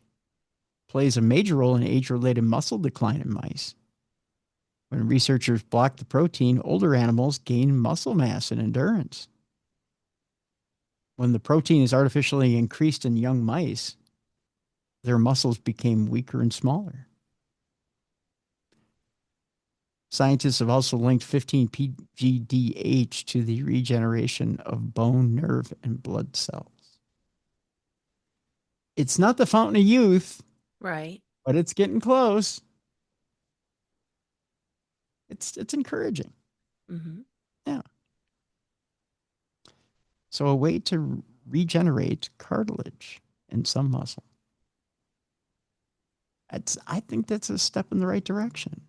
Speaker 1: plays a major role in age-related muscle decline in mice. When researchers blocked the protein, older animals gain muscle mass and endurance. When the protein is artificially increased in young mice, their muscles became weaker and smaller. Scientists have also linked 15-PGDH to the regeneration of bone, nerve, and blood cells. It's not the fountain of youth,
Speaker 2: Right.
Speaker 1: but it's getting close. It's encouraging.
Speaker 2: Mm-hmm.
Speaker 1: Yeah. So a way to regenerate cartilage in some muscle. I think that's a step in the right direction.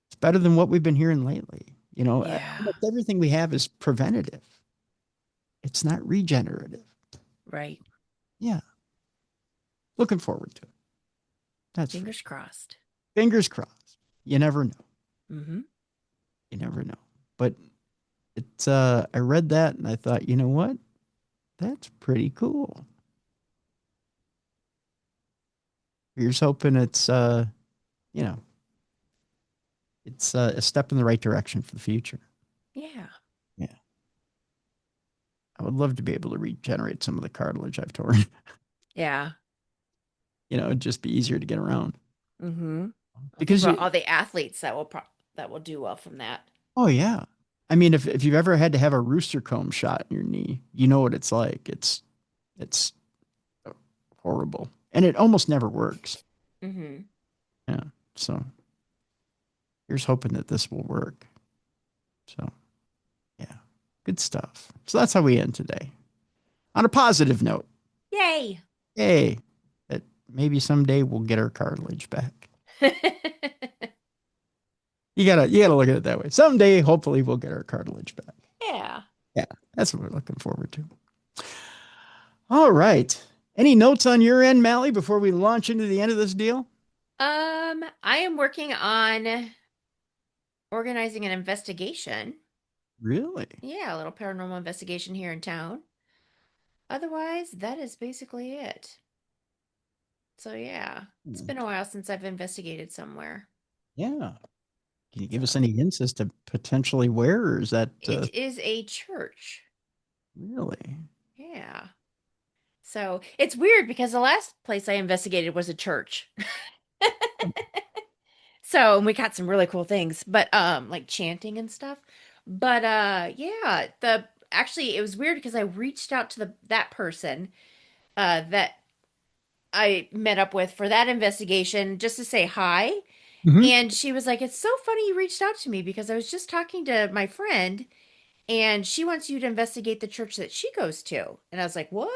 Speaker 1: It's better than what we've been hearing lately. You know,
Speaker 2: Yeah.
Speaker 1: almost everything we have is preventative. It's not regenerative.
Speaker 2: Right.
Speaker 1: Yeah. Looking forward to it. That's
Speaker 2: Fingers crossed.
Speaker 1: fingers crossed. You never know.
Speaker 2: Mm-hmm.
Speaker 1: You never know. But it's I read that and I thought, you know what? That's pretty cool. Here's hoping it's you know, it's a step in the right direction for the future.
Speaker 2: Yeah.
Speaker 1: Yeah. I would love to be able to regenerate some of the cartilage I've torn.
Speaker 2: Yeah.
Speaker 1: You know, it'd just be easier to get around.
Speaker 2: Mm-hmm. Think
Speaker 1: Because
Speaker 2: about all the athletes that will do well from that.
Speaker 1: oh yeah. I mean, if you've ever had to have a rooster comb shot in your knee, you know what it's like. It's horrible. And it almost never works.
Speaker 2: Mm-hmm.
Speaker 1: Yeah. So here's hoping that this will work. So yeah. Good stuff. So that's how we end today. On a positive note.
Speaker 2: Yay.
Speaker 1: Hey, that maybe someday we'll get our cartilage back. You gotta look at it that way. Someday, hopefully, we'll get our cartilage back.
Speaker 2: Yeah.
Speaker 1: Yeah, that's what we're looking forward to. All right. Any notes on your end, Mallie, before we launch into the end of this deal?
Speaker 2: I am working on organizing an investigation.
Speaker 1: Really?
Speaker 2: Yeah, a little paranormal investigation here in town. Otherwise, that is basically it. So yeah, it's been a while since I've investigated somewhere.
Speaker 1: Yeah. Can you give us
Speaker 2: So
Speaker 1: any hints as to potentially where, or is that
Speaker 2: it is a church.
Speaker 1: really?
Speaker 2: Yeah. So it's weird because the last place I investigated was a church. So we got some really cool things, but like chanting and stuff. But yeah, the actually it was weird because I reached out to that person that I met up with for that investigation just to say hi.
Speaker 1: Hmm.
Speaker 2: And she was like, "It's so funny you reached out to me because I was just talking to my friend and she wants you to investigate the church that she goes to." And I was like, "What?"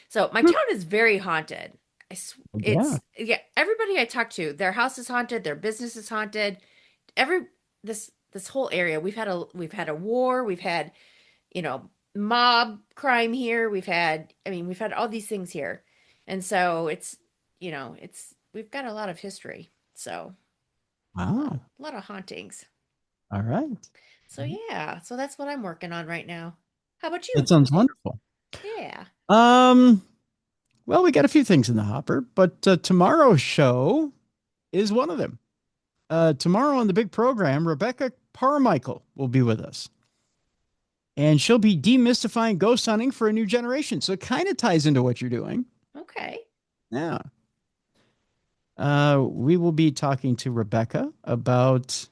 Speaker 2: So my town is very haunted.
Speaker 1: Yeah.
Speaker 2: It's yeah, everybody I talk to, their house is haunted, their business is haunted. Every this whole area, we've had a war, we've had, mob crime here, we've had all these things here. And so it's we've got a lot of history. So
Speaker 1: Wow.
Speaker 2: a lot of hauntings.
Speaker 1: All right.
Speaker 2: So yeah, so that's what I'm working on right now. How about
Speaker 1: That
Speaker 2: you?
Speaker 1: sounds wonderful.
Speaker 2: Yeah.
Speaker 1: Um, well, we got a few things in the hopper, but tomorrow's show is one of them. Tomorrow on the big program, Rebecca Parmichael will be with us. And she'll be demystifying ghost hunting for a new generation. So it kind of ties into what you're doing.
Speaker 2: Okay.
Speaker 1: Yeah. We will be talking to Rebecca about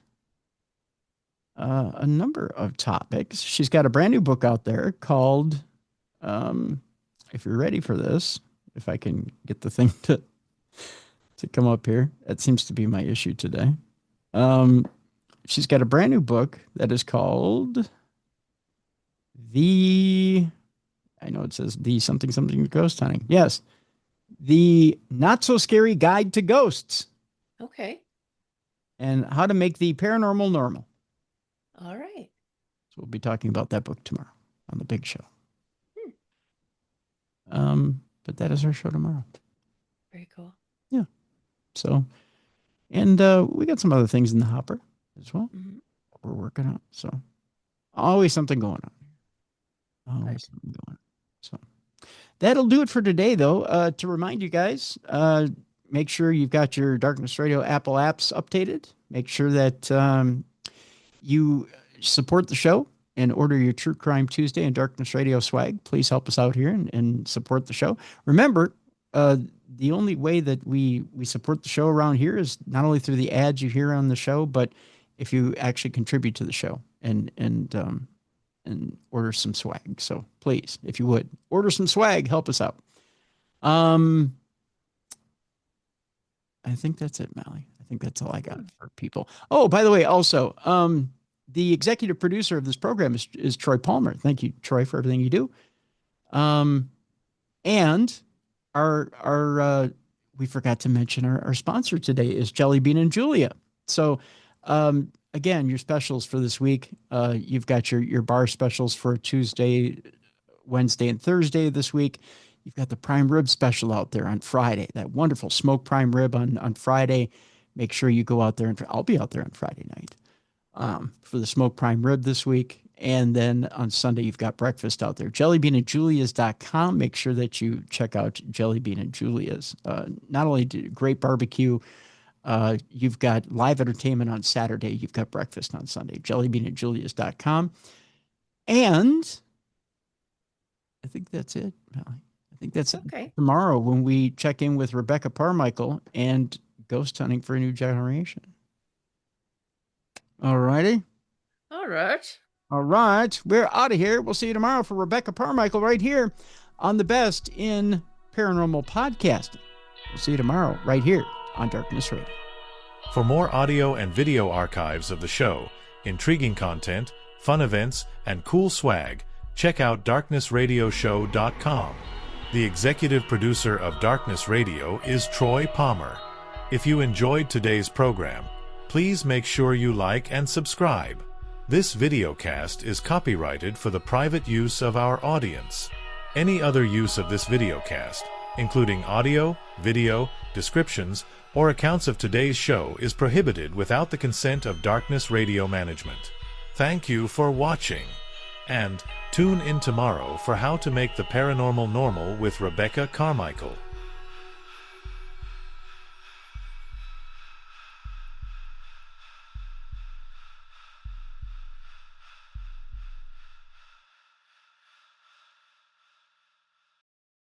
Speaker 1: a number of topics. She's got a brand new book out there called, if you're ready for this, if I can get the thing to come up here. That seems to be my issue today. She's got a brand new book that is called I know it says the something something ghost hunting. Yes. The Not So Scary Guide to Ghosts.
Speaker 2: Okay.
Speaker 1: And how to make the paranormal normal.
Speaker 2: All right.
Speaker 1: So we'll be talking about that book tomorrow on the big show. But that is our show tomorrow.
Speaker 2: Very cool.
Speaker 1: Yeah. So, and we got some other things in the hopper as well.
Speaker 2: Mm-hmm.
Speaker 1: We're working on. So always something going on. Always something going on. So that'll do it for today, though. To remind you guys, make sure you've got your Darkness Radio Apple apps updated. Make sure that you support the show and order your True Crime Tuesday and Darkness Radio swag. Please help us out here and support the show. Remember, the only way that we support the show around here is not only through the ads you hear on the show, but if you actually contribute to the show and order some swag. So please, if you would, order some swag, help us out. I think that's it, Mallie. I think that's all I got for people. Oh, by the way, also, the executive producer of this program is Troy Palmer. Thank you, Troy, for everything you do. And our we forgot to mention our sponsor today is Jelly Bean and Julia. So, again, your specials for this week, you've got your bar specials for Tuesday, Wednesday, and Thursday this week. You've got the prime rib special out there on Friday, that wonderful smoked prime rib on Friday. Make sure you go out there, and I'll be out there on Friday night for the smoked prime rib this week. And then on Sunday, you've got breakfast out there. Jellybeanandjulias.com. Make sure that you check out Jelly Bean and Julia's. Not only do great barbecue, you've got live entertainment on Saturday. You've got breakfast on Sunday. Jellybeanandjulias.com. And I think that's it, Mallie. I think that's it. Tomorrow when we check in with Rebecca Parmichael and ghost hunting for a new generation. All righty.
Speaker 2: All right.
Speaker 1: All right. We're out of here. We'll see you tomorrow for Rebecca Parmichael right here on the best in paranormal podcasting. We'll see you tomorrow right here on Darkness Radio.
Speaker 3: For more audio and video archives of the show, intriguing content, fun events, and cool swag, check out darknessradioshow.com. The executive producer of Darkness Radio is Troy Palmer. If you enjoyed today's program, please make sure you like and subscribe. This videocast is copyrighted for the private use of our audience. Any other use of this videocast, including audio, video, descriptions, or accounts of today's show, is prohibited without the consent of Darkness Radio Management. Thank you for watching, and tune in tomorrow for How to Make the Paranormal Normal with Rebecca Carmichael.